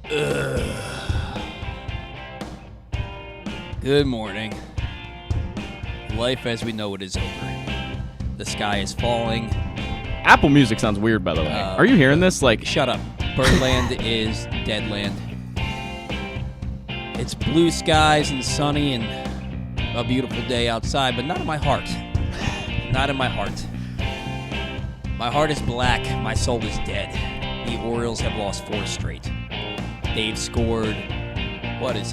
Good morning. Life as we know it is over. The sky is falling. Apple Music sounds weird, by the way. Are you hearing this? Like, shut up. Birdland is deadland. It's blue skies and sunny and a beautiful day outside, but not in my heart. Not in my heart. My heart is black. My soul is dead. The Orioles have lost 4 straight. They've scored,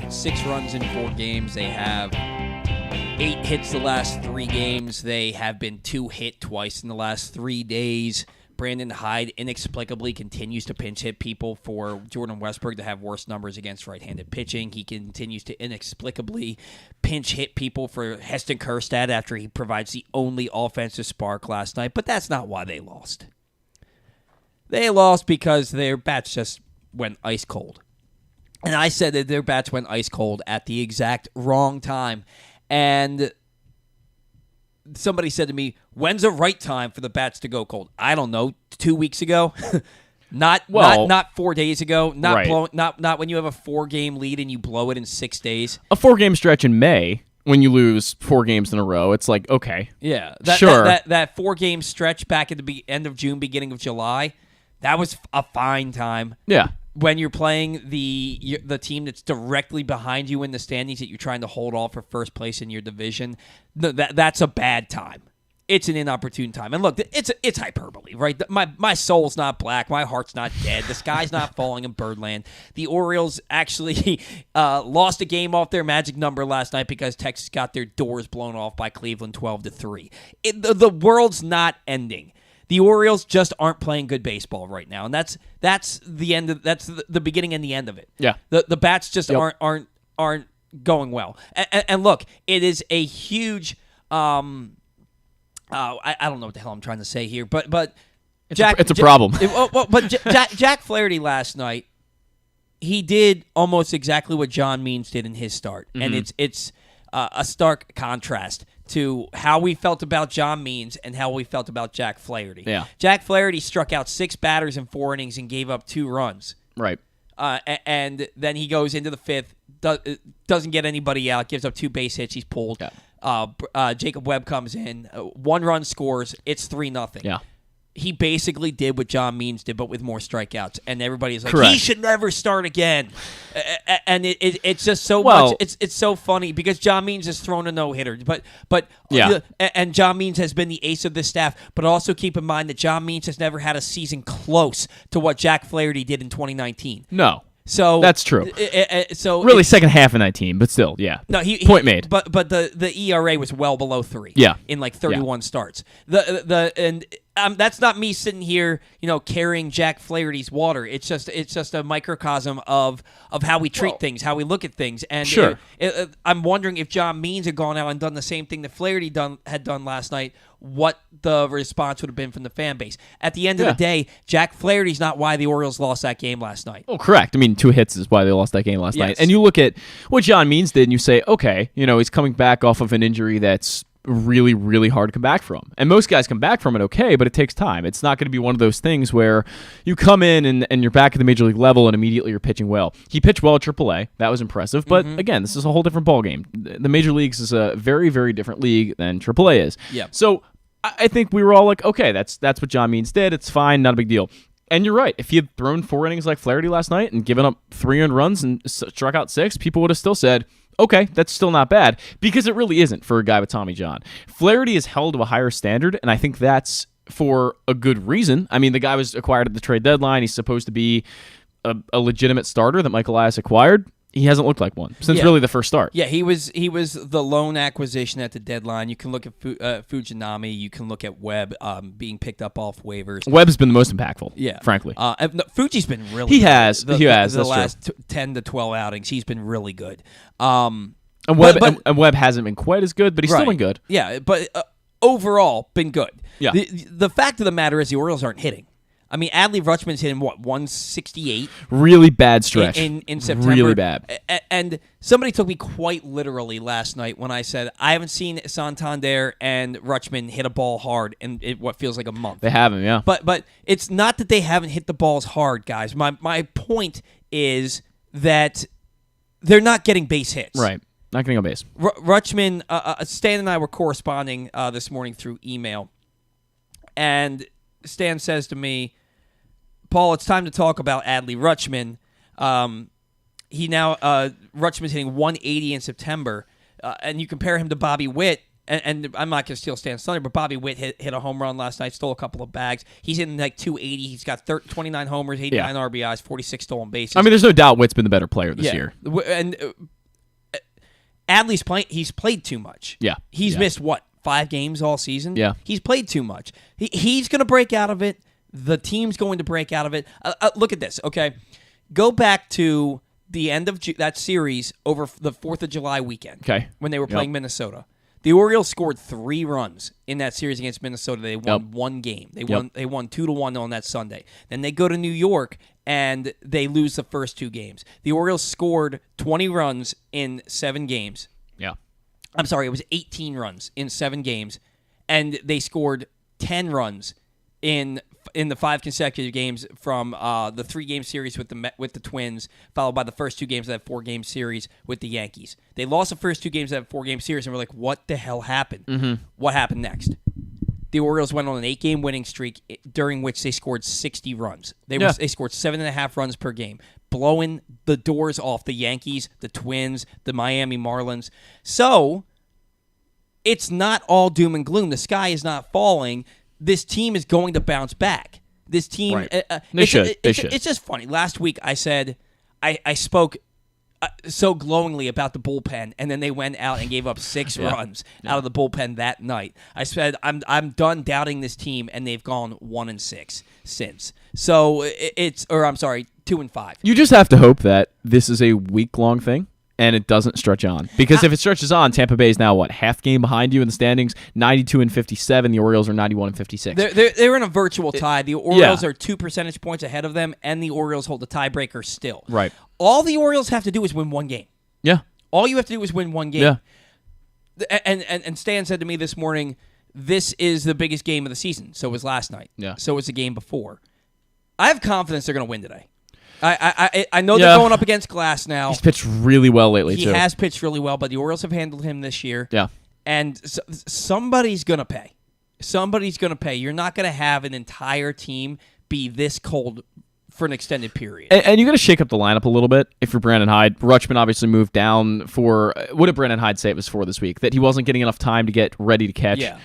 6 runs in 4 games. They have 8 hits the last 3 games. They have been 2 hit twice in the last 3 days. Brandon Hyde inexplicably continues to pinch hit people for Jordan Westburg to have worse numbers against right-handed pitching. He continues to inexplicably pinch hit people for Heston Kjerstad after he provides the only offensive spark last night. But that's not why they lost. They lost because their bats just went ice cold. And I said that their bats went ice cold at the exact wrong time. And somebody said to me, when's the right time for the bats to go cold? I don't know, 2 weeks ago? not 4 days ago. Not when you have a 4-game lead and you blow it in 6 days. A 4-game stretch in May when you lose 4 games in a row. It's like, okay. Yeah. Sure. That 4-game stretch back at the end of June, beginning of July, that was a fine time. Yeah. When you're playing the team that's directly behind you in the standings that you're trying to hold off for first place in your division, that's a bad time. It's an inopportune time. And look, it's hyperbole, right? My soul's not black. My heart's not dead. The sky's not falling in Birdland. The Orioles actually lost a game off their magic number last night because Texas got their doors blown off by Cleveland 12-3. The world's not ending. The Orioles just aren't playing good baseball right now, and that's the end of that's the beginning and the end of it. Yeah, the bats just aren't going well. And look, it is a huge. I don't know what the hell I'm trying to say here, but it's a problem. Jack Flaherty last night, he did almost exactly what John Means did in his start, and it's a stark contrast to how we felt about John Means and how we felt about Jack Flaherty. Yeah. Jack Flaherty struck out 6 batters in 4 innings and gave up 2 runs. Right. And then he goes into the 5th, doesn't get anybody out, gives up 2 base hits, he's pulled. Yeah. Jacob Webb comes in, 1 run scores, it's 3-0. Yeah. He basically did what John Means did, but with more strikeouts, and everybody's like, Correct. He should never start again. And it's just so much. It's so funny because John Means has thrown a no-hitter, but yeah. And John Means has been the ace of this staff. But also keep in mind that John Means has never had a season close to what Jack Flaherty did in 2019. No. So that's true. So really, second half of 19, but still, yeah. No, point made. But the ERA was well below 3. Yeah. In like 31 starts. That's not me sitting here, carrying Jack Flaherty's water. It's just a microcosm of how we treat things, how we look at things. And sure. I'm wondering if John Means had gone out and done the same thing that Flaherty had done last night, what the response would have been from the fan base. At the end of the day, Jack Flaherty's not why the Orioles lost that game last night. Oh, correct. I mean, 2 hits is why they lost that game last night. Yes. And you look at what John Means did, and you say, okay, he's coming back off of an injury that's really, really hard to come back from. And most guys come back from it okay, but it takes time. It's not going to be one of those things where you come in and you're back at the major league level and immediately you're pitching well. He pitched well at AAA. That was impressive. But again, this is a whole different ballgame. The major leagues is a very, very different league than AAA is. Yeah. So I think we were all like, okay, that's what John Means did. It's fine, not a big deal. And you're right. If he had thrown 4 innings like Flaherty last night and given up 3 earned runs and struck out 6, people would have still said, okay, that's still not bad, because it really isn't for a guy with Tommy John. Flaherty is held to a higher standard, and I think that's for a good reason. I mean, the guy was acquired at the trade deadline. He's supposed to be a legitimate starter that Mike Elias acquired. He hasn't looked like one since really the first start. Yeah, he was the lone acquisition at the deadline. You can look at Fujinami. You can look at Webb being picked up off waivers. Webb's been the most impactful. Yeah, frankly. Fuji's been really. He good. has. The last 10 to 12 outings, he's been really good. And Webb hasn't been quite as good, but he's still been good. Yeah, but overall, been good. Yeah. The fact of the matter is the Orioles aren't hitting. I mean, Adley Rutschman's hitting, 168? Really bad stretch. In September. Really bad. And somebody took me quite literally last night when I said, I haven't seen Santander and Rutschman hit a ball hard in what feels like a month. They haven't, yeah. But it's not that they haven't hit the balls hard, guys. My point is that they're not getting base hits. Right. Not getting on base. Rutschman, Stan and I were corresponding this morning through email, and Stan says to me, Paul, it's time to talk about Adley Rutschman. Rutschman's hitting 180 in September, and you compare him to Bobby Witt, and I'm not going to steal Stan's thunder, but Bobby Witt hit a home run last night, stole a couple of bags. He's hitting like 280. He's got 29 homers, 89 RBIs, 46 stolen bases. I mean, there's no doubt Witt's been the better player this year. And Adley's he's played too much. Yeah. He's missed, 5 games all season? Yeah. He's played too much. He's going to break out of it. The team's going to break out of it. Look at this, okay? Go back to the end of that series over the 4th of July weekend. Okay. When they were playing Minnesota. The Orioles scored 3 runs in that series against Minnesota. They won 1 game. They won 2-1 on that Sunday. Then they go to New York and they lose the first 2 games. The Orioles scored 20 runs in 7 games. Yeah. I'm sorry, it was 18 runs in 7 games, and they scored 10 runs in the 5 consecutive games from the 3-game series with the Twins, followed by the first 2 games of that 4-game series with the Yankees. They lost the first 2 games of that 4-game series, and we're like, what the hell happened? Mm-hmm. What happened next? The Orioles went on an 8-game winning streak during which they scored 60 runs. They scored 7.5 runs per game, blowing the doors off the Yankees, the Twins, the Miami Marlins. So it's not all doom and gloom. The sky is not falling. This team is going to bounce back. This team, right. They should. It's just funny. Last week I said I spoke so glowingly about the bullpen, and then they went out and gave up 6 runs out of the bullpen that night. I said I'm done doubting this team, and they've gone 1-6 since. So 2-5. You just have to hope that this is a week-long thing and it doesn't stretch on. Because if it stretches on, Tampa Bay is now, half game behind you in the standings, 92-57. The Orioles are 91-56. They're in a virtual tie. The Orioles are 2 percentage points ahead of them, and the Orioles hold the tiebreaker still. Right. All the Orioles have to do is win 1 game. Yeah. All you have to do is win 1 game. Yeah. And Stan said to me this morning, this is the biggest game of the season. So was last night. Yeah. So was the game before. I have confidence they're going to win today. I know they're going up against Glass now. He's pitched really well lately, too. He has pitched really well, but the Orioles have handled him this year. Yeah. And somebody's going to pay. Somebody's going to pay. You're not going to have an entire team be this cold for an extended period. And you got to shake up the lineup a little bit if you're Brandon Hyde. Rutschman obviously moved down for, what did Brandon Hyde say it was for this week? That he wasn't getting enough time to get ready to catch. Yeah.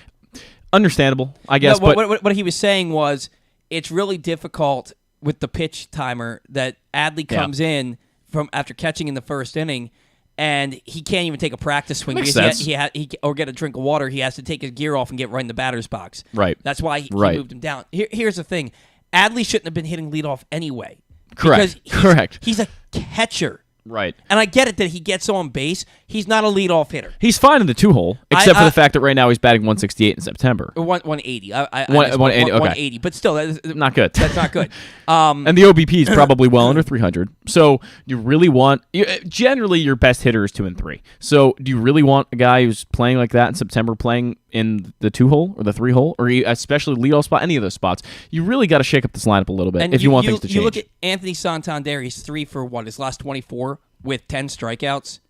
Understandable, I guess. No, but what he was saying was it's really difficult with the pitch timer that Adley comes in from after catching in the first inning, and he can't even take a practice swing because he or get a drink of water. He has to take his gear off and get right in the batter's box. Right. That's why he moved him down. Here's the thing. Adley shouldn't have been hitting leadoff anyway. Correct. He's a catcher. Right. And I get it that he gets on base. He's not a leadoff hitter. He's fine in the 2-hole, except for the fact that right now he's batting 168 in September. 180. 180, okay. 180, but still, not good. That's not good. And the OBP is probably well under 300. So you really want generally your best hitter is 2 and 3. So do you really want a guy who's playing like that in September playing in the 2-hole or the 3-hole or especially leadoff spot, any of those spots? You really got to shake up this lineup a little bit if you want things to change. You look at Anthony Santander. He's 3 for his last 24 with 10 strikeouts.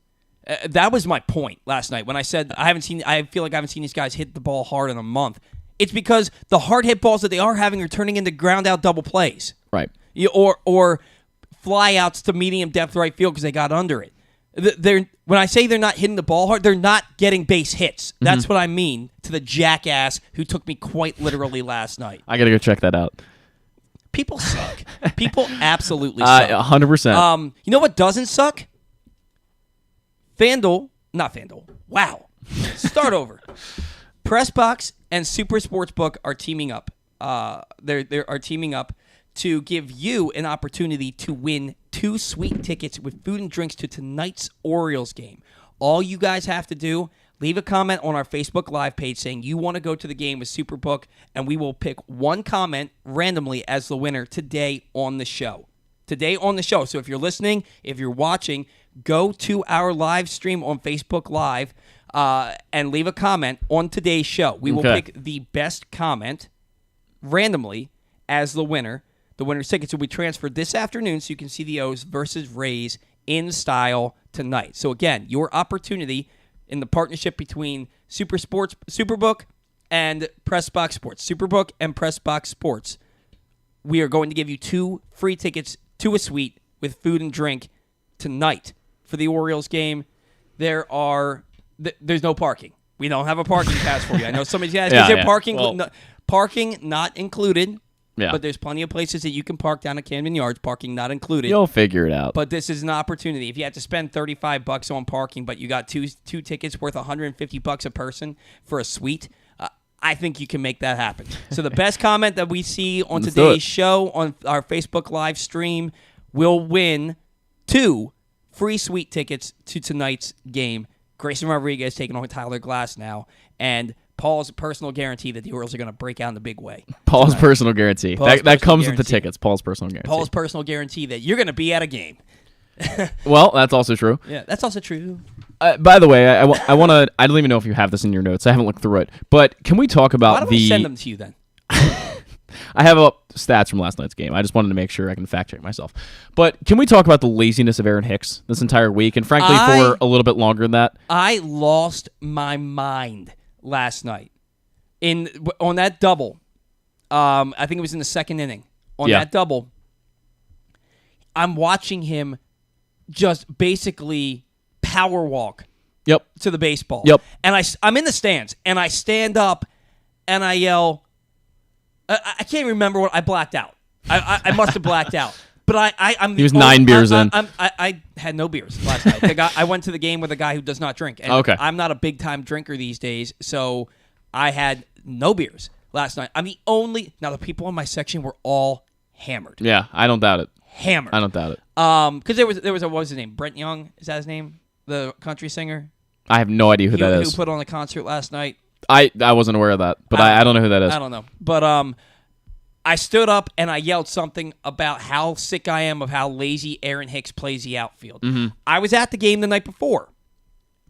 That was my point last night when I said I feel like I haven't seen these guys hit the ball hard in a month. It's because the hard hit balls that they are having are turning into ground out double plays. Right. Or fly outs to medium depth right field because they got under it. When I say they're not hitting the ball hard, they're not getting base hits. That's what I mean to the jackass who took me quite literally last night. I got to go check that out. People suck. People absolutely suck. 100%. You know what doesn't suck? Not FanDuel. Wow. Start over. PressBox and Super Sportsbook are teaming up. They are teaming up to give you an opportunity to win 2 sweet tickets with food and drinks to tonight's Orioles game. All you guys have to do, leave a comment on our Facebook Live page saying you want to go to the game with Superbook, and we will pick one comment randomly as the winner today on the show. So if you're listening, if you're watching, go to our live stream on Facebook Live and leave a comment on today's show. We will pick the best comment randomly as the winner. The winner's tickets will be transferred this afternoon so you can see the O's versus Rays in style tonight. So again, your opportunity in the partnership between Superbook and PressBox Sports. Superbook and PressBox Sports. We are going to give you 2 free tickets to a suite with food and drink tonight for the Orioles game. There's no parking. We don't have a parking pass for you. I know somebody's asking, is there parking? Well, no, parking not included. Yeah. But there's plenty of places that you can park down at Camden Yards, parking not included. You'll figure it out. But this is an opportunity. If you had to spend $35 on parking, but you got two tickets worth $150 a person for a suite, I think you can make that happen. So the best comment that we see on today's show on our Facebook live stream will win 2 free suite tickets to tonight's game. Grayson Rodriguez taking on Tyler Glass now, and Paul's personal guarantee that the Orioles are going to break out in the big way. Paul's personal guarantee. That comes with the tickets. Paul's personal guarantee. Paul's personal guarantee that you're going to be at a game. Well, that's also true. Yeah, that's also true. By the way, I want to. I don't even know if you have this in your notes. I haven't looked through it. But can we talk about Why don't we send them to you then? I have up stats from last night's game. I just wanted to make sure I can fact check myself. But can we talk about the laziness of Aaron Hicks this entire week, and frankly for a little bit longer than that? I lost my mind last night on that double. I think it was in the second inning. That double, I'm watching him just basically power walk to the baseball. Yep. And I'm in the stands, and I stand up, and I yell, I can't remember what I blacked out. I must have blacked out. But he was 9 beers in. I had no beers last night. I went to the game with a guy who does not drink. And I'm not a big-time drinker these days, so I had no beers last night. I'm the only... Now, the people in my section were all hammered. Yeah, I don't doubt it. Hammered. I don't doubt it. Because there was what was his name? Brent Young? Is that his name? The country singer? I have no idea who that is. Who put on a concert last night. I wasn't aware of that, but I don't know who that is. I don't know. But I stood up and I yelled something about how sick I am of how lazy Aaron Hicks plays the outfield. Mm-hmm. I was at the game the night before,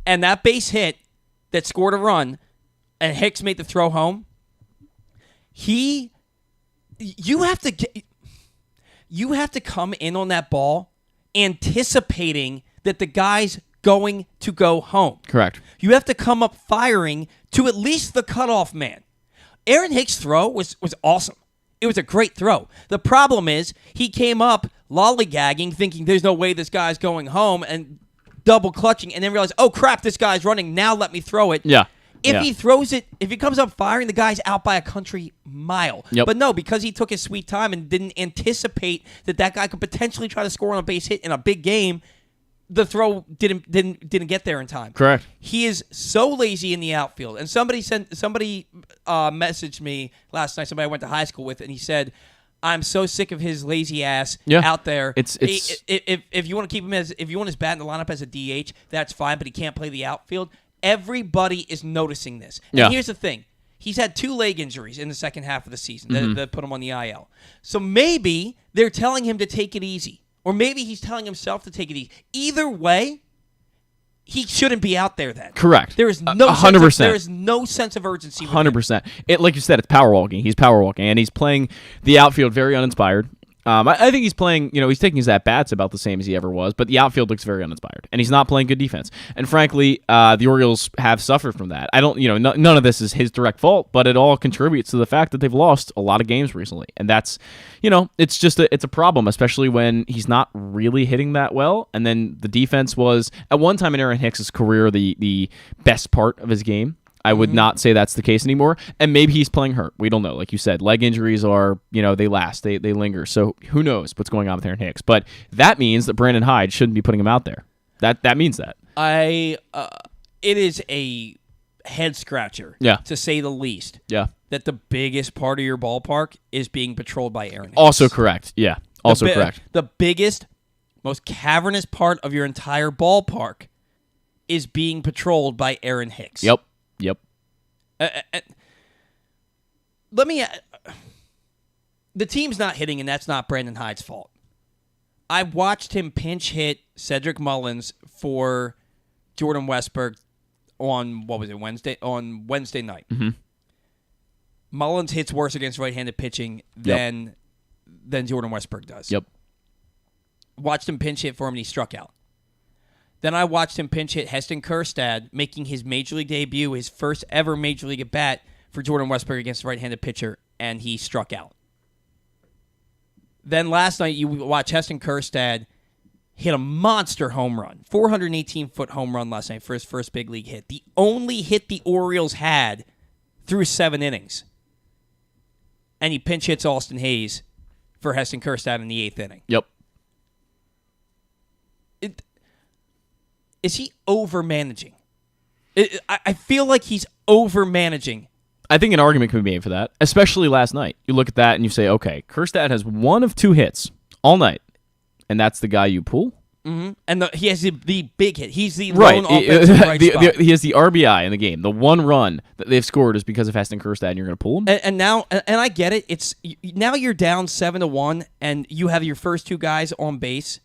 and that base hit that scored a run, and Hicks made the throw home. You have to come in on that ball anticipating that the guy's going to go home. Correct. You have to come up firing to at least the cutoff man. Aaron Hicks' throw was awesome. It was a great throw. The problem is he came up lollygagging, thinking there's no way this guy's going home, and double clutching, and then realized, oh crap, this guy's running. Now let me throw it. Yeah. If he throws it, if he comes up firing, the guy's out by a country mile. Yep. But no, because he took his sweet time and didn't anticipate that guy could potentially try to score on a base hit in a big game, the throw didn't get there in time. Correct. He is so lazy in the outfield. And somebody messaged me last night, somebody I went to high school with, and he said, I'm so sick of his lazy ass out there. If you want to keep him if you want his bat in the lineup as a DH, that's fine, but he can't play the outfield. Everybody is noticing this. And here's the thing. He's had 2 leg injuries in the second half of the season that put him on the IL. So maybe they're telling him to take it easy. Or maybe he's telling himself to take it easy. Either way, he shouldn't be out there then. Correct. There is no 100%. There is no sense of urgency. 100%. Like you said, it's power walking. He's power walking, and he's playing the outfield very uninspired. I think he's playing, he's taking his at-bats about the same as he ever was, but the outfield looks very uninspired, and he's not playing good defense. And frankly, the Orioles have suffered from that. I don't, none of this is his direct fault, but it all contributes to the fact that they've lost a lot of games recently. And that's, it's just it's a problem, especially when he's not really hitting that well. And then the defense was, at one time in Aaron Hicks' career, the best part of his game. I would not say that's the case anymore. And maybe he's playing hurt. We don't know. Like you said, leg injuries are, they last. They linger. So who knows what's going on with Aaron Hicks. But that means that Brandon Hyde shouldn't be putting him out there. That means that. It is a head scratcher, to say the least. Yeah. That the biggest part of your ballpark is being patrolled by Aaron Hicks. Also correct. Yeah. Correct. The biggest, most cavernous part of your entire ballpark is being patrolled by Aaron Hicks. Yep. Let me... the team's not hitting, and that's not Brandon Hyde's fault. I watched him pinch hit Cedric Mullins for Jordan Westburg on, Wednesday? On Wednesday night. Mm-hmm. Mullins hits worse against right-handed pitching than Jordan Westburg does. Yep. Watched him pinch hit for him, and he struck out. Then I watched him pinch hit Heston Kjerstad, making his Major League debut, his first ever Major League at-bat for Jordan Westburg against the right-handed pitcher, and he struck out. Then last night, you watch Heston Kjerstad hit a monster home run, 418-foot home run last night for his first big league hit. The only hit the Orioles had through 7 innings. And he pinch hits Austin Hayes for Heston Kjerstad in the 8th inning. Yep. Is he over-managing? I feel like he's over-managing. I think an argument can be made for that, especially last night. You look at that and you say, okay, Kjerstad has 1 of 2 hits all night, and that's the guy you pull? Mm-hmm. And he has the big hit. He's the lone offensive bright spot. He has the RBI in the game. The 1 run that they've scored is because of Heston Kjerstad, and you're going to pull him? And now, and I get it. It's now you're down 7-1, and you have your first 2 guys on base,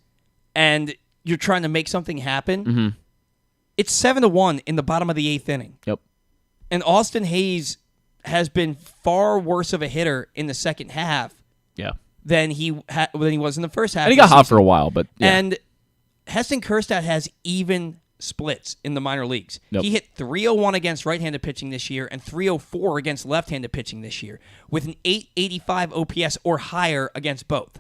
and you're trying to make something happen. Mm-hmm. It's 7-1 in the bottom of the 8th inning. Yep. And Austin Hayes has been far worse of a hitter in the second half than he was in the first half. And he got hot for a while, but yeah. And Heston Kjerstad has even splits in the minor leagues. Yep. He hit 301 against right-handed pitching this year and 304 against left-handed pitching this year with an 885 OPS or higher against both.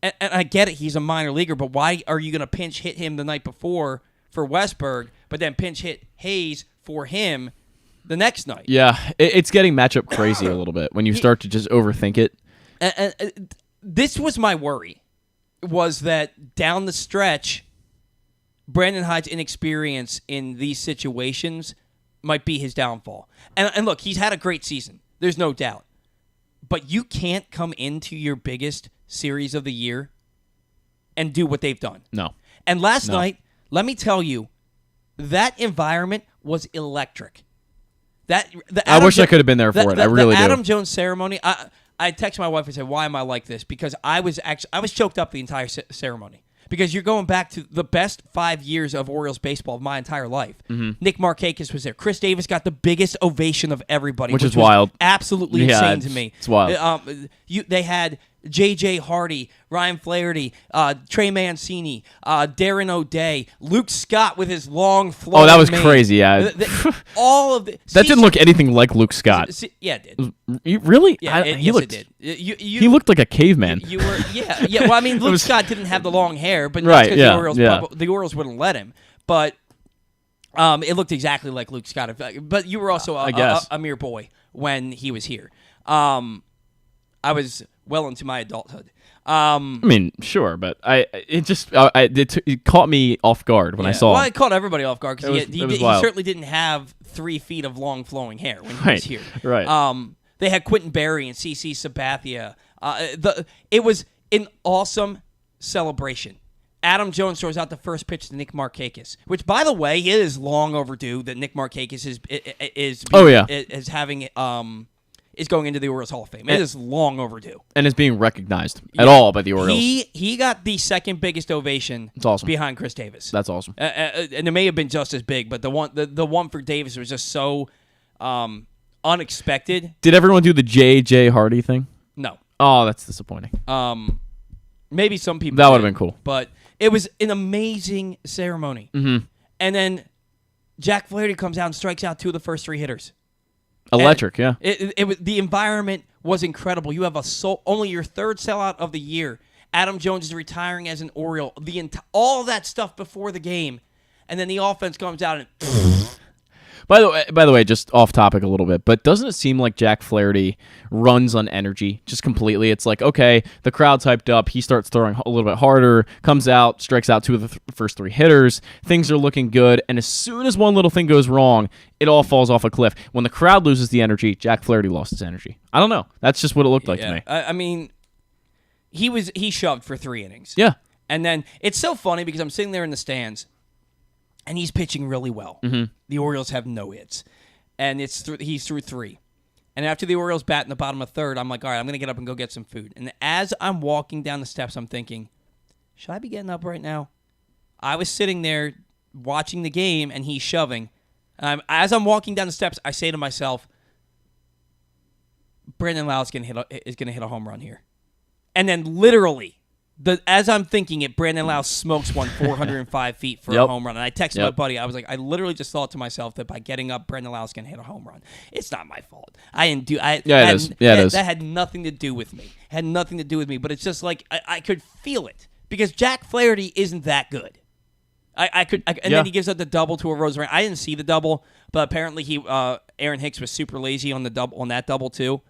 And I get it, he's a minor leaguer, but why are you going to pinch hit him the night before for Westburg, but then pinch hit Hayes for him the next night? Yeah, it's getting matchup crazy a little bit when you start to just overthink it. This was my worry, was that down the stretch, Brandon Hyde's inexperience in these situations might be his downfall. And look, he's had a great season. There's no doubt. But you can't come into your biggest series of the year and do what they've done. No. And last night, let me tell you, that environment was electric. I wish I could have been there for it. I really do. The Adam Jones ceremony, I texted my wife and said, why am I like this? Because I was choked up the entire ceremony. Because you're going back to the best 5 years of Orioles baseball of my entire life. Mm-hmm. Nick Markakis was there. Chris Davis got the biggest ovation of everybody. Which is wild. Absolutely insane to me. It's wild. They had J.J. Hardy, Ryan Flaherty, Trey Mancini, Darren O'Day, Luke Scott with his long flowing that was mane. crazy, yeah. All of that didn't look anything like Luke Scott. Yeah, it did. Really? Yeah, it did. He looked like a caveman. You were, yeah. Well, I mean, Luke Scott didn't have the long hair, but right, because the Orioles wouldn't let him. But it looked exactly like Luke Scott. But you were also a mere boy when he was here. I was well into my adulthood. I mean, sure, but it caught me off guard when I saw. Well, it caught everybody off guard because he wild. certainly didn't have 3 feet of long flowing hair when he was here. Right. They had Quentin Berry and CC Sabathia. It was an awesome celebration. Adam Jones throws out the first pitch to Nick Markakis, which, by the way, it is long overdue that Nick Markakis is going into the Orioles Hall of Fame. It is long overdue. And is being recognized at all by the Orioles. He got the second biggest ovation behind Chris Davis. That's awesome. And it may have been just as big, but the one for Davis was just so unexpected. Did everyone do the J.J. Hardy thing? No. Oh, that's disappointing. Maybe some people That would have been cool. But it was an amazing ceremony. Mm-hmm. And then Jack Flaherty comes out and strikes out 2 of the first 3 hitters. Electric, yeah. It was, the environment was incredible. You have only your 3rd sellout of the year. Adam Jones is retiring as an Oriole. All that stuff before the game, and then the offense comes out and. By the way, just off topic a little bit, but doesn't it seem like Jack Flaherty runs on energy just completely? It's like, okay, the crowd's hyped up, he starts throwing a little bit harder, comes out, strikes out 2 of the first 3 hitters, things are looking good, and as soon as one little thing goes wrong, it all falls off a cliff. When the crowd loses the energy, Jack Flaherty lost his energy. I don't know. That's just what it looked like to me. I mean, he shoved for 3 innings. Yeah. And then it's so funny because I'm sitting there in the stands, and he's pitching really well. Mm-hmm. The Orioles have no hits, and he's through 3. And after the Orioles bat in the bottom of third, I'm like, all right, I'm going to get up and go get some food. And as I'm walking down the steps, I'm thinking, should I be getting up right now? I was sitting there watching the game, and he's shoving. As I'm walking down the steps, I say to myself, Brandon Lau is going to hit a home run here. And then literally, as I'm thinking it, Brandon Lau smokes one 405 feet for a home run. And I texted my buddy. I was like, I literally just thought to myself that by getting up, Brandon Lau is going to hit a home run. It's not my fault. I didn't do. It is. That had nothing to do with me. Had nothing to do with me. But it's just like I could feel it because Jack Flaherty isn't that good. Then he gives up the double to a Rosemary. I didn't see the double, but apparently Aaron Hicks was super lazy on that double too.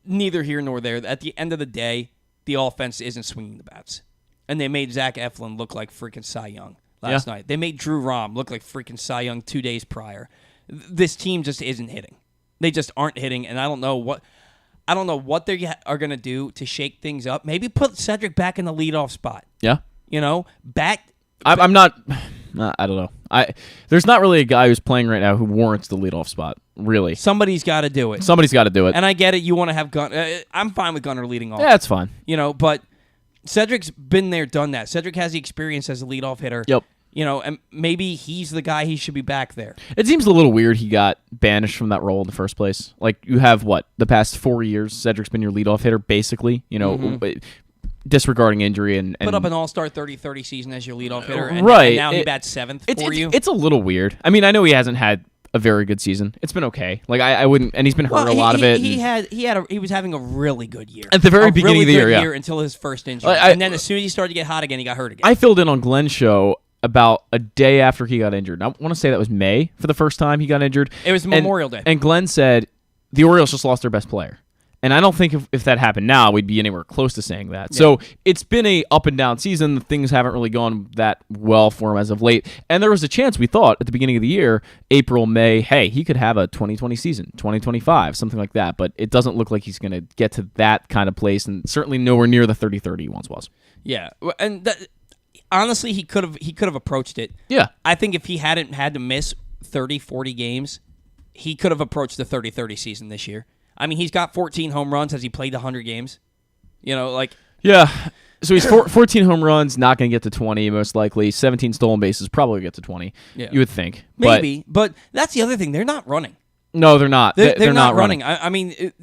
Neither here nor there. At the end of the day, the offense isn't swinging the bats. And they made Zach Eflin look like freaking Cy Young last night. They made Drew Rom look like freaking Cy Young 2 days prior. This team just isn't hitting. They just aren't hitting, and I don't know what they are going to do to shake things up. Maybe put Cedric back in the leadoff spot. Yeah. I'm not. I don't know. There's not really a guy who's playing right now who warrants the leadoff spot. Really, somebody's got to do it. Somebody's got to do it. And I get it. You want to have Gunnar. I'm fine with Gunnar leading off. Yeah, that's fine. But Cedric's been there, done that. Cedric has the experience as a leadoff hitter. Yep. And maybe he's the guy. He should be back there. It seems a little weird he got banished from that role in the first place. Like, you have the past 4 years, Cedric's been your leadoff hitter, basically. Disregarding injury and put up an all-star 30-30 season as your leadoff hitter, and now he bats 7th for you. It's a little weird. I mean, I know he hasn't had a very good season. It's been okay. Like I wouldn't, and he's been hurt a lot of it. He was having a really good year at the very beginning of the year, until his first injury, and then as soon as he started to get hot again, he got hurt again. I filled in on Glenn's show about a day after he got injured. I want to say that was May for the first time he got injured. It was Memorial Day, and Glenn said the Orioles just lost their best player. And I don't think if that happened now, we'd be anywhere close to saying that. Yeah. So it's been a up and down season. Things haven't really gone that well for him as of late. And there was a chance, we thought, at the beginning of the year, April, May, hey, he could have a 2020 season, 2025, something like that. But it doesn't look like he's going to get to that kind of place, and certainly nowhere near the 30-30 he once was. Yeah, and honestly, he could have approached it. Yeah. I think if he hadn't had to miss 30, 40 games, he could have approached the 30-30 season this year. I mean, he's got 14 home runs. Has he played 100 games? Yeah. So he's 14 home runs, not going to get to 20, most likely. 17 stolen bases, probably get to 20, you would think. Maybe, but that's the other thing. They're not running. No, they're not. They're not running. I mean,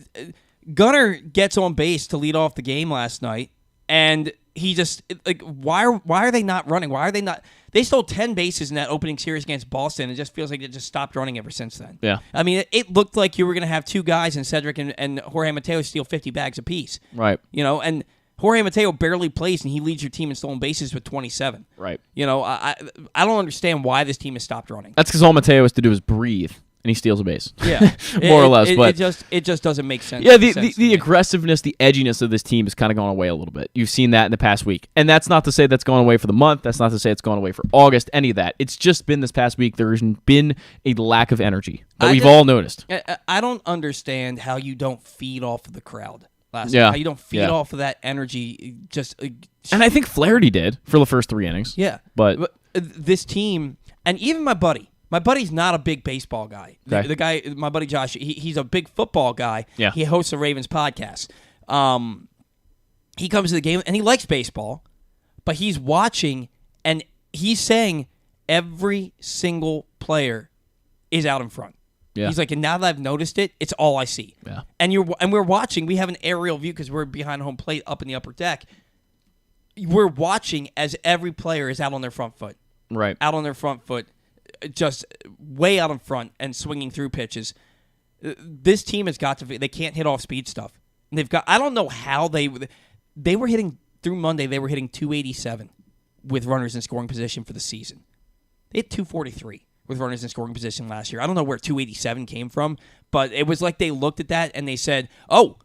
Gunnar gets on base to lead off the game last night, and he just, why are they not running? Why are they not? They stole 10 bases in that opening series against Boston. It just feels like it just stopped running ever since then. Yeah. I mean, it looked like you were going to have two guys in Cedric and Jorge Mateo steal 50 bags apiece. Right. And Jorge Mateo barely plays, and he leads your team in stolen bases with 27. Right. I don't understand why this team has stopped running. That's because all Mateo has to do is breathe, and he steals a base. Yeah. More or less. But it just doesn't make sense. Yeah, the aggressiveness, the edginess of this team has kind of gone away a little bit. You've seen that in the past week. And that's not to say that's gone away for the month. That's not to say it's gone away for August, any of that. It's just been this past week. There's been a lack of energy that we've all noticed. I don't understand how you don't feed off of the crowd last night. How you don't feed off of that energy. And I think Flaherty did for the first 3 innings. Yeah. But this team, and even my buddy's not a big baseball guy. Okay. The guy, my buddy Josh, he's a big football guy. Yeah. He hosts a Ravens podcast. He comes to the game, and he likes baseball, but he's watching, and he's saying every single player is out in front. Yeah. He's like, and now that I've noticed it, it's all I see. Yeah. And we're watching. We have an aerial view because we're behind home plate up in the upper deck. We're watching as every player is out on their front foot. Right. Out on their front foot. Just way out in front and swinging through pitches. This team has got to. They can't hit off speed stuff. They've got. I don't know how they were hitting through Monday. They were hitting 287 with runners in scoring position for the season. They hit 243 with runners in scoring position last year. I don't know where 287 came from, but it was like they looked at that and they said, "Oh,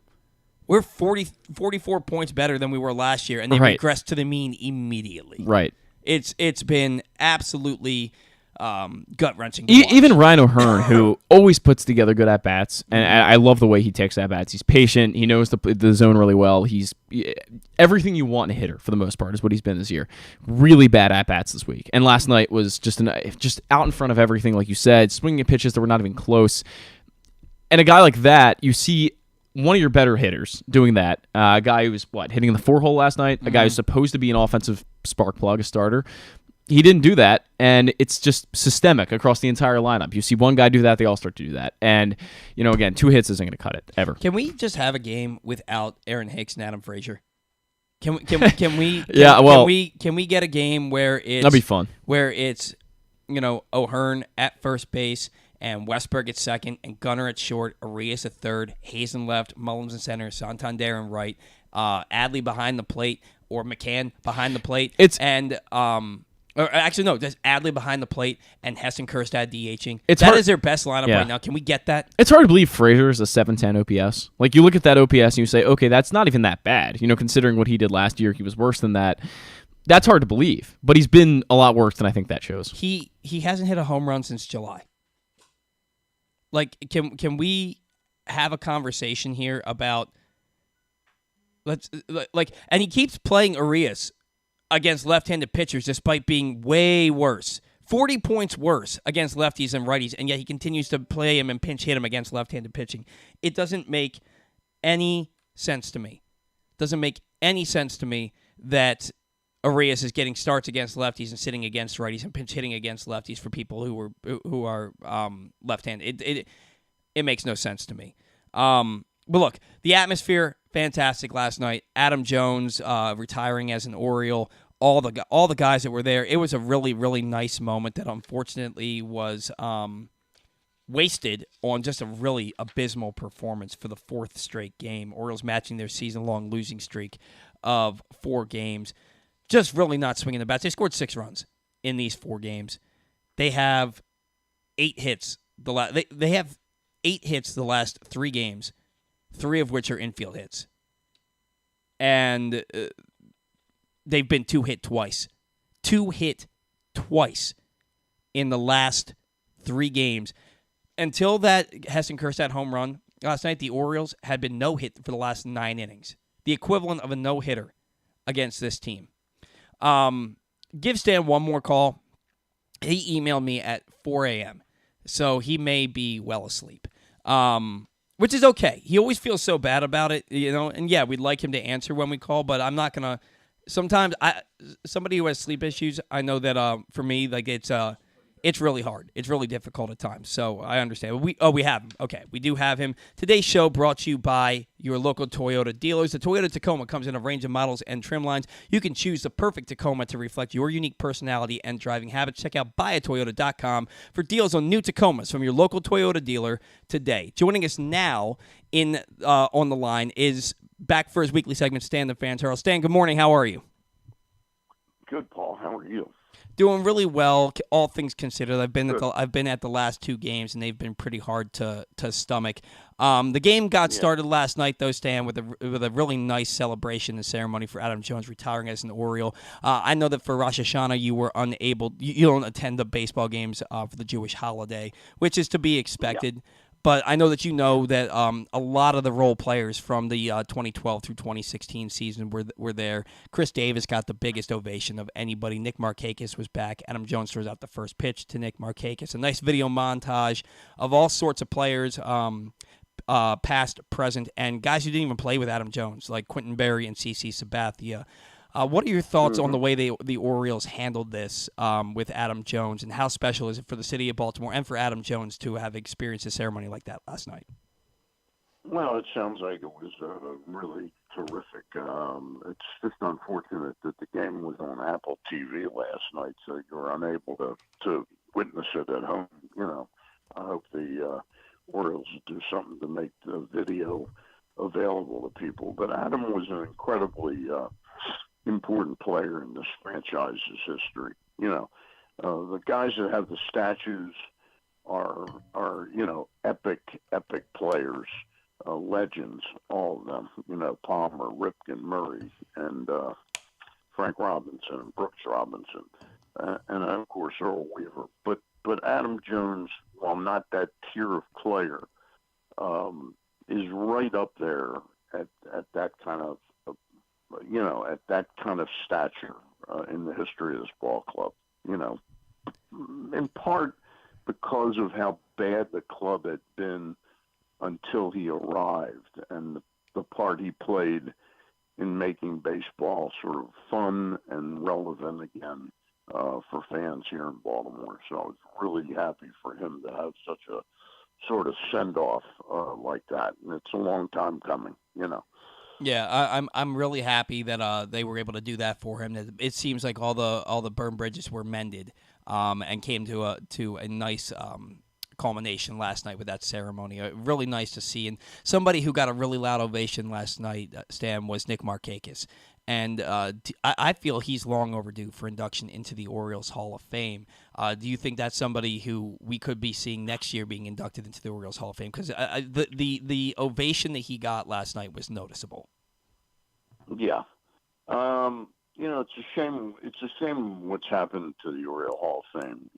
we're 44 points better than we were last year," and they regressed to the mean immediately. Right. It's been absolutely. gut wrenching. Even Ryan O'Hearn, who always puts together good at bats, and I love the way he takes at bats. He's patient. He knows the zone really well. He's everything you want in a hitter for the most part is what he's been this year. Really bad at bats this week, and last night was just out in front of everything, like you said, swinging at pitches that were not even close. And a guy like that, you see one of your better hitters doing that. A guy who was hitting in the 4-hole last night. A guy who's supposed to be an offensive spark plug, a starter. He didn't do that, and it's just systemic across the entire lineup. You see one guy do that, they all start to do that. And, again, 2 hits isn't going to cut it, ever. Can we just have a game without Aaron Hicks and Adam Frazier? Can we get a game where it's that'd be fun. Where it's, O'Hearn at first base and Westberg at second and Gunnar at short, Arias at third, Hazen left, Mullins in center, Santander in right, Adley behind the plate or McCann behind the plate. Or actually, no, there's Adley behind the plate and Heston Kjerstad DHing. That is their best lineup right now. Can we get that? It's hard to believe Frazier is a 710 OPS. Like, you look at that OPS and you say, okay, that's not even that bad. Considering what he did last year, he was worse than that. That's hard to believe. But he's been a lot worse than I think that shows. He hasn't hit a home run since July. Like, can we have a conversation here about and he keeps playing Arias against left-handed pitchers despite being way worse. 40 points worse against lefties and righties, and yet he continues to play him and pinch hit him against left-handed pitching. It doesn't make any sense to me. Doesn't make any sense to me that Arias is getting starts against lefties and sitting against righties and pinch hitting against lefties for people who are left-handed. It makes no sense to me. But look, the atmosphere, fantastic last night. Adam Jones retiring as an Oriole. All the guys that were there. It was a really, really nice moment that unfortunately was wasted on just a really abysmal performance for the 4th straight game. Orioles matching their season-long losing streak of 4 games. Just really not swinging the bats. They scored 6 runs in these 4 games. They have 8 hits. They have 8 hits the last 3 games, 3 of which are infield hits. And they've been 2-hit twice. 2-hit twice in the last 3 games. Until that Heston Kjerstad home run last night, the Orioles had been no-hit for the last 9 innings. The equivalent of a no-hitter against this team. Give Stan one more call. He emailed me at 4 a.m., so he may be well asleep. Which is okay. He always feels so bad about it, and yeah, we'd like him to answer when we call, but I'm not going to. Sometimes somebody who has sleep issues, I know that for me, like it's really hard. It's really difficult at times. So I understand. We have him. Okay, we do have him. Today's show brought to you by your local Toyota dealers. The Toyota Tacoma comes in a range of models and trim lines. You can choose the perfect Tacoma to reflect your unique personality and driving habits. Check out buyatoyota.com for deals on new Tacomas from your local Toyota dealer today. Joining us now on the line is back for his weekly segment, Stan the Fan Turtle. Stan, good morning. How are you? Good, Paul. How are you? Doing really well, all things considered. I've been at the last 2 games, and they've been pretty hard to stomach. The game got started last night, though, Stan, with a really nice celebration and ceremony for Adam Jones retiring as an Oriole. I know that for Rosh Hashanah you were unable, you don't attend the baseball games for the Jewish holiday, which is to be expected. Yeah. But I know that a lot of the role players from the 2012 through 2016 season were there. Chris Davis got the biggest ovation of anybody. Nick Markakis was back. Adam Jones throws out the first pitch to Nick Markakis. A nice video montage of all sorts of players, past, present, and guys who didn't even play with Adam Jones, like Quentin Berry and CeCe Sabathia. What are your thoughts on the way the Orioles handled this with Adam Jones, and how special is it for the city of Baltimore and for Adam Jones to have experienced a ceremony like that last night? Well, it sounds like it was really terrific. It's just unfortunate that the game was on Apple TV last night, so you were unable to witness it at home. I hope the Orioles do something to make the video available to people. But Adam was an incredibly important player in this franchise's history. The guys that have the statues are epic players, legends, all of them. Palmer, Ripken, Murray, and Frank Robinson, and Brooks Robinson. and of course Earl Weaver. But Adam Jones, while not that tier of player, is right up there at that kind of at that kind of stature in the history of this ball club. In part because of how bad the club had been until he arrived, and the part he played in making baseball sort of fun and relevant again for fans here in Baltimore. So I was really happy for him to have such a sort of send-off like that, and it's a long time coming. Yeah, I'm really happy that they were able to do that for him. It seems like all the burned bridges were mended, and came to a nice culmination last night with that ceremony. Really nice to see. And somebody who got a really loud ovation last night, Stan, was Nick Markakis. And I feel he's long overdue for induction into the Orioles Hall of Fame. Do you think that's somebody who we could be seeing next year being inducted into the Orioles Hall of Fame? Because the ovation that he got last night was noticeable. Yeah. It's a shame. It's a shame what's happened to the Oriole Hall of Fame.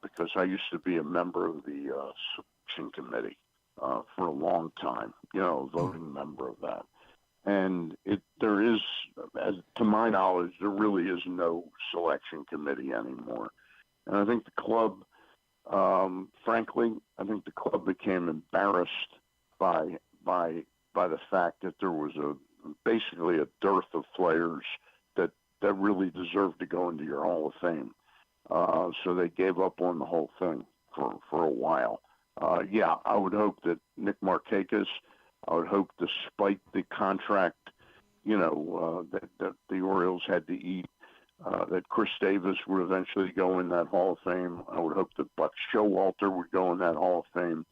Because I used to be a member of the selection committee for a long time. A voting member of that. And there is, to my knowledge, there really is no selection committee anymore. And I think the club, frankly, became embarrassed by the fact that there was basically a dearth of players that really deserved to go into your Hall of Fame. So they gave up on the whole thing for a while. I would hope that Nick Markakis, I would hope, despite the contract, that the Orioles had to eat, that Chris Davis would eventually go in that Hall of Fame. I would hope that Buck Showalter would go in that Hall of Fame.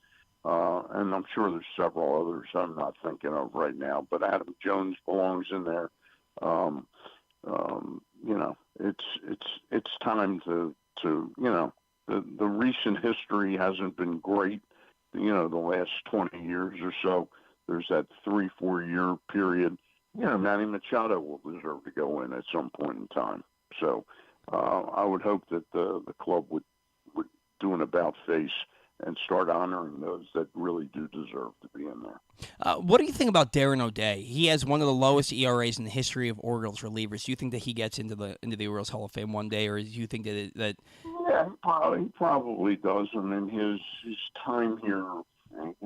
And I'm sure there's several others I'm not thinking of right now, but Adam Jones belongs in there. It's time to the recent history hasn't been great. The last 20 years or so. There's that 3-4 year period. Manny Machado will deserve to go in at some point in time. So I would hope that the club would do an about face and start honoring those that really do deserve to be in there. What do you think about Darren O'Day? He has one of the lowest ERAs in the history of Orioles relievers. Do you think that he gets into the Orioles Hall of Fame one day, or do you think that? Yeah, he probably does. I mean, his time here.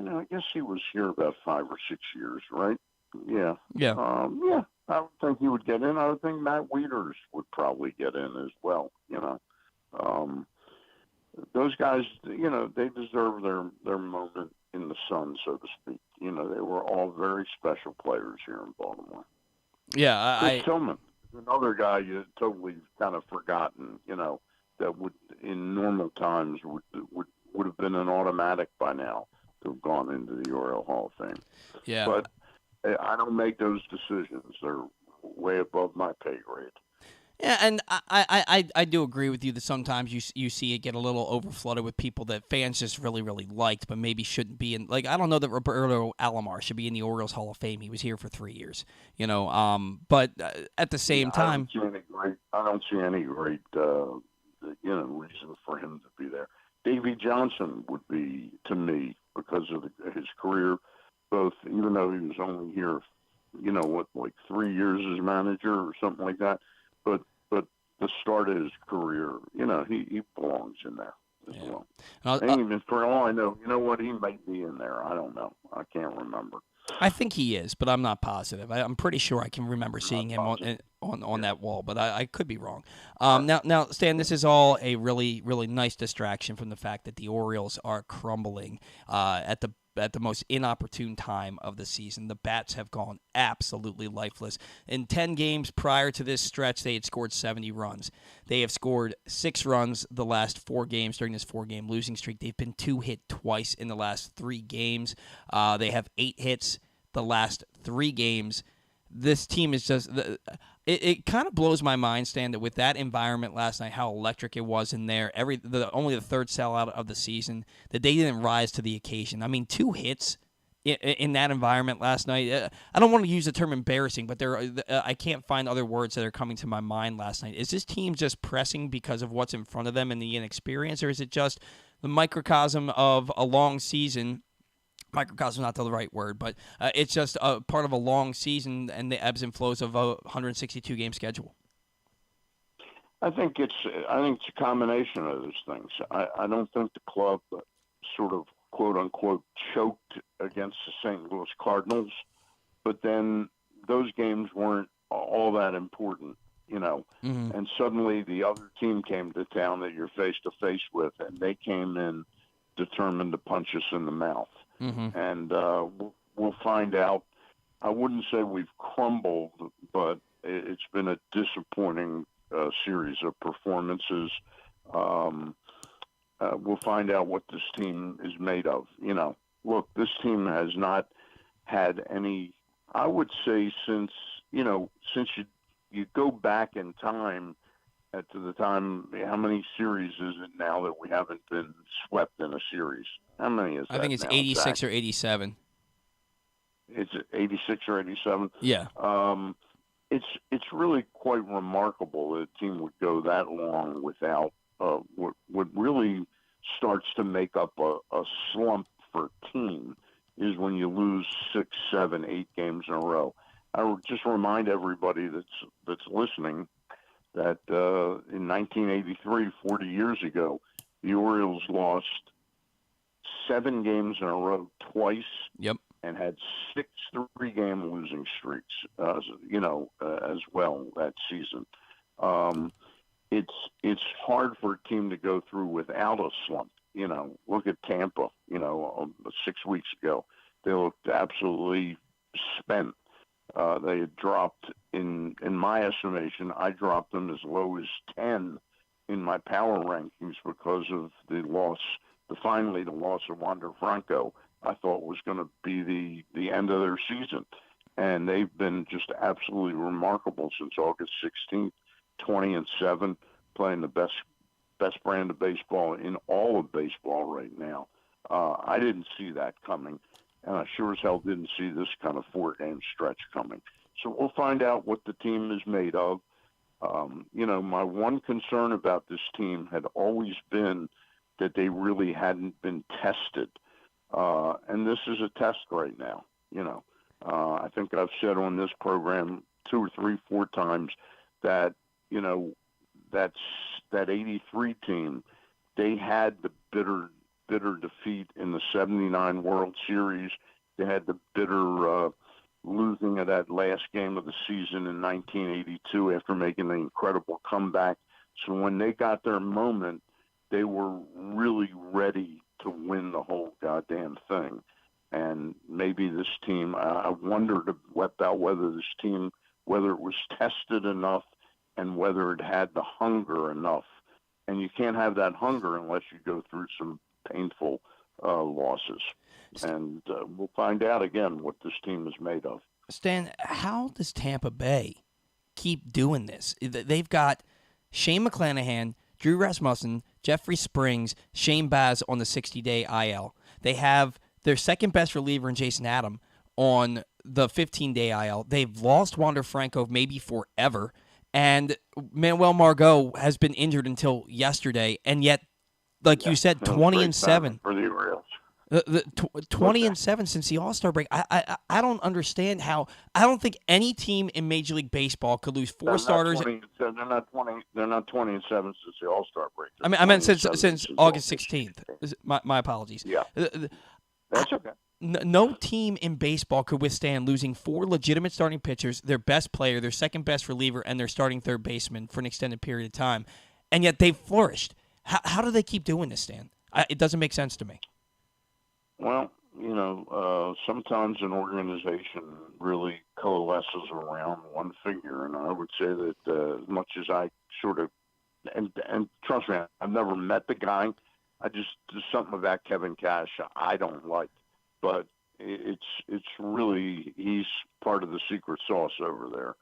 I guess he was here about 5 or 6 years, right? Yeah. Yeah. I would think he would get in. I would think Matt Wieters would probably get in as well. Those guys, they deserve their moment in the sun, so to speak. They were all very special players here in Baltimore. Yeah, Chris Tillman, another guy you totally kind of forgotten. That would in normal times would have been an automatic by now to have gone into the Oriole Hall of Fame. Yeah. But I don't make those decisions. They're way above my pay grade. Yeah, and I do agree with you that sometimes you see it get a little overflooded with people that fans just really, really liked, but maybe shouldn't be in. Like, I don't know that Roberto Alomar should be in the Orioles Hall of Fame. He was here for 3 years, but at the same time, I don't see any great reason for him to be there. Davey Johnson would be, to me, because of his career, both, even though he was only here, 3 years as manager or something like that, but the start of his career, he belongs in there as well. And even for all I know, he might be in there. I don't know. I can't remember. I think he is, but I'm not positive. I'm pretty sure I can remember seeing him on that wall, but I could be wrong. Now, Stan, this is all a really, really nice distraction from the fact that the Orioles are crumbling at the most inopportune time of the season. The bats have gone absolutely lifeless. In 10 games prior to this stretch, they had scored 70 runs. They have scored 6 runs the last 4 games during this 4-game losing streak. They've been 2-hit twice in the last 3 games. They have 8 hits the last 3 games. This team is just it kind of blows my mind, Stan, that with that environment last night, how electric it was in there, only the third sellout of the season, that they didn't rise to the occasion. I mean, 2 hits in that environment last night. I don't want to use the term embarrassing, but I can't find other words that are coming to my mind last night. Is this team just pressing because of what's in front of them and the inexperience, or is it just the microcosm of a long season? Microcosm is not the right word, but it's just a part of a long season and the ebbs and flows of a 162-game schedule. I think it's a combination of those things. I don't think the club sort of quote unquote choked against the St. Louis Cardinals, but then those games weren't all that important, And suddenly the other team came to town that you're face to face with, and they came in determined to punch us in the mouth. And we'll find out. I wouldn't say we've crumbled, but it's been a disappointing series of performances. We'll find out what this team is made of. Look, this team has not had any, I would say, since you go back in time to the time, how many series is it now that we haven't been swept in a series? How many is that? I think it's now, 86 Zach? or 87. It's 86 or 87? Yeah. It's really quite remarkable that a team would go that long without what really starts to make up a slump for a team is when you lose 6, 7, 8 games in a row. I would just remind everybody that's listening that in 1983, 40 years ago, the Orioles lost 7 games in a row twice. Yep. And had 6 3-game losing streaks, as well that season. It's hard for a team to go through without a slump. Look at Tampa. 6 weeks ago, they looked absolutely spent. They had dropped in my estimation. I dropped them as low as 10 in my power rankings because of the loss of Wander Franco. I thought was going to be the end of their season. And they've been just absolutely remarkable since August 16th, 20-7, playing the best brand of baseball in all of baseball right now. I didn't see that coming, and I sure as hell didn't see this kind of 4-game stretch coming. So we'll find out what the team is made of. My one concern about this team had always been that they really hadn't been tested. And this is a test right now. I think I've said on this program 2 or 3, 4 times that, that 83 team, they had the bitter defeat in the 79 World Series. They had the bitter losing of that last game of the season in 1982 after making an incredible comeback. So when they got their moment, they were really ready to win the whole goddamn thing. And maybe this team, I wondered about whether this team, whether it was tested enough and whether it had the hunger enough. And you can't have that hunger unless you go through some painful losses. And we'll find out again what this team is made of. Stan, how does Tampa Bay keep doing this? They've got Shane McClanahan, Drew Rasmussen, Jeffrey Springs, Shane Baz on the 60-day IL. They have their second-best reliever in Jason Adam on the 15-day IL. They've lost Wander Franco maybe forever, and Manuel Margot has been injured until yesterday, and yet, like you said, 20-7 for the Orioles. 20-7 since the All-Star break. I don't understand how. I don't think any team in Major League Baseball could lose 4 starters. They're not 20. They're not 20-7 since the All-Star break. I meant since August 16th. My apologies. Yeah, that's okay. No team in baseball could withstand losing 4 legitimate starting pitchers, their best player, their second-best reliever, and their starting third baseman for an extended period of time, and yet they've flourished. How do they keep doing this, Stan? It doesn't make sense to me. Well, sometimes an organization really coalesces around one figure, and I would say that as much as I sort of, and trust me, I've never met the guy. There's something about Kevin Cash I don't like, but it's really, he's part of the secret sauce over there.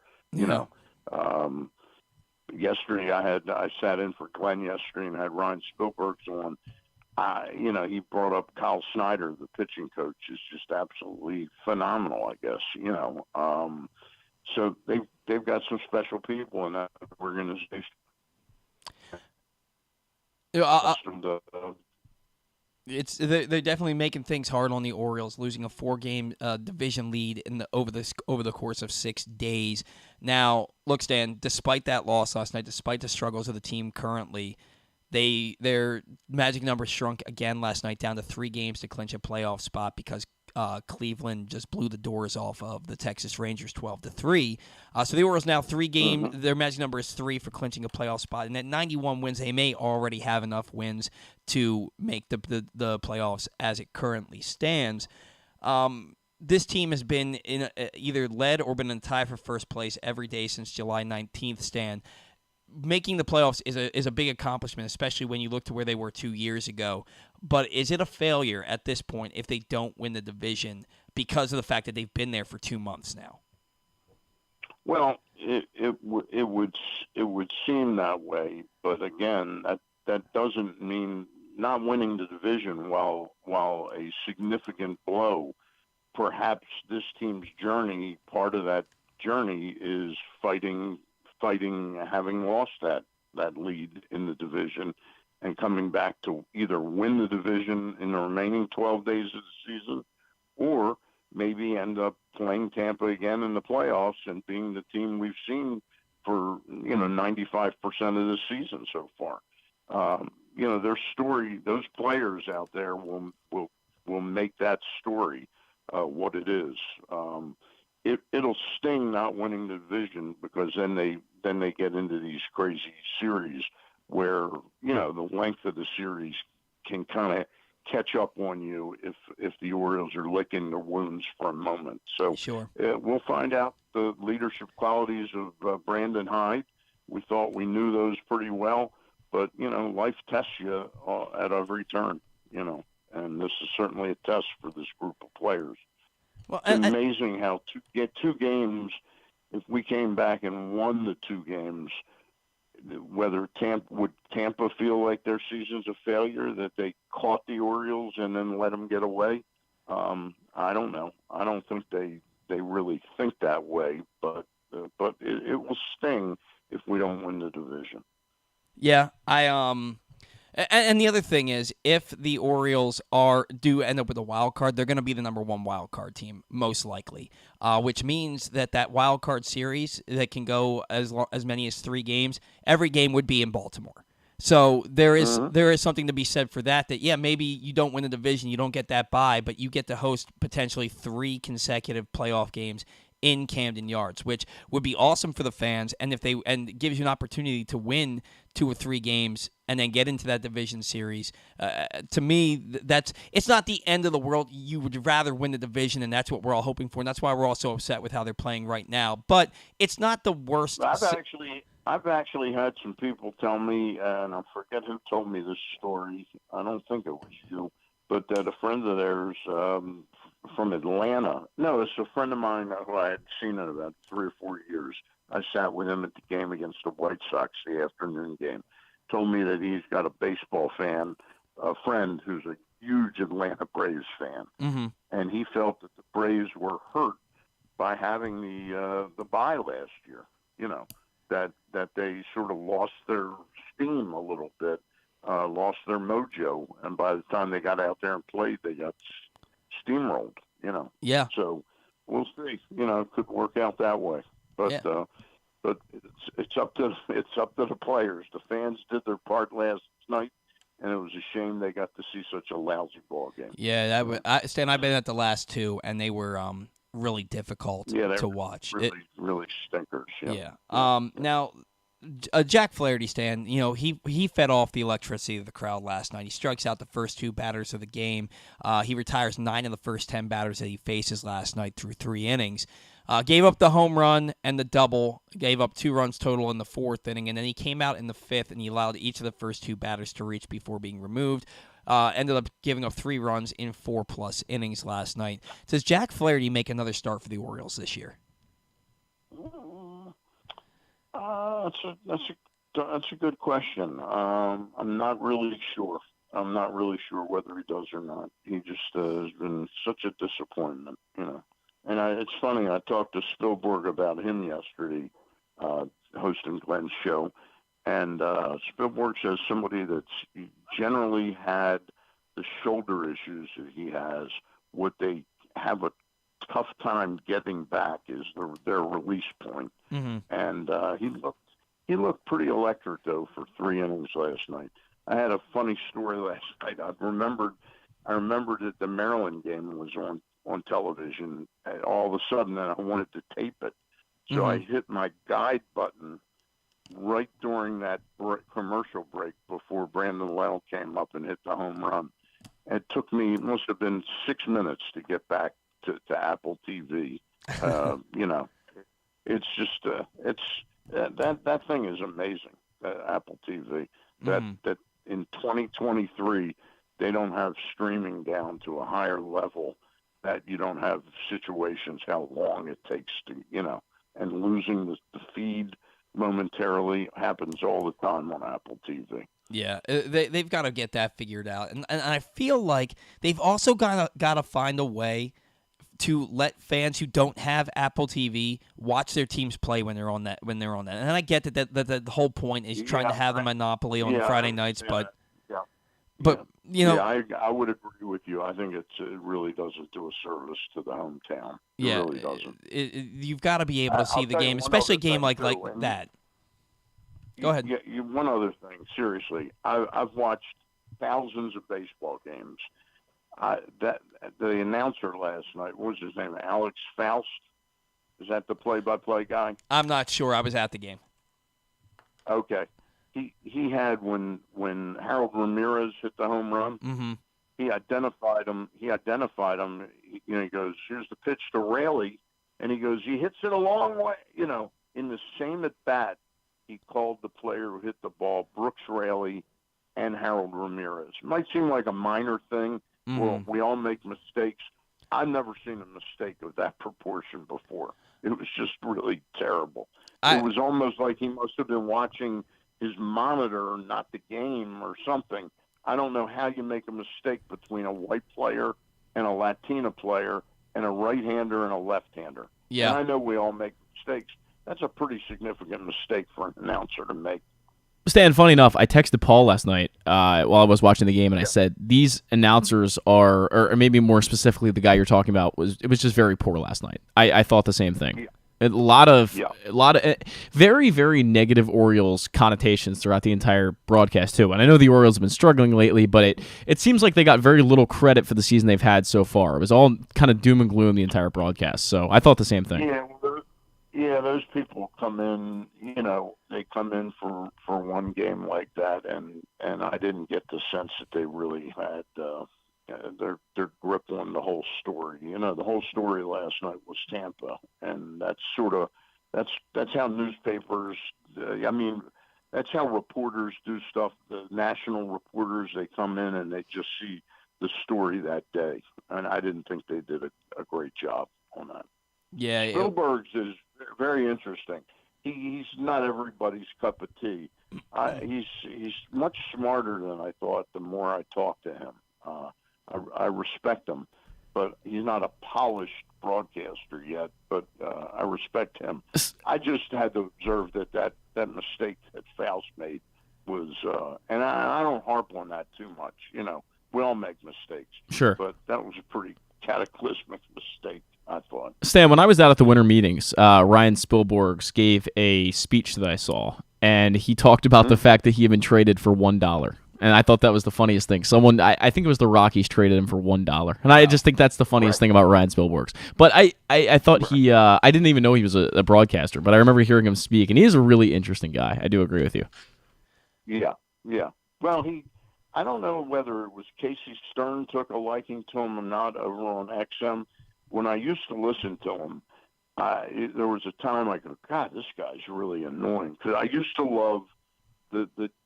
Yesterday I sat in for Glenn yesterday and had Ryan Spielberg's on, He brought up Kyle Snyder, the pitching coach, is just absolutely phenomenal. I guess so they've got some special people in that organization. Accustomed to, They're definitely making things hard on the Orioles, losing a 4-game division lead over the course of 6 days. Now, look, Stan, despite that loss last night, despite the struggles of the team currently, their magic number shrunk again last night down to 3 games to clinch a playoff spot because Cleveland just blew the doors off of the Texas Rangers 12-3. So the Orioles now 3 games. Their magic number is 3 for clinching a playoff spot, and at 91 wins, they may already have enough wins to make the playoffs as it currently stands. This team has been either led or been in tie for first place every day since July 19th, Stan. Making the playoffs is a big accomplishment, especially when you look to where they were 2 years ago. But is it a failure at this point if they don't win the division because of the fact that they've been there for 2 months now? Well, it would seem that way, but again, that doesn't mean not winning the division. While a significant blow, perhaps this team's journey, part of that journey is fighting, having lost that lead in the division and coming back to either win the division in the remaining 12 days of the season or maybe end up playing Tampa again in the playoffs and being the team we've seen for, 95% of the season so far. Their story, those players out there will make that story what it is. It'll sting not winning the division because then they get into these crazy series where the length of the series can kind of catch up on you if the Orioles are licking their wounds for a moment. So Sure. We'll find out the leadership qualities of Brandon Hyde. We thought we knew those pretty well, but life tests you at every turn. And this is certainly a test for this group of players. Well, it's amazing how to get 2 games. If we came back and won the 2 games, whether Tampa feel like their season's a failure that they caught the Orioles and then let them get away? I don't know. I don't think they really think that way, but it will sting if we don't win the division. Yeah, and the other thing is, if the Orioles do end up with a wild card, they're going to be the number 1 wild card team, most likely, which means that wild card series that can go as many as 3 games, every game would be in Baltimore. So there is something to be said for that yeah, maybe you don't win the division, you don't get that bye, but you get to host potentially 3 consecutive playoff games in Camden Yards, which would be awesome for the fans, and and gives you an opportunity to win 2 or 3 games and then get into that division series. To me, it's not the end of the world. You would rather win the division, and that's what we're all hoping for, and that's why we're all so upset with how they're playing right now. But it's not the worst. I've actually had some people tell me, and I forget who told me this story. I don't think it was you, but that a friend of theirs from Atlanta. No, it's a friend of mine who I had seen in about 3 or 4 years. I sat with him at the game against the White Sox, the afternoon game. Told me that he's got a baseball friend who's a huge Atlanta Braves fan, and he felt that the Braves were hurt by having the bye last year. That they sort of lost their steam a little bit, lost their mojo, and by the time they got out there and played, they got steamrolled. Yeah. So we'll see. It could work out that way, but it's up to the players. The fans did their part last night, and it was a shame they got to see such a lousy ball game. Yeah, Stan, I've been at the last 2, and they were really difficult to watch. Really stinkers. Yeah. Now, Jack Flaherty, Stan, he fed off the electricity of the crowd last night. He strikes out the first 2 batters of the game. He retires 9 of the first 10 batters that he faces last night through 3 innings. Gave up the home run and the double, gave up 2 runs total in the 4th inning, and then he came out in the 5th and he allowed each of the first 2 batters to reach before being removed. Ended up giving up 3 runs in 4+ innings last night. Does Jack Flaherty make another start for the Orioles this year? That's a good question. I'm not really sure. I'm not really sure whether he does or not. He just has been such a disappointment, you know. And it's funny, I talked to Spielberg about him yesterday, hosting Glenn's show, and Spielberg says somebody that's generally had the shoulder issues that he has, what they have a tough time getting back is their release point. Mm-hmm. And he looked pretty electric though for 3 innings last night. I had a funny story last night. I remembered that the Maryland game was on television, and all of a sudden, and I wanted to tape it, so I hit my guide button right during that commercial break before Brandon Lyle came up and hit the home run. It took me, it must have been 6 minutes to get back to Apple TV. You know, it's just that thing is amazing. Apple TV. That in 2023 they don't have streaming down to a higher level. That you don't have situations how long it takes to, you know, and losing the feed momentarily happens all the time on Apple TV. Yeah, they've got to get that figured out, and I feel like they've also got to find a way to let fans who don't have Apple TV watch their teams play when they're on that. And I get that the whole point is trying to have a monopoly on Friday nights, but you know, I would agree with you. I think it really doesn't do a service to the hometown. It really doesn't. You've got to be able to see the game, especially a game like that. Go ahead. One other thing, seriously, I've watched thousands of baseball games. The announcer last night, what was his name? Alex Faust? Is that the play-by-play guy? I'm not sure. I was at the game. Okay. He had when Harold Ramirez hit the home run. Mm-hmm. He identified him. You know, he goes, "Here's the pitch to Raley," and he goes, "He hits it a long way." You know, in the same at bat, he called the player who hit the ball Brooks Raley and Harold Ramirez. It might seem like a minor thing. Mm-hmm. Well, we all make mistakes. I've never seen a mistake of that proportion before. It was just really terrible. It was almost like he must have been watching his monitor, not the game or something. I don't know how you make a mistake between a white player and a Latina player and a right-hander and a left-hander. Yeah. And I know we all make mistakes. That's a pretty significant mistake for an announcer to make. Stan, funny enough, I texted Paul last night while I was watching the game, and I said these announcers are, or maybe more specifically, the guy you're talking about was just very poor last night. I thought the same thing. Yeah. A lot of very, very negative Orioles connotations throughout the entire broadcast too. And I know the Orioles have been struggling lately, but it seems like they got very little credit for the season they've had so far. It was all kind of doom and gloom the entire broadcast. So I thought the same thing. Yeah, those people come in, you know, they come in for one game like that, and I didn't get the sense that they really had their grip on the whole story. You know, the whole story last night was Tampa, and that's how newspapers. That's how reporters do stuff. The national reporters, they come in and they just see the story that day, and I didn't think they did a great job on that. Yeah, Spielberg's is very interesting. He's not everybody's cup of tea. He's much smarter than I thought. The more I talk to him, I respect him, but he's not a polished broadcaster yet. But I respect him. I just had to observe that mistake that Faust made was, and I don't harp on that too much. You know, we all make mistakes. Sure, but that was a pretty cataclysmic mistake, I thought. Stan, when I was out at the winter meetings, Ryan Spielbergs gave a speech that I saw, and he talked about the fact that he had been traded for $1. And I thought that was the funniest thing. I think it was the Rockies traded him for $1. And I just think that's the funniest thing about Ryan Spielbergs. But I thought I didn't even know he was a broadcaster, but I remember hearing him speak, and he is a really interesting guy. I do agree with you. Yeah. Well, I don't know whether it was Casey Stern took a liking to him or not over on XM. When I used to listen to him, there was a time I go, God, this guy's really annoying. Because I used to love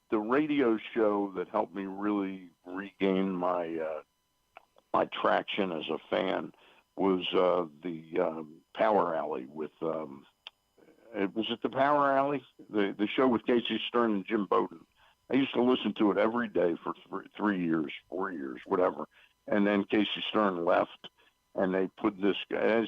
the radio show that helped me really regain my traction as a fan was the Power Alley with was it the Power Alley? The show with Casey Stern and Jim Bowden. I used to listen to it every day for 3 years, 4 years, whatever. And then Casey Stern left, and they put this guy.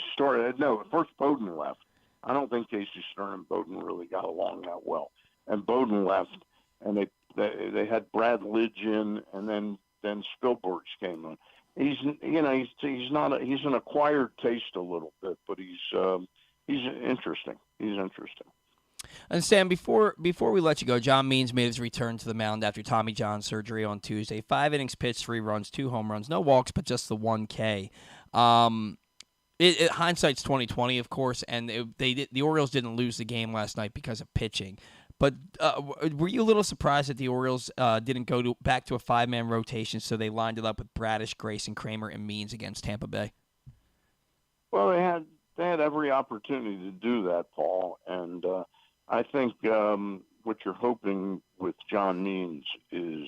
No, first Bowden left. I don't think Casey Stern and Bowden really got along that well. And Bowden left, and they had Brad Lidge in, and then Spielberg's came in. He's an acquired taste a little bit, but he's interesting. He's interesting. And Sam, before we let you go, John Means made his return to the mound after Tommy John surgery on Tuesday. 5 innings pitched, 3 runs, 2 home runs, no walks, but just the 1 K. Hindsight's 20/20, of course, and the Orioles didn't lose the game last night because of pitching. But were you a little surprised that the Orioles didn't go back to a 5-man rotation, so they lined it up with Bradish, Grayson, Kramer, and Means against Tampa Bay? Well, they had every opportunity to do that, Paul, and I think what you're hoping with John Means is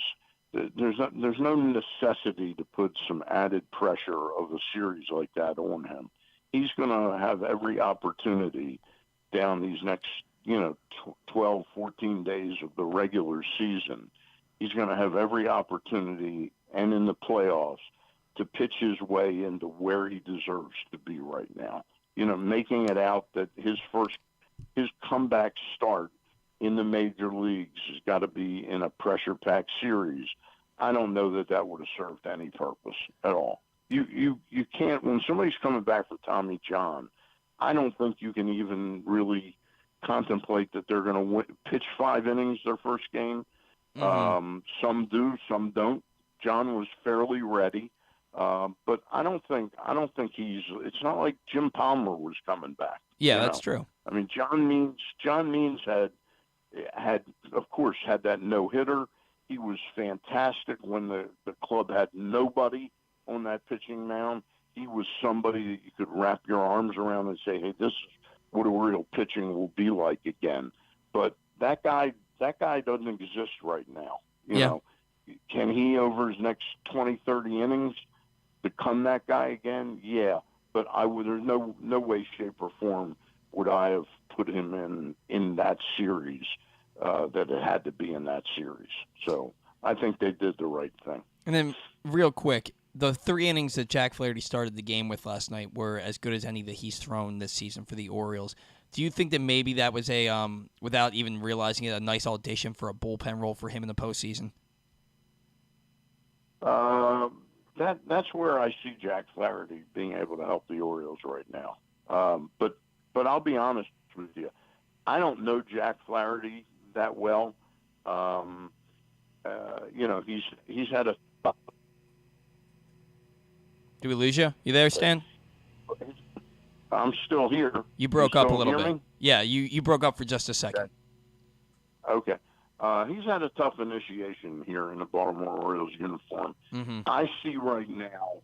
that there's no necessity to put some added pressure of a series like that on him. He's going to have every opportunity down these next 12, 14 days of the regular season. He's going to have every opportunity, and in the playoffs, to pitch his way into where he deserves to be right now. Making it out that his comeback start in the major leagues has got to be in a pressure-packed series. I don't know that would have served any purpose at all. You can't, when somebody's coming back from Tommy John, I don't think you can even really contemplate that they're going to pitch 5 innings their first game. Mm-hmm. Some do, some don't. John was fairly ready, but I don't think it's not like Jim Palmer was coming back. Yeah, that's true. I mean, John Means had of course had that no-hitter. He was fantastic when the club had nobody on that pitching mound. He was somebody that you could wrap your arms around and say, hey, this is what Oriole pitching will be like again. But that guy doesn't exist right now. You know, can he, over his next 20, 30 innings, become that guy again? Yeah. But there's no way, shape, or form would I have put him in that series that it had to be in that series. So I think they did the right thing. And then, real quick, the 3 innings that Jack Flaherty started the game with last night were as good as any that he's thrown this season for the Orioles. Do you think that maybe that was without even realizing it, a nice audition for a bullpen role for him in the postseason? That's where I see Jack Flaherty being able to help the Orioles right now. But I'll be honest with you, I don't know Jack Flaherty that well. He's had a. Did we lose you? You there, Stan? I'm still here. You broke up a little bit. Me? Yeah, you broke up for just a second. Okay. He's had a tough initiation here in the Baltimore Orioles uniform. Mm-hmm. I see right now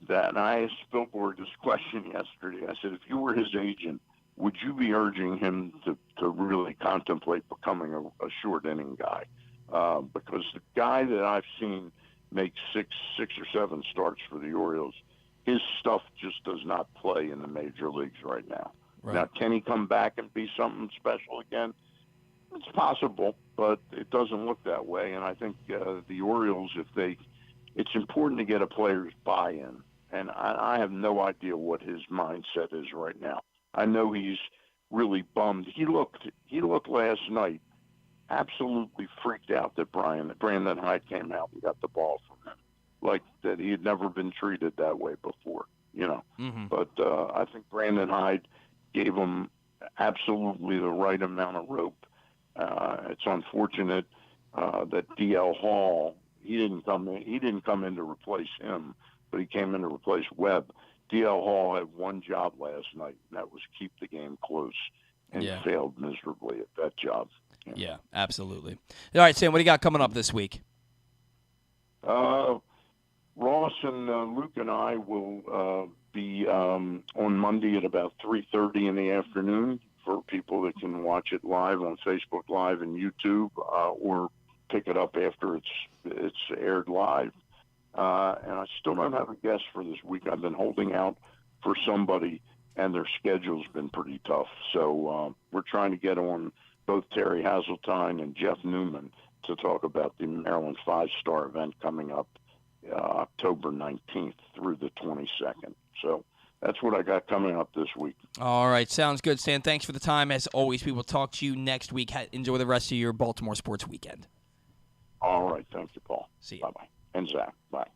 that, and I asked Spielberg this question yesterday. I said, if you were his agent, would you be urging him to really contemplate becoming a short inning guy? Because the guy that I've seen make six or seven starts for the Orioles, his stuff just does not play in the major leagues right now. Right. Now, can he come back and be something special again? It's possible, but it doesn't look that way. And I think the Orioles, it's important to get a player's buy-in. And I have no idea what his mindset is right now. I know he's really bummed. He looked last night absolutely freaked out that Brandon Hyde came out and got the ball from him, like that he had never been treated that way before, Mm-hmm. But I think Brandon Hyde gave him absolutely the right amount of rope. It's unfortunate that D.L. Hall, he didn't come in to replace him, but he came in to replace Webb. D.L. Hall had one job last night, and that was keep the game close, and he failed miserably at that job. Yeah, absolutely. All right, Sam, what do you got coming up this week? Ross and Luke and I will be on Monday at about 3:30 in the afternoon for people that can watch it live on Facebook Live and YouTube, or pick it up after it's aired live. And I still don't have a guest for this week. I've been holding out for somebody, and their schedule's been pretty tough. So we're trying to get on both Terry Hazeltine and Jeff Newman to talk about the Maryland 5-star event coming up October 19th through the 22nd. So that's what I got coming up this week. All right, sounds good, Stan. Thanks for the time. As always, we will talk to you next week. Enjoy the rest of your Baltimore sports weekend. All right, thank you, Paul. See you. Bye-bye. And Zach, bye.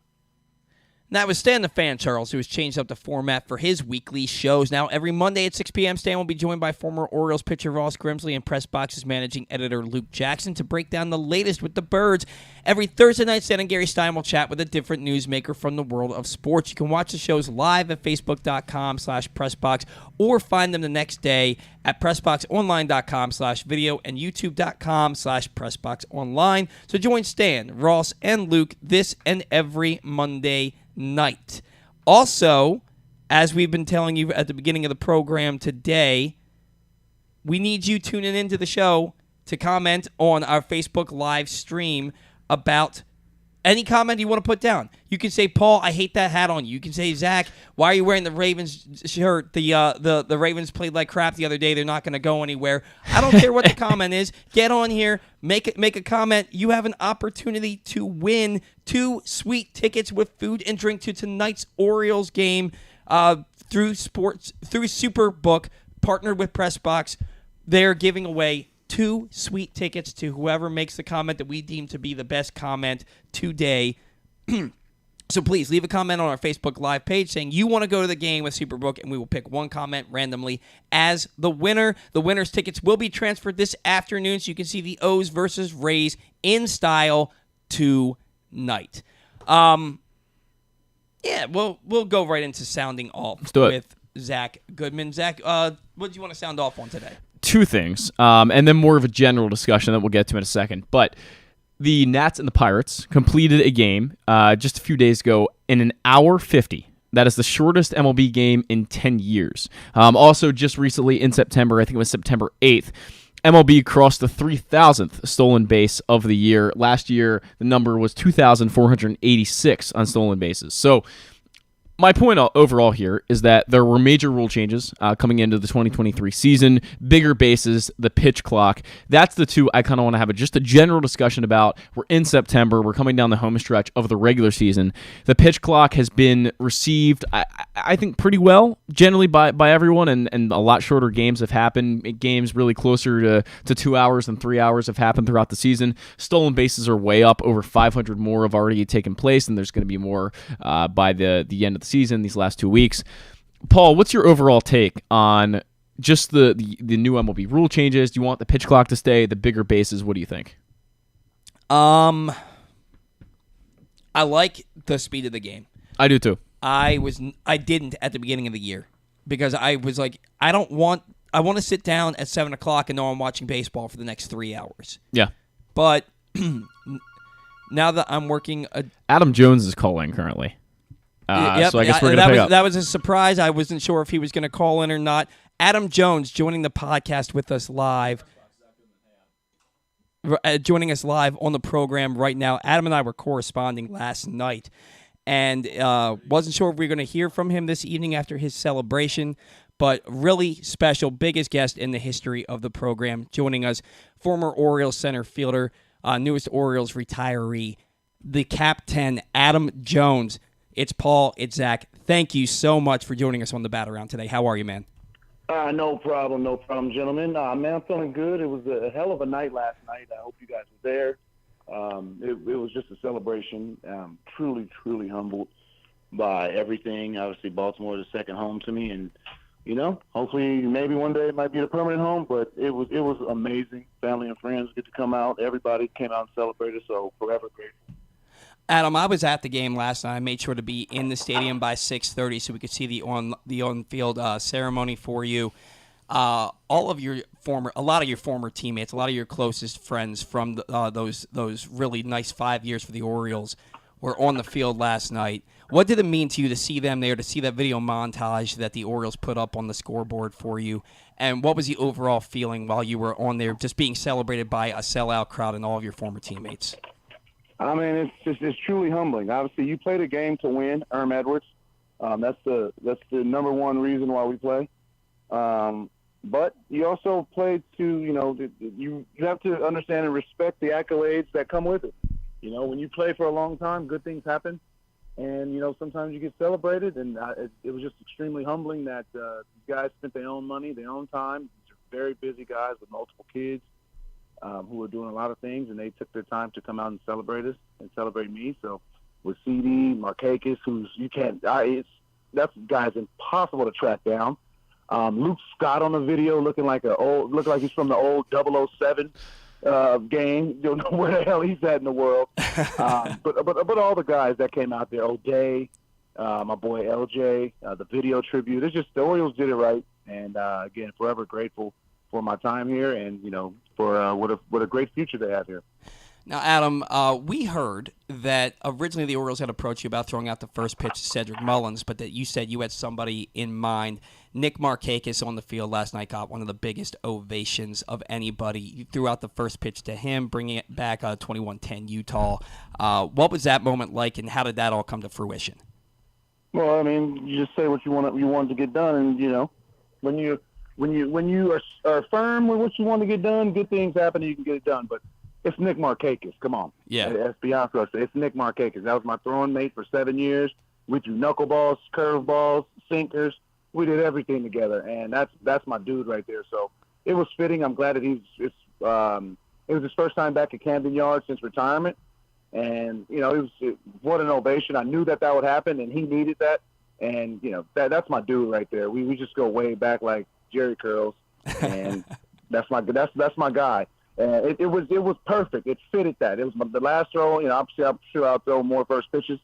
That was Stan the Fan Charles, who has changed up the format for his weekly shows. Now, every Monday at 6 p.m., Stan will be joined by former Orioles pitcher Ross Grimsley and Press Box's managing editor Luke Jackson to break down the latest with the Birds. Every Thursday night, Stan and Gary Stein will chat with a different newsmaker from the world of sports. You can watch the shows live at facebook.com/pressbox or find them the next day at pressboxonline.com/video and youtube.com/pressboxonline. So join Stan, Ross, and Luke this and every Monday night. Also, as we've been telling you at the beginning of the program today, we need you tuning into the show to comment on our Facebook live stream about any comment you want to put down. You can say, Paul, I hate that hat on you. You can say, Zach, why are you wearing the Ravens shirt? The Ravens played like crap the other day. They're not going to go anywhere. I don't care what the comment is. Get on here. Make a comment. You have an opportunity to win 2 sweet tickets with food and drink to tonight's Orioles game through Superbook, partnered with PressBox. They're giving away 2 sweet tickets to whoever makes the comment that we deem to be the best comment today. So please leave a comment on our Facebook Live page saying you want to go to the game with Superbook, and we will pick one comment randomly as the winner. The winner's tickets will be transferred this afternoon, so you can see the O's versus Rays in style tonight. Yeah, we'll go right into sounding off with Zach Goodman. Zach, what do you want to sound off on today? 2 things, and then more of a general discussion that we'll get to in a second. But the Nats and the Pirates completed a game just a few days ago in an hour 50. That is the shortest MLB game in 10 years. Also, just recently in September, I think it was September 8th, MLB crossed the 3,000th stolen base of the year. Last year, the number was 2,486 on stolen bases. So my point overall here is that there were major rule changes coming into the 2023 season, bigger bases, the pitch clock. That's the 2 I kind of want to have just a general discussion about. We're in September. We're coming down the home stretch of the regular season. The pitch clock has been received, I think, pretty well, generally by everyone, and a lot shorter games have happened. Games really closer to 2 hours and 3 hours have happened throughout the season. Stolen bases are way up. Over 500 more have already taken place, and there's going to be more by the end of the season, these last 2 weeks. Paul, what's your overall take on just the new MLB rule changes? Do you want the pitch clock to stay, the bigger bases? What do you think? I like the speed of the game. I do too. I didn't at the beginning of the year because I was like, I want to sit down at 7 o'clock and know I'm watching baseball for the next 3 hours. Yeah. But now that I'm working, Adam Jones is calling currently. Yep, so I guess we're going to pick up. That was a surprise. I wasn't sure if he was going to call in or not. Adam Jones joining the podcast with us live. Joining us live on the program right now. Adam and I were corresponding last night, and wasn't sure if we were going to hear from him this evening after his celebration, but really special, biggest guest in the history of the program. Joining us, former Orioles center fielder, newest Orioles retiree, the Captain, Adam Jones. It's Paul, it's Zach. Thank you so much for joining us on the Bat Around today. How are you, man? No problem, gentlemen. Man, I'm feeling good. It was a hell of a night last night. I hope you guys were there. It was just a celebration. Truly, truly humbled by everything. Obviously, Baltimore is a second home to me, and hopefully, maybe one day it might be a permanent home. But it was amazing. Family and friends get to come out. Everybody came out and celebrated. So forever grateful. Adam, I was at the game last night. I made sure to be in the stadium by 6:30 so we could see the on-field ceremony for you. A lot of your former teammates, a lot of your closest friends from those really nice 5 years for the Orioles were on the field last night. What did it mean to you to see them there, to see that video montage that the Orioles put up on the scoreboard for you? And what was the overall feeling while you were on there, just being celebrated by a sellout crowd and all of your former teammates? I mean, it's truly humbling. Obviously, you play the game to win, Edwards. That's the number one reason why we play. But you also played to, you have to understand and respect the accolades that come with it. When you play for a long time, good things happen. And, sometimes you get celebrated. And it was just extremely humbling that these guys spent their own money, their own time. These are very busy guys with multiple kids who are doing a lot of things. And they took their time to come out and celebrate us and celebrate me. So with CD, Markakis, that guy's impossible to track down. Luke Scott on the video looking like he's from the old 007 game. You don't know where the hell he's at in the world. But all the guys that came out there, O'Day, my boy LJ, the video tribute. It's just the Orioles did it right, and again, forever grateful for my time here, and for what a great future they have here. Now, Adam, we heard that originally the Orioles had approached you about throwing out the first pitch to Cedric Mullins, but that you said you had somebody in mind. Nick Markakis on the field last night got one of the biggest ovations of anybody. You threw out the first pitch to him, bringing it back 21-10 Utah. What was that moment like, and how did that all come to fruition? Well, I mean, you just say what you wanted to get done, and when you are firm with what you want to get done, good things happen and you can get it done. But it's Nick Markakis. Come on. Yeah. Let's be honest with us. It's Nick Markakis. That was my throwing mate for 7 years. We threw knuckleballs, curveballs, sinkers. We did everything together, and that's my dude right there. So it was fitting. I'm glad that it was his first time back at Camden Yards since retirement, and what an ovation. I knew that would happen, and he needed that, and that's my dude right there. We just go way back like Jerry curls, and that's my guy. And it was perfect. It fitted that. It was the last throw. Obviously I'm sure I'll throw more first pitches,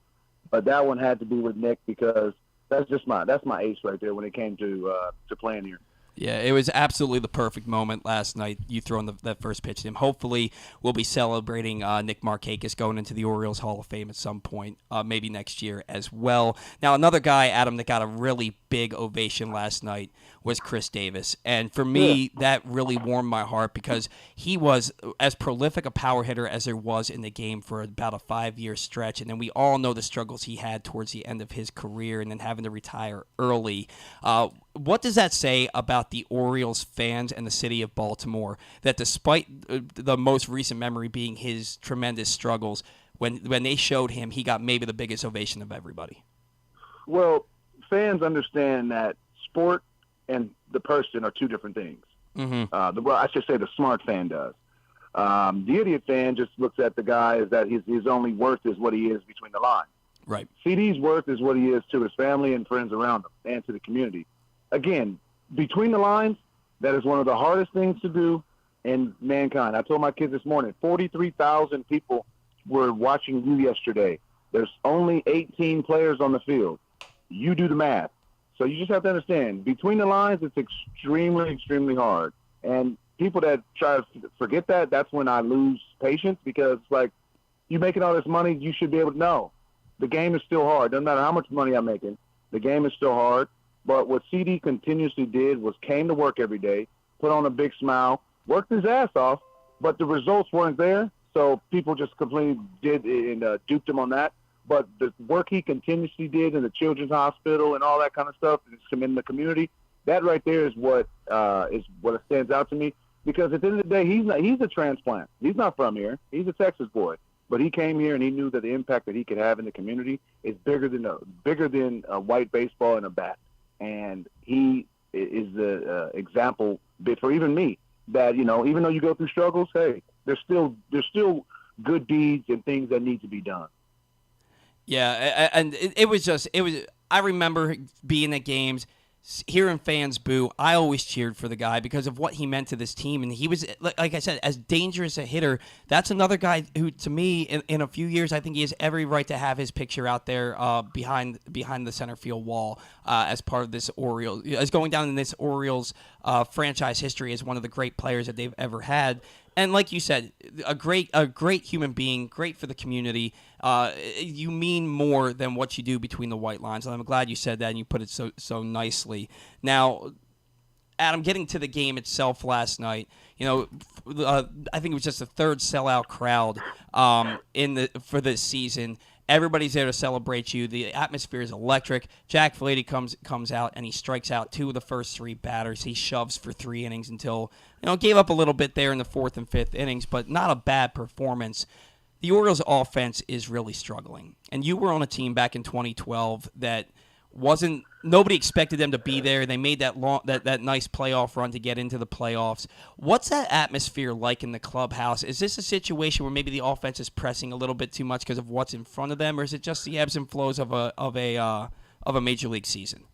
but that one had to be with Nick because that's my ace right there when it came to playing here. Yeah, it was absolutely the perfect moment last night, you throwing that first pitch to him. Hopefully, we'll be celebrating Nick Markakis going into the Orioles Hall of Fame at some point, maybe next year as well. Now, another guy, Adam, that got a really big ovation last night was Chris Davis. And for me, that really warmed my heart because he was as prolific a power hitter as there was in the game for about a 5-year stretch. And then we all know the struggles he had towards the end of his career and then having to retire early. What does that say about the Orioles fans and the city of Baltimore that despite the most recent memory being his tremendous struggles, when they showed him, he got maybe the biggest ovation of everybody? Well, fans understand that sport and the person are two different things. Mm-hmm. I should say the smart fan does. The idiot fan just looks at the guy as that his only worth is what he is between the lines. Right. CD's worth is what he is to his family and friends around him and to the community. Again, between the lines, that is one of the hardest things to do in mankind. I told my kids this morning, 43,000 people were watching you yesterday. There's only 18 players on the field. You do the math. So you just have to understand, between the lines, it's extremely, extremely hard. And people that try to forget that, that's when I lose patience because, like, you're making all this money, you should be able to know. The game is still hard. Doesn't matter how much money I'm making. The game is still hard. But what CD continuously did was came to work every day, put on a big smile, worked his ass off, but the results weren't there. So people just completely did and duped him on that. But the work he continuously did in the children's hospital and all that kind of stuff in the community, that right there is what stands out to me. Because at the end of the day, he's a transplant. He's not from here. He's a Texas boy. But he came here and he knew that the impact that he could have in the community is bigger than a white baseball and a bat. And he is the example for even me that, even though you go through struggles, hey, there's still good deeds and things that need to be done. Yeah, and it was I remember being at games, hearing fans boo. I always cheered for the guy because of what he meant to this team. And he was, like I said, as dangerous a hitter. That's another guy who, to me, in a few years, I think he has every right to have his picture out there behind the center field wall as part of this Orioles, as going down in this Orioles franchise history as one of the great players that they've ever had. And like you said, a great human being, great for the community. You mean more than what you do between the white lines. And I'm glad you said that and you put it so nicely. Now, Adam, getting to the game itself last night, I think it was just the third sellout crowd for this season. Everybody's there to celebrate you. The atmosphere is electric. Jack Flaherty comes out, and he strikes out 2 of the first 3 batters. He shoves for 3 innings until, gave up a little bit there in the 4th and 5th innings, but not a bad performance. The Orioles' offense is really struggling. And you were on a team back in 2012 that nobody expected them to be there. They made that nice playoff run to get into the playoffs. What's that atmosphere like in the clubhouse? Is this a situation where maybe the offense is pressing a little bit too much because of what's in front of them, or is it just the ebbs and flows of a major league season?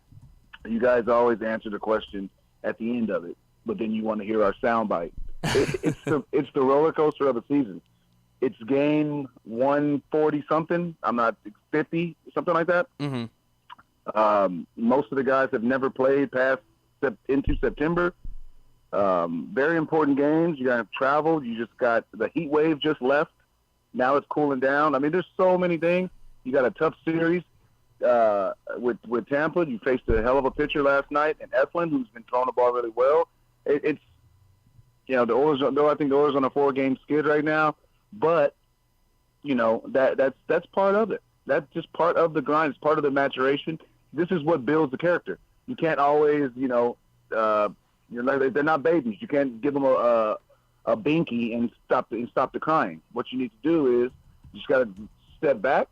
You guys always answer the question at the end of it, but then you want to hear our soundbite. It's the roller coaster of a season. It's game 140 something. I'm not 50 something like that. Mm-hmm. Most of the guys have never played into September. Very important games. You have traveled. You just got the heat wave just left. Now it's cooling down. I mean, there's so many things. You got a tough series with Tampa. You faced a hell of a pitcher last night, and Eflin, who's been throwing the ball really well. It's the Orioles. Though I think the Orioles on a 4-game skid right now, but that's part of it. That's just part of the grind. It's part of the maturation. This is what builds the character. You can't always, they're not babies. You can't give them a binky and stop the crying. What you need to do is you just got to step back,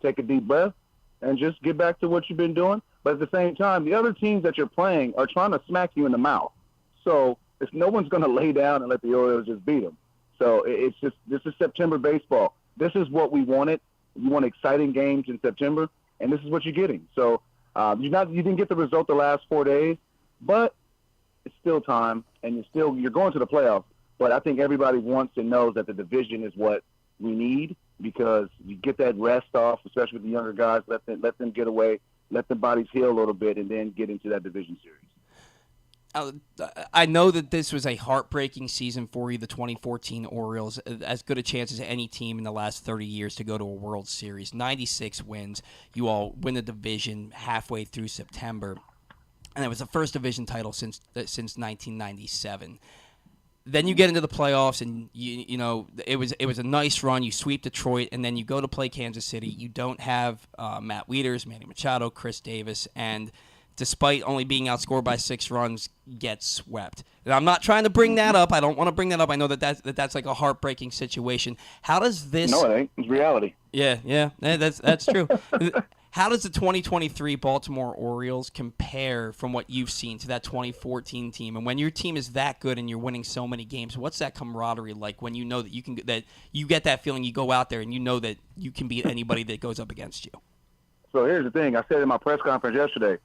take a deep breath, and just get back to what you've been doing. But at the same time, the other teams that you're playing are trying to smack you in the mouth. So if no one's going to lay down and let the Orioles just beat them. So this is September baseball. This is what we wanted. You want exciting games in September, and this is what you're getting. So you didn't get the result the last 4 days, but it's still time, and you're going to the playoffs. But I think everybody wants and knows that the division is what we need, because you get that rest off, especially with the younger guys. Let them get away, let the bodies heal a little bit, and then get into that division series. I know that this was a heartbreaking season for you, the 2014 Orioles, as good a chance as any team in the last 30 years to go to a World Series. 96 wins. You all win the division halfway through September, and it was the first division title since 1997. Then you get into the playoffs, and it was a nice run. You sweep Detroit, and then you go to play Kansas City. You don't have Matt Wieters, Manny Machado, Chris Davis, and despite only being outscored by 6 runs, get swept. And I'm not trying to bring that up. I don't want to bring that up. I know that's like a heartbreaking situation. How does this? No, it ain't. It's reality. Yeah, that's true. How does the 2023 Baltimore Orioles compare from what you've seen to that 2014 team? And when your team is that good and you're winning so many games, what's that camaraderie like when you know that you get that feeling, you go out there and you know that you can beat anybody that goes up against you? So here's the thing. I said in my press conference yesterday,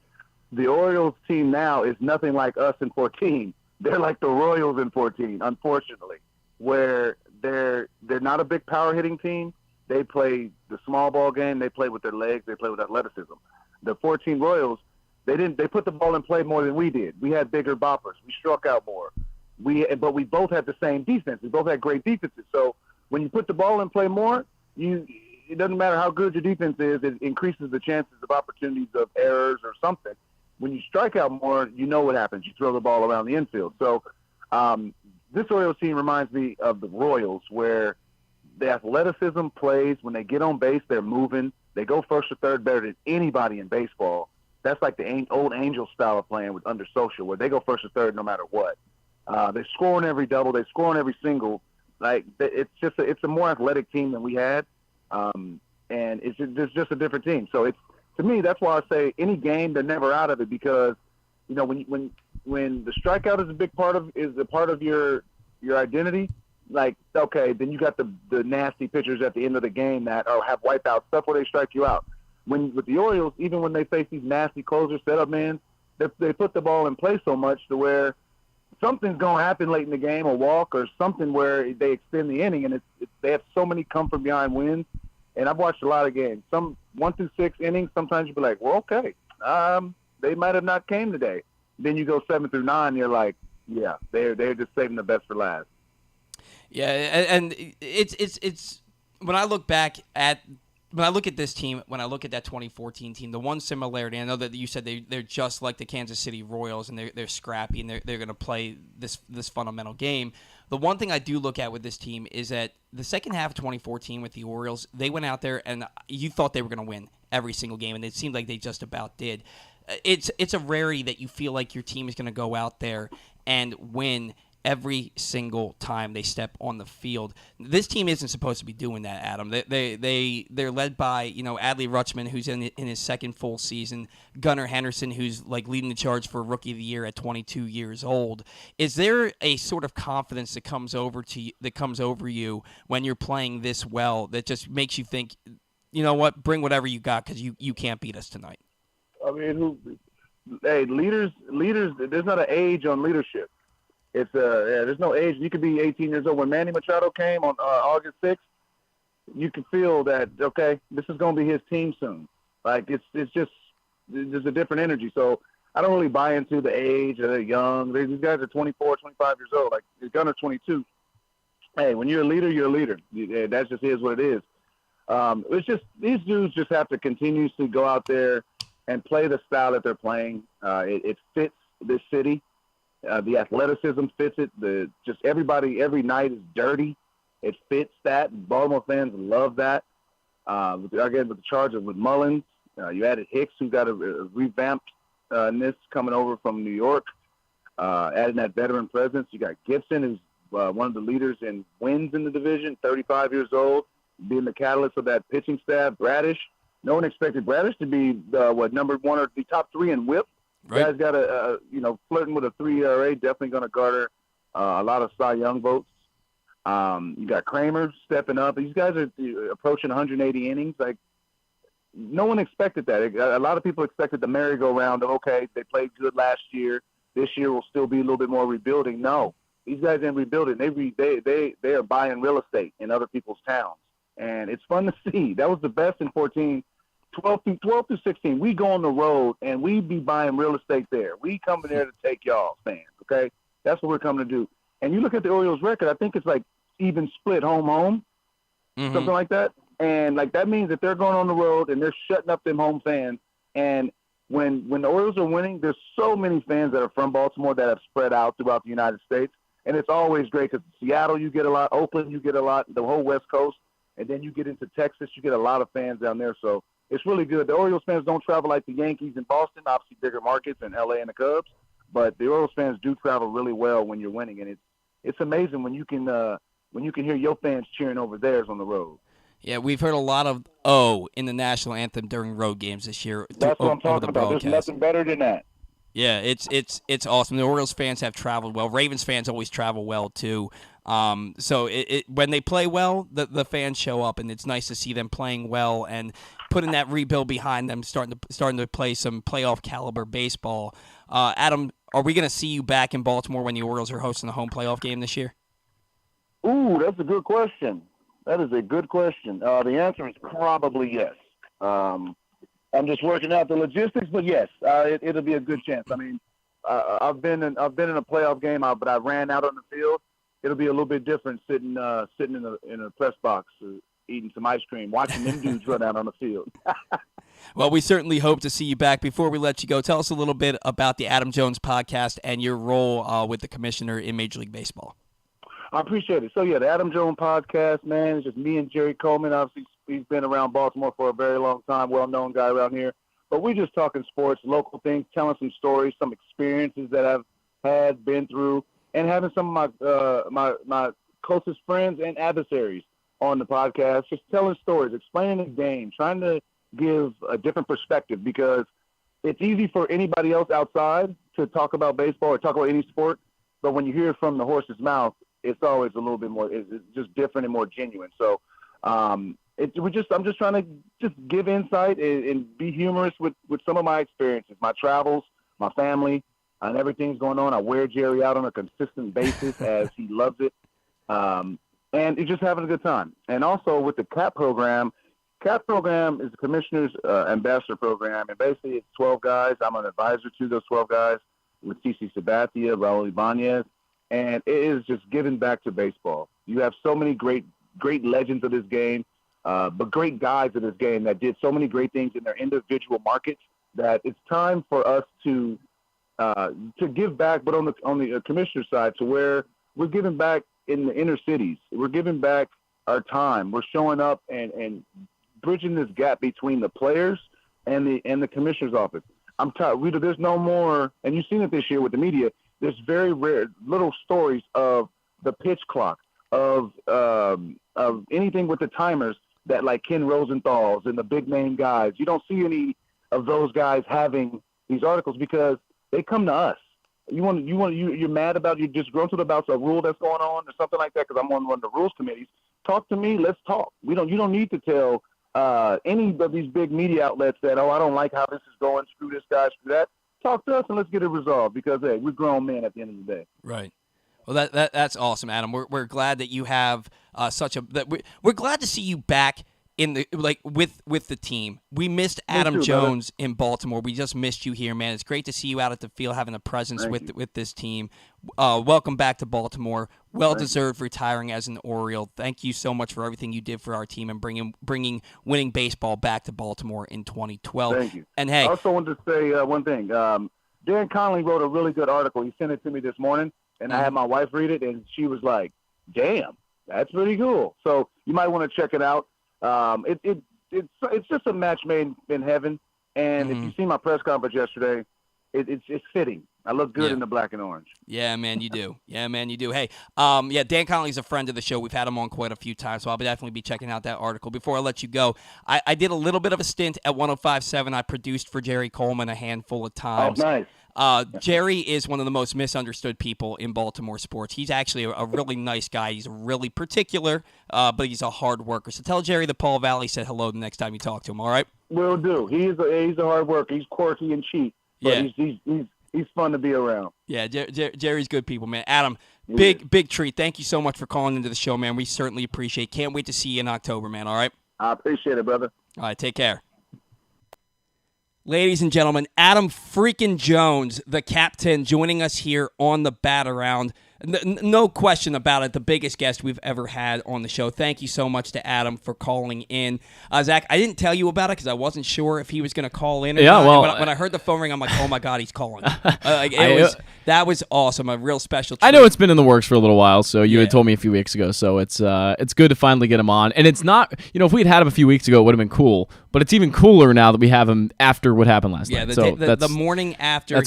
the Orioles team now is nothing like us in 14. They're like the Royals in 14, unfortunately, where they're not a big power hitting team. They play the small ball game. They play with their legs. They play with athleticism. The 14 Royals, they put the ball in play more than we did. We had bigger boppers. We struck out more. But we both had the same defense. We both had great defenses. So when you put the ball in play more, it doesn't matter how good your defense is. It increases the chances of opportunities of errors or something. When you strike out more, you know what happens. You throw the ball around the infield. So this Orioles team reminds me of the Royals, where the athleticism plays. When they get on base, they're moving. They go first or third better than anybody in baseball. That's like the old Angel style of playing under Social, where they go first or third no matter what. They score on every double. They score on every single. Like it's a more athletic team than we had, and it's just a different team. So to me, that's why I say any game they're never out of it, because when the strikeout is a part of your identity. Like, okay, then you got the nasty pitchers at the end of the game that have wipeout stuff where they strike you out. With the Orioles, even when they face these nasty closers, setup men, they put the ball in play so much to where something's going to happen late in the game, a walk or something where they extend the inning, and they have so many come from behind wins. And I've watched a lot of games. Some 1 through 6 innings, sometimes you'll be like, well, okay, they might have not came today. Then you go 7 through 9, you're like, yeah, they're just saving the best for last. Yeah, and it's when I look back at when I look at this team, when I look at that 2014 team, the one similarity, I know that you said they're just like the Kansas City Royals, and they're scrappy, and they're going to play this fundamental game. The one thing I do look at with this team is that the second half of 2014 with the Orioles, they went out there, and you thought they were going to win every single game, and it seemed like they just about did. It's a rarity that you feel like your team is going to go out there and win every single time they step on the field. This team isn't supposed to be doing that, Adam. They're led by, Adley Rutschman, who's in his second full season, Gunnar Henderson, who's like leading the charge for Rookie of the Year at 22 years old. Is there a sort of confidence that comes over you when you're playing this well that just makes you think, you know what, bring whatever you got because you can't beat us tonight? I mean, leaders. There's not an age on leadership. It's there's no age. You could be 18 years old. When Manny Machado came on August 6th, you could feel that, okay, this is going to be his team soon. Like, it's just there's a different energy. So I don't really buy into the age or they're young. These guys are 24, 25 years old. Like, Gunnar 22. Hey, when you're a leader, you're a leader. That just is what it is. It's just these dudes just have to continuously go out there and play the style that they're playing. It fits this city. The athleticism fits it. Just everybody every night is dirty. It fits that. Baltimore fans love that. With the Chargers with Mullins, you added Hicks, who got a revamped coming over from New York. Adding that veteran presence. You got Gibson, who's one of the leaders in wins in the division, 35 years old, being the catalyst of that pitching staff. Bradish, no one expected Bradish to be number one or the top three in WHIP. Right. Guys got flirting with a 3 ERA, definitely going to garner a lot of Cy Young votes. You got Kramer stepping up. These guys are approaching 180 innings. Like, no one expected that. A lot of people expected the merry-go-round of, okay, they played good last year. This year will still be a little bit more rebuilding. No, these guys ain't rebuilding. They are buying real estate in other people's towns, and it's fun to see. That was the best in 14. 12 through 16, we go on the road, and we be buying real estate there. We coming there to take y'all fans, okay? That's what we're coming to do. And you look at the Orioles record, I think it's like even split home, something like that. And, like, that means that they're going on the road, and they're shutting up them home fans. And when the Orioles are winning, there's so many fans that are from Baltimore that have spread out throughout the United States. And it's always great because Seattle, you get a lot. Oakland, you get a lot. The whole West Coast. And then you get into Texas, you get a lot of fans down there. So it's really good. The Orioles fans don't travel like the Yankees in Boston, obviously bigger markets in LA and the Cubs, but the Orioles fans do travel really well when you're winning, and it's amazing when you can hear your fans cheering over theirs on the road. Yeah, we've heard a lot of "oh" in the national anthem during road games this year. That's what I'm talking about. There's nothing better than that. Yeah, it's awesome. The Orioles fans have traveled well. Ravens fans always travel well too. So when they play well, the fans show up, and it's nice to see them playing well and putting that rebuild behind them, starting to play some playoff caliber baseball. Adam, are we going to see you back in Baltimore when the Orioles are hosting the home playoff game this year? Ooh, that's a good question. That is a good question. The answer is probably yes. I'm just working out the logistics, but yes, it'll be a good chance. I mean, I've been in a playoff game, but I ran out on the field. It'll be a little bit different sitting in a press box, eating some ice cream, watching them dudes run out on the field. Well, we certainly hope to see you back. Before we let you go, tell us a little bit about the Adam Jones podcast and your role with the commissioner in Major League Baseball. I appreciate it. So, yeah, the Adam Jones podcast, man, it's just me and Jerry Coleman. Obviously, he's been around Baltimore for a very long time, well-known guy around here. But we're just talking sports, local things, telling some stories, some experiences that I've been through, and having some of my closest friends and adversaries on the podcast, just telling stories, explaining the game, trying to give a different perspective, because it's easy for anybody else outside to talk about baseball or talk about any sport, but when you hear it from the horse's mouth, it's always a little bit more, it's just different and more genuine. So I'm just trying to just give insight and be humorous with some of my experiences, my travels, my family, and everything's going on. I wear Jerry out on a consistent basis as he loves it. And it's just having a good time. And also with the CAP program is the commissioner's ambassador program. And basically it's 12 guys. I'm an advisor to those 12 guys with CC Sabathia, Raul Ibanez. And it is just giving back to baseball. You have so many great legends of this game but great guys in this game that did so many great things in their individual markets that it's time for us to give back, but on the commissioner side, to where we're giving back in the inner cities. We're giving back our time. We're showing up and bridging this gap between the players and the commissioner's office. I'm tired. Rita, there's no more, and you've seen it this year with the media. There's very rare little stories of the pitch clock, of anything with the timers that, like Ken Rosenthal's and the big name guys. You don't see any of those guys having these articles because they come to us. You're mad about, you're disgruntled about a rule that's going on or something like that because I'm on one of the rules committees. Talk to me. Let's talk. You don't need to tell any of these big media outlets that, I don't like how this is going. Screw this guy, screw that. Talk to us and let's get it resolved because, hey, we're grown men at the end of the day. Right. Well, that's awesome, Adam. We're glad that you have we're glad to see you back in the with the team. We missed Adam Jones in Baltimore. We just missed you here, man. It's great to see you out at the field having a presence with this team. Welcome back to Baltimore. Well deserved retiring as an Oriole. Thank you so much for everything you did for our team and bringing winning baseball back to Baltimore in 2012. Thank you. And hey, I also wanted to say one thing. Dan Connolly wrote a really good article. He sent it to me this morning, and I had my wife read it, and she was like, "Damn, that's pretty cool." So you might want to check it out. It's just a match made in heaven, and if you see my press conference yesterday, it's fitting. I look good in the black and orange. Yeah, man, you do. Hey, Dan Connolly's a friend of the show. We've had him on quite a few times, so I'll definitely be checking out that article. Before I let you go, I did a little bit of a stint at 105.7. I produced for Jerry Coleman a handful of times. Oh, nice. Jerry is one of the most misunderstood people in Baltimore sports. He's actually a really nice guy. He's really particular, but he's a hard worker. So tell Jerry that Paul Valley said hello the next time you talk to him, all right? Will do. He's a hard worker. He's quirky and cheap, but he's fun to be around. Yeah, Jerry's good people, man. Adam, big treat. Thank you so much for calling into the show, man. We certainly appreciate it. Can't wait to see you in October, man, all right? I appreciate it, brother. All right, take care. Ladies and gentlemen, Adam freaking Jones, the captain, joining us here on the Bat Around. No question about it, the biggest guest we've ever had on the show. Thank you so much to Adam for calling in. Zach, I didn't tell you about it because I wasn't sure if he was going to call in or not. Well, when I heard the phone ring, I'm like, oh my God, he's calling. That was awesome, a real special treat. I know it's been in the works for a little while, so you had told me a few weeks ago, so it's good to finally get him on. And it's not, if we'd had him a few weeks ago, it would have been cool, but it's even cooler now that we have him after what happened last night. The morning after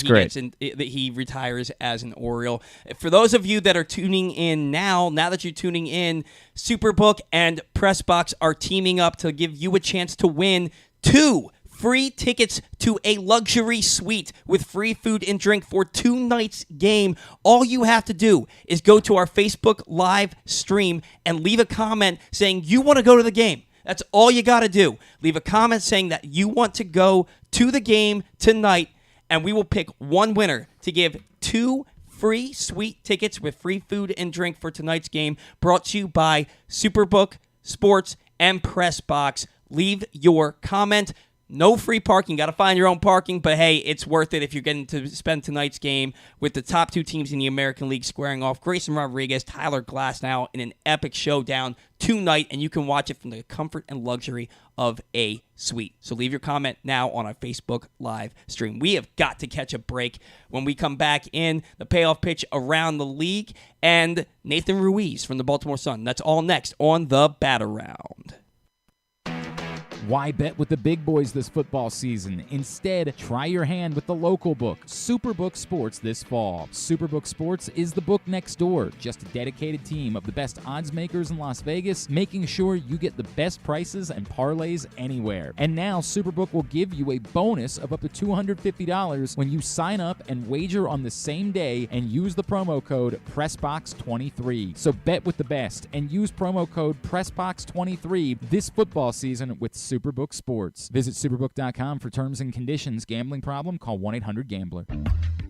he retires as an Oriole. For those of you that are tuning in now that you're tuning in, Superbook and PressBox are teaming up to give you a chance to win 2 free tickets to a luxury suite with free food and drink for 2 nights game. All you have to do is go to our Facebook live stream and leave a comment saying you want to go to the game. That's all you got to do. Leave a comment saying that you want to go to the game tonight, and we will pick one winner to give 2 free suite tickets with free food and drink for tonight's game, brought to you by Superbook, Sports, and PressBox. Leave your comment. No free parking. Got to find your own parking, but hey, it's worth it if you're getting to spend tonight's game with the top 2 teams in the American League squaring off. Grayson Rodriguez, Tyler Glasnow in an epic showdown tonight, and you can watch it from the comfort and luxury of a suite. So leave your comment now on our Facebook live stream. We have got to catch a break. When we come back in, the payoff pitch around the league and Nathan Ruiz from the Baltimore Sun. That's all next on the Bat Around. Why bet with the big boys this football season? Instead, try your hand with the local book, Superbook Sports, this fall. Superbook Sports is the book next door. Just a dedicated team of the best odds makers in Las Vegas, making sure you get the best prices and parlays anywhere. And now, Superbook will give you a bonus of up to $250 when you sign up and wager on the same day and use the promo code PressBox23. So bet with the best and use promo code PressBox23 this football season with Superbook Sports. Visit superbook.com for terms and conditions. Gambling problem? Call 1-800-GAMBLER.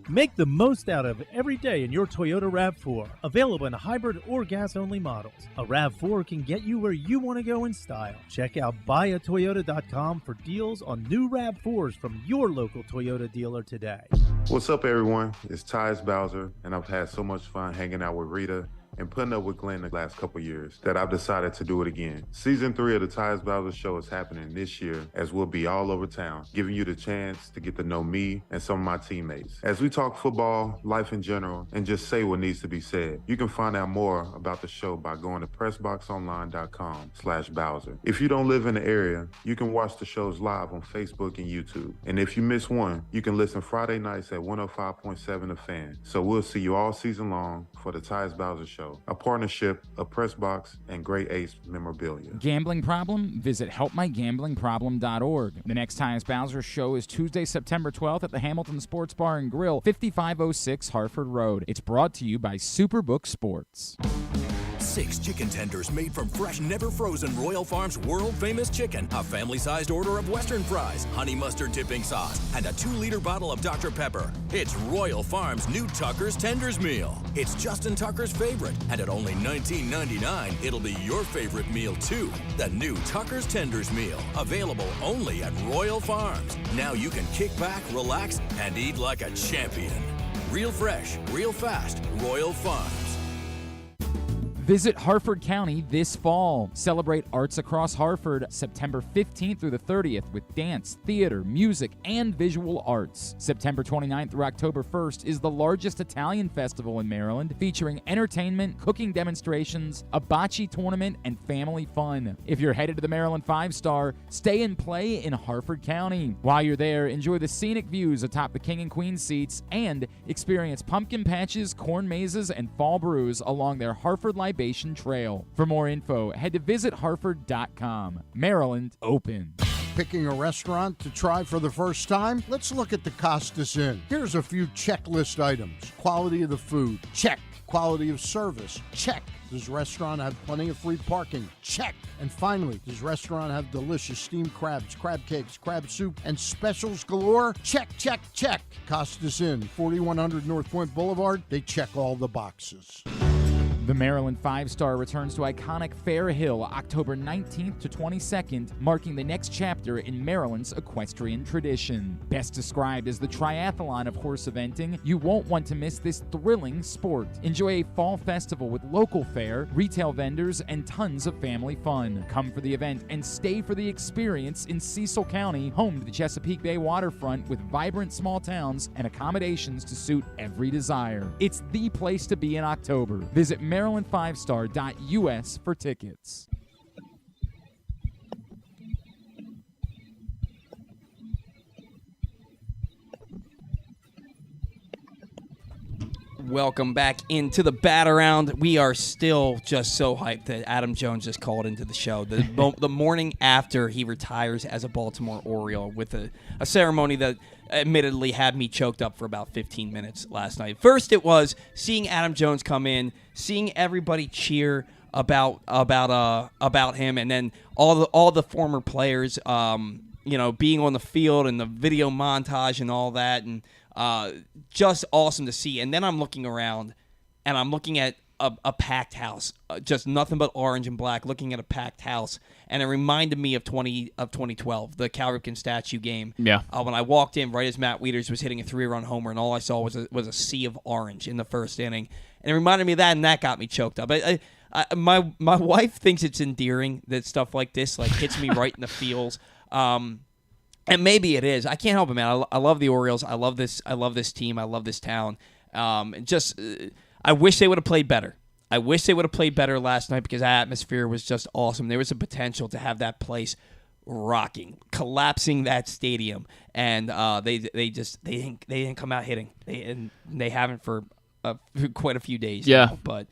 Make the most out of every day in your Toyota RAV4. Available in hybrid or gas-only models. A RAV4 can get you where you want to go in style. Check out buyatoyota.com for deals on new RAV4s from your local Toyota dealer today. What's up, everyone? It's Tyus Bowser, and I've had so much fun hanging out with Rita and putting up with Glenn the last couple years that I've decided to do it again. Season 3 of the Tyus Bowser Show is happening this year, as we'll be all over town, giving you the chance to get to know me and some of my teammates. As we talk football, life in general, and just say what needs to be said. You can find out more about the show by going to pressboxonline.com/Bowser. If you don't live in the area, you can watch the shows live on Facebook and YouTube. And if you miss one, you can listen Friday nights at 105.7 The Fan. So we'll see you all season long for the Tyus Bowser Show, a partnership of Pressbox and Great Ace Memorabilia. Gambling problem? Visit helpmygamblingproblem.org. The next Tyus Bowser Show is Tuesday, September 12th at the Hamilton Sports Bar and Grill, 5506 Harford Road. It's brought to you by Superbook Sports. 6 chicken tenders made from fresh, never frozen Royal Farms world-famous chicken, a family-sized order of Western fries, honey mustard dipping sauce, and a 2-liter bottle of Dr. Pepper. It's Royal Farms' new Tucker's Tenders Meal. It's Justin Tucker's favorite, and at only $19.99, it'll be your favorite meal too. The new Tucker's Tenders Meal, available only at Royal Farms. Now you can kick back, relax, and eat like a champion. Real fresh, real fast, Royal Farms. Visit Harford County this fall. Celebrate arts across Harford September 15th through the 30th with dance, theater, music, and visual arts. September 29th through October 1st is the largest Italian festival in Maryland, featuring entertainment, cooking demonstrations, a bocce tournament, and family fun. If you're headed to the Maryland 5-Star, stay and play in Harford County. While you're there, enjoy the scenic views atop the King and Queen seats and experience pumpkin patches, corn mazes, and fall brews along their Harford Libation Trail. For more info, head to visitharford.com. Maryland open. Picking a restaurant to try for the first time? Let's look at the Costas Inn. Here's a few checklist items. Quality of the food? Check. Quality of service? Check. Does restaurant have plenty of free parking? Check. And finally, does restaurant have delicious steamed crabs, crab cakes, crab soup, and specials galore? Check, check, check. Costas Inn, 4100 North Point Boulevard. They check all the boxes. The Maryland 5-Star returns to iconic Fair Hill October 19th to 22nd, marking the next chapter in Maryland's equestrian tradition. Best described as the triathlon of horse eventing, you won't want to miss this thrilling sport. Enjoy a fall festival with local fare, retail vendors, and tons of family fun. Come for the event and stay for the experience in Cecil County, home to the Chesapeake Bay waterfront with vibrant small towns and accommodations to suit every desire. It's the place to be in October. Visit Maryland5star.us for tickets. Welcome back into the bat around. We are still just so hyped that Adam Jones just called into the show. The morning after he retires as a Baltimore Oriole with a ceremony that admittedly had me choked up for about 15 minutes last night. First, it was seeing Adam Jones come in, seeing everybody cheer about him, and then all the former players, being on the field and the video montage and all that, and just awesome to see. And then I'm looking around, and I'm looking at a packed house, just nothing but orange and black, looking at a packed house. And it reminded me of 2012, the Cal Ripken statue game. Yeah. When I walked in, right as Matt Wieters was hitting a 3-run homer, and all I saw was a sea of orange in the first inning. And it reminded me of that, and that got me choked up. My wife thinks it's endearing that stuff like this hits me right in the feels. And maybe it is. I can't help it, man. I love the Orioles. I love this team. I love this town. I wish they would have played better. I wish they would have played better last night because that atmosphere was just awesome. There was a potential to have that place rocking, collapsing that stadium, and they didn't come out hitting. They haven't for quite a few days. Yeah. Now. But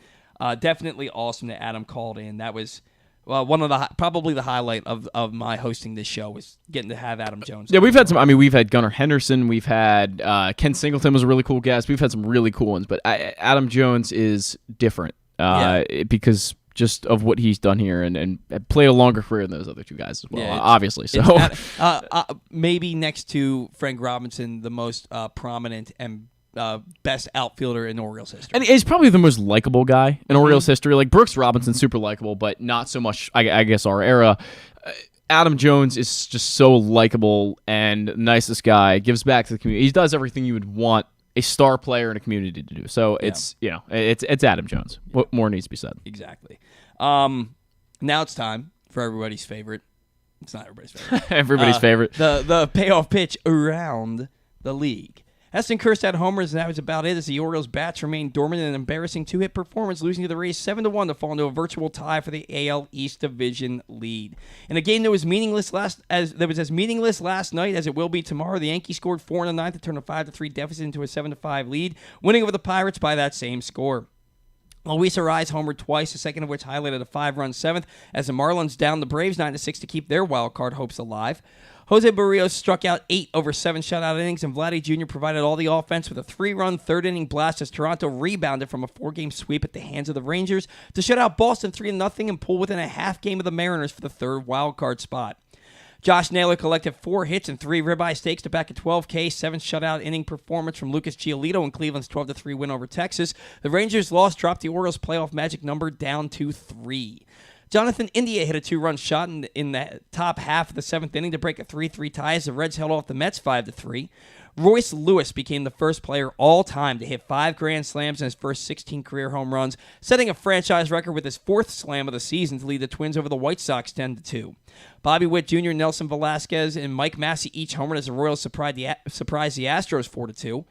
definitely awesome that Adam called in. That was. Well, one of probably the highlight of my hosting this show was getting to have Adam Jones. Yeah, we've had some. I mean, we've had Gunnar Henderson. We've had Ken Singleton was a really cool guest. We've had some really cool ones, but Adam Jones is different because just of what he's done here and played a longer career than those other two guys as well. Obviously, so maybe next to Frank Robinson, the most prominent and best outfielder in Orioles history. And he's probably the most likable guy in Orioles history. Like Brooks Robinson's super likable, but not so much, I guess, our era. Adam Jones is just so likable and nicest guy, gives back to the community. He does everything you would want a star player in a community to do. So it's it's Adam Jones. What more needs to be said? Exactly. Now it's time for everybody's favorite. It's not everybody's favorite. Everybody's favorite. The payoff pitch around the league. Heston Kearse had homers, and that was about it as the Orioles' bats remained dormant in an embarrassing 2-hit performance, losing to the Rays 7-1 to fall into a virtual tie for the AL East Division lead. In a game that was as meaningless last night as it will be tomorrow, the Yankees scored 4 in the ninth to turn a 5-3 deficit into a 7-5 lead, winning over the Pirates by that same score. Luis Ariz homered twice, the second of which highlighted a 5-run seventh, as the Marlins downed the Braves 9-6 to keep their wild card hopes alive. Jose Barrios struck out 8 over 7 shutout innings, and Vladdy Jr. provided all the offense with a 3-run third-inning blast as Toronto rebounded from a 4-game sweep at the hands of the Rangers to shut out Boston 3-0 and pull within a half game of the Mariners for the third wild card spot. Josh Naylor collected 4 hits and 3 ribeye steaks to back a 12K, 7 shutout inning performance from Lucas Giolito in Cleveland's 12-3 win over Texas. The Rangers' loss dropped the Orioles' playoff magic number down to 3. Jonathan India hit a 2-run shot in the top half of the 7th inning to break a 3-3 tie as the Reds held off the Mets 5-3. Royce Lewis became the first player all time to hit 5 grand slams in his first 16 career home runs, setting a franchise record with his 4th slam of the season to lead the Twins over the White Sox 10-2. Bobby Witt Jr., Nelson Velasquez, and Mike Massey each homered as the Royals surprised the Astros 4-2.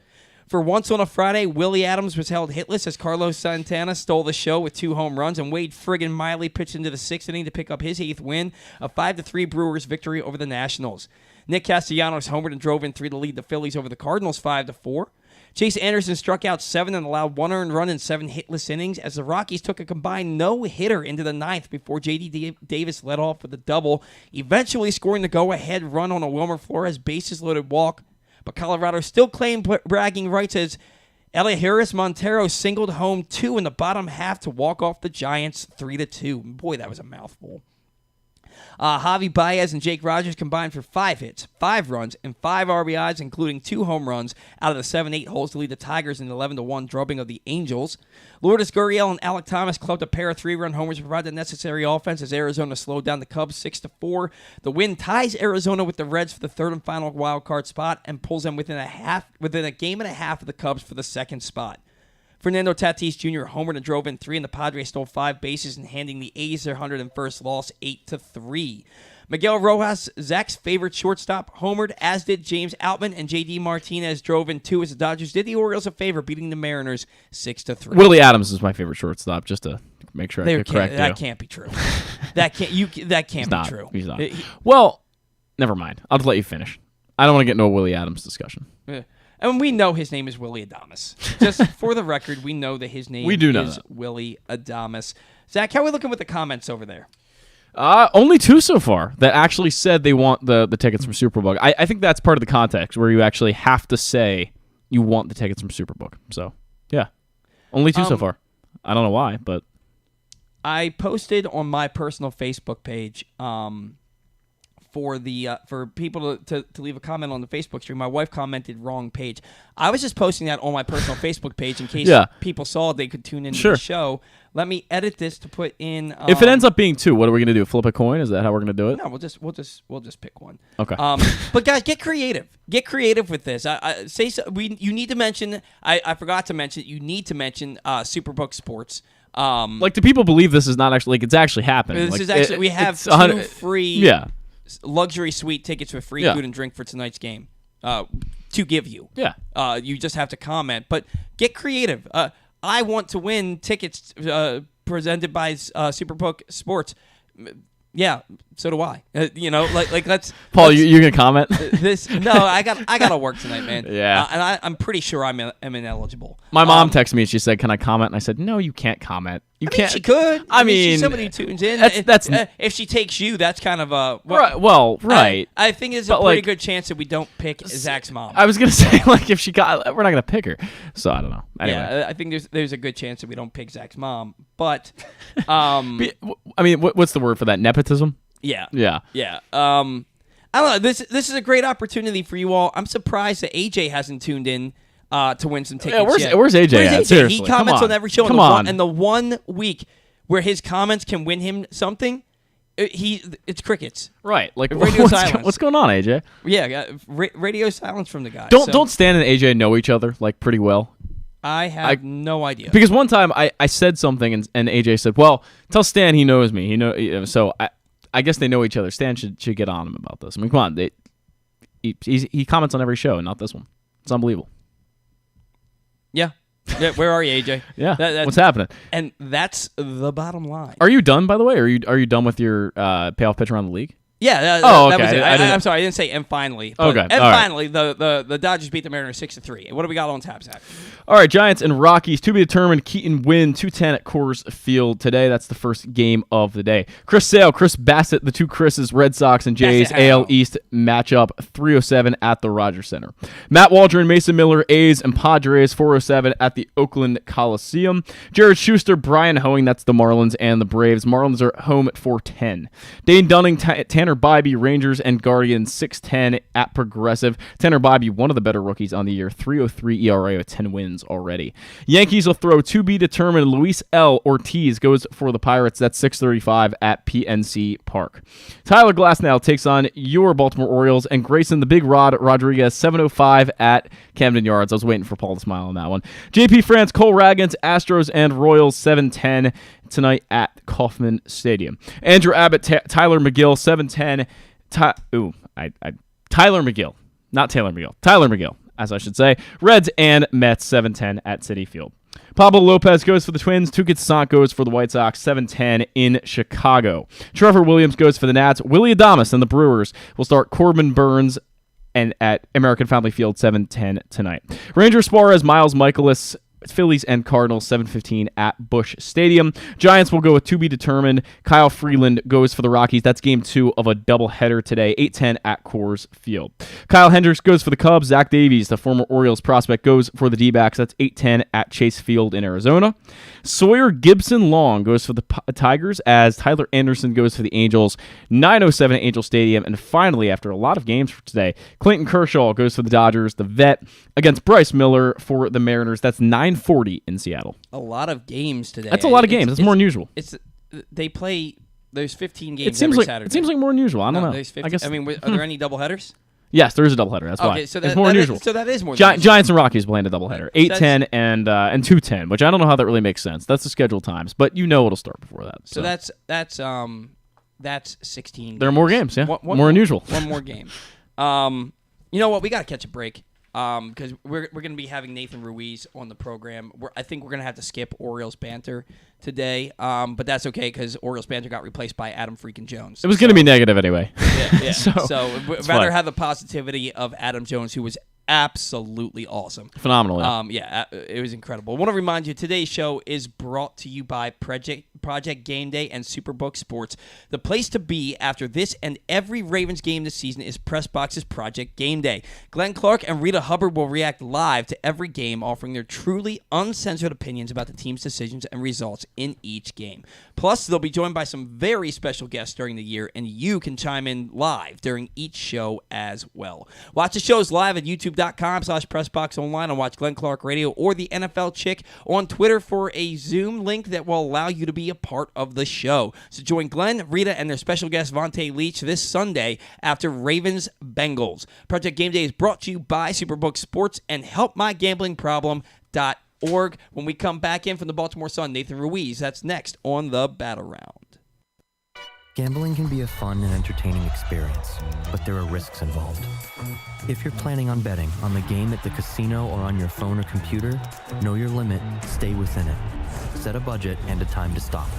For once on a Friday, Willie Adams was held hitless as Carlos Santana stole the show with 2 home runs, and Wade Friggin Miley pitched into the 6th inning to pick up his 8th win, a 5-3 Brewers victory over the Nationals. Nick Castellanos homered and drove in 3 to lead the Phillies over the Cardinals 5-4. Chase Anderson struck out 7 and allowed 1 earned run in 7 hitless innings as the Rockies took a combined no-hitter into the 9th before J.D. Davis led off with a double, eventually scoring the go-ahead run on a Wilmer Flores bases-loaded walk. But Colorado still claimed bragging rights as Elihuris Montero singled home 2 in the bottom half to walk off the Giants 3-2. Boy, that was a mouthful. Javi Baez and Jake Rogers combined for 5 hits, 5 runs, and 5 RBIs, including 2 home runs out of the 7-8 holes to lead the Tigers in an 11-1 drubbing of the Angels. Lourdes Gurriel and Alec Thomas clubbed a pair of 3-run homers to provide the necessary offense as Arizona slowed down the Cubs 6-4. The win ties Arizona with the Reds for the 3rd and final wild card spot and pulls them within a game and a half of the Cubs for the 2nd spot. Fernando Tatis Jr. homered and drove in 3, and the Padres stole 5 bases in handing the A's their 101st loss 8-3. Miguel Rojas, Zach's favorite shortstop, homered, as did James Outman, and J.D. Martinez drove in 2 as the Dodgers did the Orioles a favor, beating the Mariners 6-3. Willie Adams is my favorite shortstop, just to make sure I correct you. That can't be true. That can't be true. He's not. Well, never mind. I'll just let you finish. I don't want to get into a Willie Adams discussion. And we know his name is Willie Adames. Just for the record, we know that his name is Willie Adames. Zach, how are we looking with the comments over there? Only 2 so far that actually said they want the tickets from Superbook. I think that's part of the context where you actually have to say you want the tickets from Superbook. So, yeah. Only 2 so far. I don't know why, but... I posted on my personal Facebook page... for people to leave a comment on the Facebook stream. My wife commented wrong page. I was just posting that on my personal Facebook page in case people saw it, they could tune into the show. Let me edit this to put in. If it ends up being 2, what are we gonna do? Flip a coin? Is that how we're gonna do it? No, we'll just pick one. Okay. But guys, get creative. Get creative with this. You need to mention. I forgot to mention. You need to mention Superbook Sports. Do people believe this is not actually it's actually happening? This is actually we have 2 free. Luxury suite tickets with free food and drink for tonight's game to give you. Yeah. You just have to comment. But get creative. I want to win tickets presented by Superbook Sports. Yeah, so do I. Let's. Paul, you're gonna comment? No, I got to work tonight, man. Yeah, and I'm pretty sure I'm ineligible. My mom texted me and she said, "Can I comment?" And I said, "No, you can't comment. You can't." She could. I mean, she's somebody who tunes in. That's if she takes you, that's kind of a right. I think it's a pretty good chance that we don't pick Zach's mom. I was gonna say if she got, we're not gonna pick her. So I don't know. Anyway. Yeah, I think there's a good chance that we don't pick Zach's mom, but I mean, what's the word for that? Nepotism. Yeah. I don't know. This is a great opportunity for you all. I'm surprised that AJ hasn't tuned in to win some tickets. Yeah, where's AJ at? Seriously, he comments on every show. Come on. And the 1 week where his comments can win him something, It's crickets. Right. Like Radio silence. what's going on, AJ? Yeah, radio silence from the guy. Don't Stan and AJ know each other like pretty well? I have no idea. Because one time I said something and AJ said, "Well, tell Stan he knows me." So I guess they know each other. Stan should get on him about this. I mean, come on. He comments on every show, and not this one. It's unbelievable. Yeah. Where are you, AJ? Yeah. What's happening? And that's the bottom line. Are you done, by the way? Are you done with your payoff pitch around the league? Yeah. Okay. That was it. I'm sorry, I didn't say and finally. Okay. And finally, the Dodgers beat the Mariners 6-3. What do we got on tap, Zach? All right, Giants and Rockies to be determined. Keaton win 2-10 at Coors Field today. That's the first game of the day. Chris Sale, Chris Bassett, the two Chris's, Red Sox and Jays AL East matchup 3:07 at the Rogers Center. Matt Waldron, Mason Miller, A's and Padres 4:07 at the Oakland Coliseum. Jared Schuster, Brian Hoeing, that's the Marlins and the Braves. Marlins are home at 4:10. Dane Dunning, Tanner Bybee, Rangers and Guardians 6:10 at Progressive. Tanner Bybee, one of the better rookies on the year, 3.03 ERA with 10 wins already. Yankees will throw to be determined. Luis L. Ortiz goes for the Pirates. That's 6:35 at PNC Park. Tyler Glasnow takes on your Baltimore Orioles, and Grayson the Big Rod Rodriguez 7:05 at Camden Yards. I was waiting for Paul to smile on that one. JP France, Cole Ragans, Astros and Royals 7:10 tonight at Kauffman Stadium. Andrew Abbott, Tyler McGill 7:10. Tyler McGill, not Taylor McGill. Tyler McGill, as I should say. Reds and Mets 7:10 at Citi Field. Pablo Lopez goes for the Twins. Tuukka Toussaint goes for the White Sox 7:10 in Chicago. Trevor Williams goes for the Nats. Willie Adames and the Brewers will start Corbin Burns and at American Family Field 7:10 tonight. Ranger Suarez, Miles Michaelis, Phillies and Cardinals 7:15 at Busch Stadium. Giants will go with to be determined. Kyle Freeland goes for the Rockies. That's game 2 of a doubleheader today, 8:10 at Coors Field. Kyle Hendricks goes for the Cubs. Zach Davies, the former Orioles prospect, goes for the D-backs. That's 8:10 at Chase Field in Arizona. Sawyer Gibson Long goes for the Tigers as Tyler Anderson goes for the Angels, 9:07 at Angel Stadium. And finally, after a lot of games for today, Clayton Kershaw goes for the Dodgers, the vet, against Bryce Miller for the Mariners. That's 9:40 in Seattle. A lot of games today. That's a lot of games. That's more than usual. They play. There's 15 games Saturday. It seems like more than usual. I don't know. There's 15, I mean, are there any doubleheaders? Yes, there is a doubleheader. That's why. So it's more than usual. So that is more than usual. Giants and Rockies playing a doubleheader. 8:10 and 2:10, which I don't know how that really makes sense. That's the scheduled times, but it'll start before that. So that's 16 games. There are more games, yeah. One more unusual. One more game. You know what? We got to catch a break. Because we're going to be having Nathan Ruiz on the program. I think we're going to have to skip Orioles banter today, but that's okay because Orioles banter got replaced by Adam freaking Jones. It was going to be negative anyway. Yeah. so we'd rather have the positivity of Adam Jones, who was absolutely awesome. Phenomenal. Yeah, it was incredible. I want to remind you, today's show is brought to you by Project Game Day and Superbook Sports. The place to be after this and every Ravens game this season is PressBox's Project Game Day. Glenn Clark and Rita Hubbard will react live to every game, offering their truly uncensored opinions about the team's decisions and results in each game. Plus, they'll be joined by some very special guests during the year, and you can chime in live during each show as well. Watch the shows live at youtube.com/PressBoxOnline and watch Glenn Clark Radio or the NFL Chick on Twitter for a Zoom link that will allow you to be a part of the show. So join Glenn, Rita, and their special guest Vontae Leach this Sunday after Ravens Bengals. Project Game Day is brought to you by Superbook Sports and HelpMyGamblingProblem.org. When we come back in from the Baltimore Sun, Nathan Ruiz. That's next on the Battle Round. Gambling can be a fun and entertaining experience, but there are risks involved. If you're planning on betting on the game at the casino or on your phone or computer, know your limit, stay within it. Set a budget and a time to stop.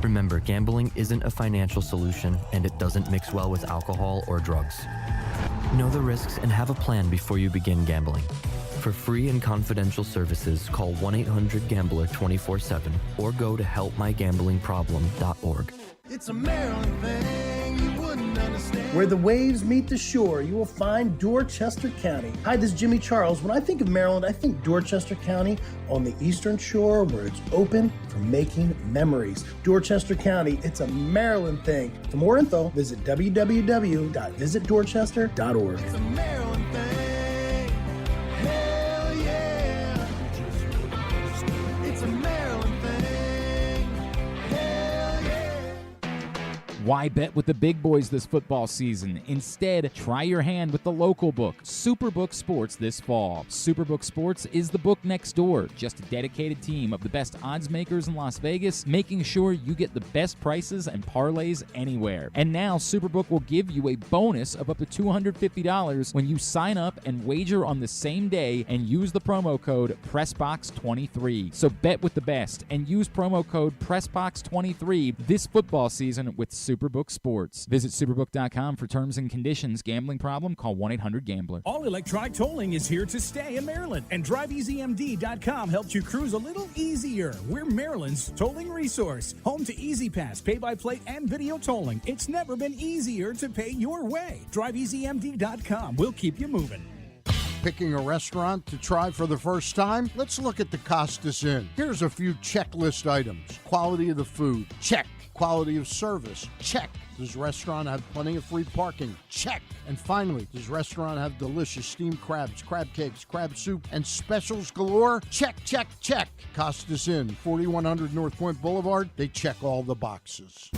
Remember, gambling isn't a financial solution and it doesn't mix well with alcohol or drugs. Know the risks and have a plan before you begin gambling. For free and confidential services, call 1-800-GAMBLER 24/7 or go to helpmygamblingproblem.org. It's a Maryland thing you wouldn't understand. Where the waves meet the shore, you will find Dorchester County. Hi, this is Jimmy Charles. When I think of Maryland, I think Dorchester County on the eastern shore where it's open for making memories. Dorchester County, it's a Maryland thing. For more info, visit www.visitdorchester.org. It's a Maryland thing. Hell yeah. It's a Maryland thing. Hell yeah. Why bet with the big boys this football season? Instead, try your hand with the local book, Superbook Sports, this fall. Superbook Sports is the book next door. Just a dedicated team of the best odds makers in Las Vegas, making sure you get the best prices and parlays anywhere. And now, Superbook will give you a bonus of up to $250 when you sign up and wager on the same day and use the promo code PRESSBOX23. So bet with the best and use promo code PRESSBOX23 this football season with Superbook Sports. Visit superbook.com for terms and conditions. Gambling problem? Call 1-800-GAMBLER. All electronic tolling is here to stay in Maryland, and DriveEasyMD.com helps you cruise a little easier. We're Maryland's tolling resource, home to Easy Pass, pay-by-plate, and video tolling. It's never been easier to pay your way. DriveEasyMD.com will keep you moving. Picking a restaurant to try for the first time? Let's look at the Costas Inn. Here's a few checklist items. Quality of the food? Check. Quality of service? Check. Does restaurant have plenty of free parking? Check. And finally, does restaurant have delicious steamed crabs, crab cakes, crab soup, and specials galore? Check, check, check. Costas Inn, 4100 North Point Boulevard. They check all the boxes.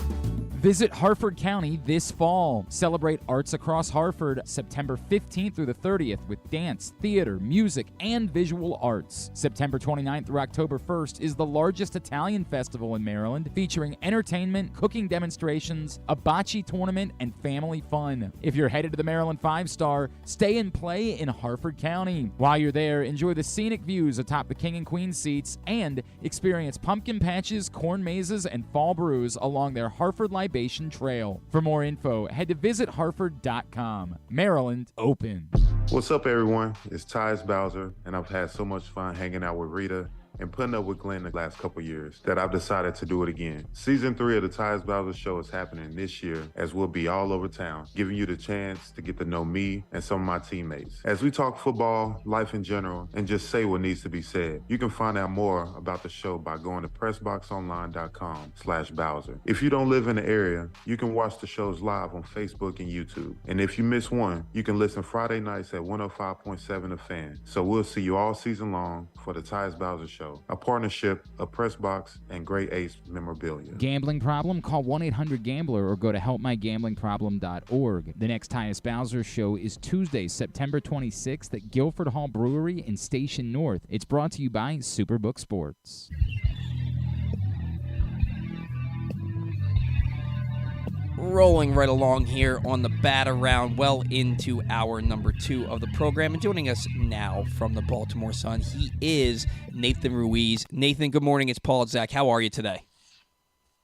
Visit Harford County this fall. Celebrate Arts Across Harford September 15th through the 30th with dance, theater, music, and visual arts. September 29th through October 1st is the largest Italian festival in Maryland, featuring entertainment, cooking demonstrations, a bocce tournament, and family fun. If you're headed to the Maryland 5-Star, stay and play in Harford County. While you're there, enjoy the scenic views atop the King and Queen seats and experience pumpkin patches, corn mazes, and fall brews along their Harford Libation Trail. For more info, head to visitharford.com. Maryland open. What's up, everyone? It's Tyus Bowser, and I've had so much fun hanging out with Rita and putting up with Glenn the last couple years that I've decided to do it again. Season 3 of the Tyus Bowser Show is happening this year, as we'll be all over town, giving you the chance to get to know me and some of my teammates. As we talk football, life in general, and just say what needs to be said. You can find out more about the show by going to PressBoxOnline.com/Bowser. If you don't live in the area, you can watch the shows live on Facebook and YouTube. And if you miss one, you can listen Friday nights at 105.7 The Fan. So we'll see you all season long for the Tyus Bowser Show, a partnership of PressBox and Great Ace Memorabilia. Gambling problem? Call 1-800-GAMBLER or go to helpmygamblingproblem.org. The next Tyus Bowser Show is Tuesday, September 26th at Guilford Hall Brewery in Station North. It's brought to you by Superbook Sports. Rolling right along here on the bat around, well into hour number 2 of the program. And joining us now from the Baltimore Sun, he is Nathan Ruiz. Nathan, good morning. It's Paul and Zach. How are you today?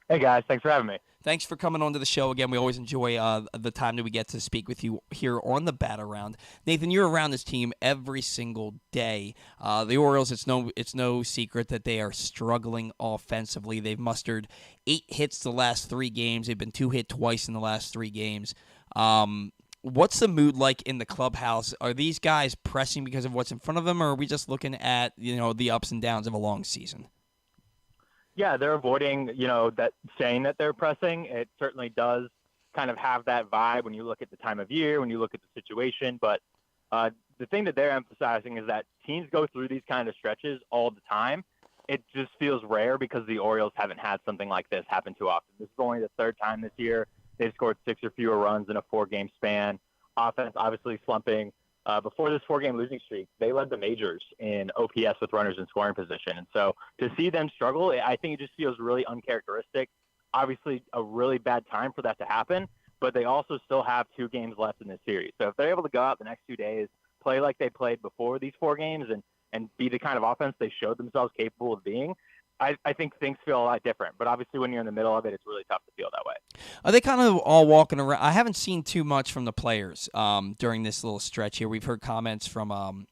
Hey, guys. Thanks for having me. Thanks for coming on to the show again. We always enjoy the time that we get to speak with you here on the bat around. Nathan, you're around this team every single day. The Orioles, it's no secret that they are struggling offensively. They've mustered 8 hits the last 3 games. They've been 2 hit twice in the last 3 games. What's the mood like in the clubhouse? Are these guys pressing because of what's in front of them, or are we just looking at the ups and downs of a long season? Yeah, they're avoiding, that saying that they're pressing. It certainly does kind of have that vibe when you look at the time of year, when you look at the situation. But the thing that they're emphasizing is that teams go through these kind of stretches all the time. It just feels rare because the Orioles haven't had something like this happen too often. This is only the 3rd time this year they've scored 6 or fewer runs in a 4-game span. Offense obviously slumping. Before this 4-game losing streak, they led the majors in OPS with runners in scoring position. And so to see them struggle, I think it just feels really uncharacteristic. Obviously, a really bad time for that to happen, but they also still have 2 games left in this series. So if they're able to go out the next 2 days, play like they played before these 4 games and be the kind of offense they showed themselves capable of being, I think things feel a lot different. But obviously when you're in the middle of it, it's really tough to feel that way. Are they kind of all walking around? I haven't seen too much from the players during this little stretch here. We've heard comments from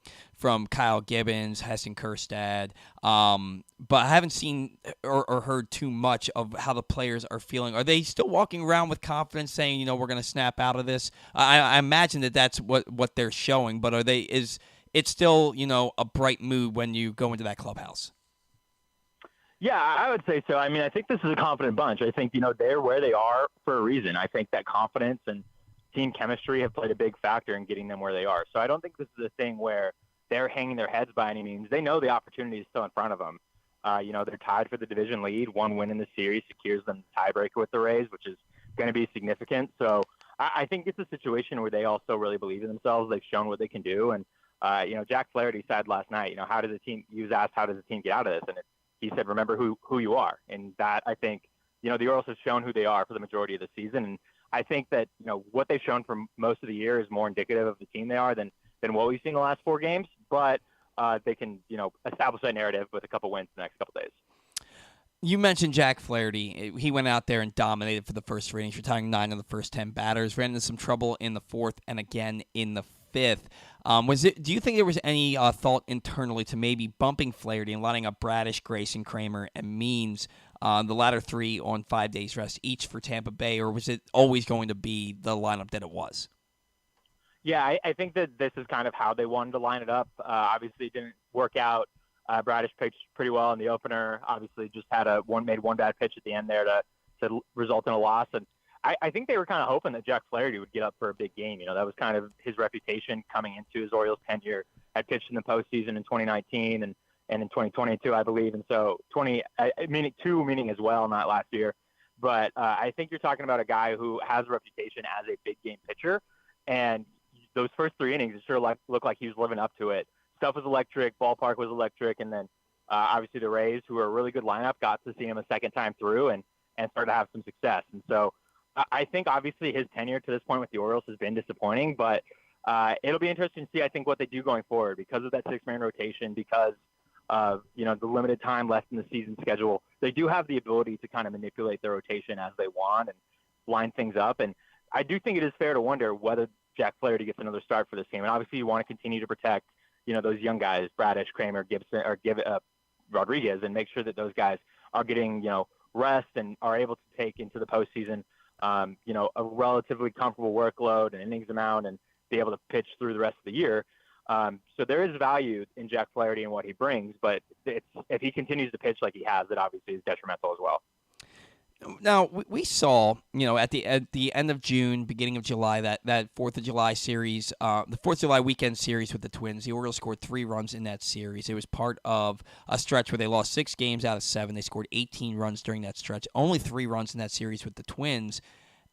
Kyle Gibbons, Heston Kjerstad, but I haven't seen or heard too much of how the players are feeling. Are they still walking around with confidence, saying, we're going to snap out of this? I imagine that's what they're showing, but is it still, a bright mood when you go into that clubhouse? Yeah, I would say so. I mean, I think this is a confident bunch. I think, they're where they are for a reason. I think that confidence and team chemistry have played a big factor in getting them where they are. So I don't think this is a thing where they're hanging their heads by any means. They know the opportunity is still in front of them. They're tied for the division lead. 1 win in the series secures them the tiebreaker with the Rays, which is going to be significant. So I think it's a situation where they also really believe in themselves. They've shown what they can do. And, Jack Flaherty said last night, he was asked, how does the team get out of this? And he said, remember who you are. And that, I think, the Orioles have shown who they are for the majority of the season. And I think that, what they've shown for most of the year is more indicative of the team they are than what we've seen the last 4 games. But they can, establish that narrative with a couple wins the next couple days. You mentioned Jack Flaherty. He went out there and dominated for the first 3 innings, retiring 9 of the first 10 batters. Ran into some trouble in the 4th and again in the 5th. Do you think there was any thought internally to maybe bumping Flaherty and lining up Bradish, Grayson, Kramer, and Means, the latter 3 on 5 days rest each for Tampa Bay, or was it always going to be the lineup that it was? Yeah, I think that this is kind of how they wanted to line it up. Obviously, it didn't work out. Bradish pitched pretty well in the opener. Obviously, just made one bad pitch at the end there to result in a loss. And I think they were kind of hoping that Jack Flaherty would get up for a big game. That was kind of his reputation coming into his Orioles tenure. Had pitched in the postseason in 2019 and in 2022, I believe. And so 2 meaning as well, not last year. But I think you're talking about a guy who has a reputation as a big game pitcher. And those first 3 innings, it sure looked like he was living up to it. Stuff was electric, ballpark was electric, and then obviously the Rays, who are a really good lineup, got to see him a second time through and started to have some success. And so I think obviously his tenure to this point with the Orioles has been disappointing, but it'll be interesting to see, I think, what they do going forward because of that 6-man rotation, because of the limited time left in the season schedule. They do have the ability to kind of manipulate their rotation as they want and line things up. And I do think it is fair to wonder whether Jack Flaherty gets another start for this game. And obviously you want to continue to protect those young guys, Bradish, Kramer, Gibson, or Rodriguez, and make sure that those guys are getting, rest and are able to take into the postseason, a relatively comfortable workload and innings amount and be able to pitch through the rest of the year. So there is value in Jack Flaherty and what he brings, but if he continues to pitch like he has, it obviously is detrimental as well. Now, we saw, at the end of June, beginning of July, that 4th of July series, the 4th of July weekend series with the Twins, the Orioles scored 3 runs in that series. It was part of a stretch where they lost 6 games out of 7. They scored 18 runs during that stretch, only 3 runs in that series with the Twins.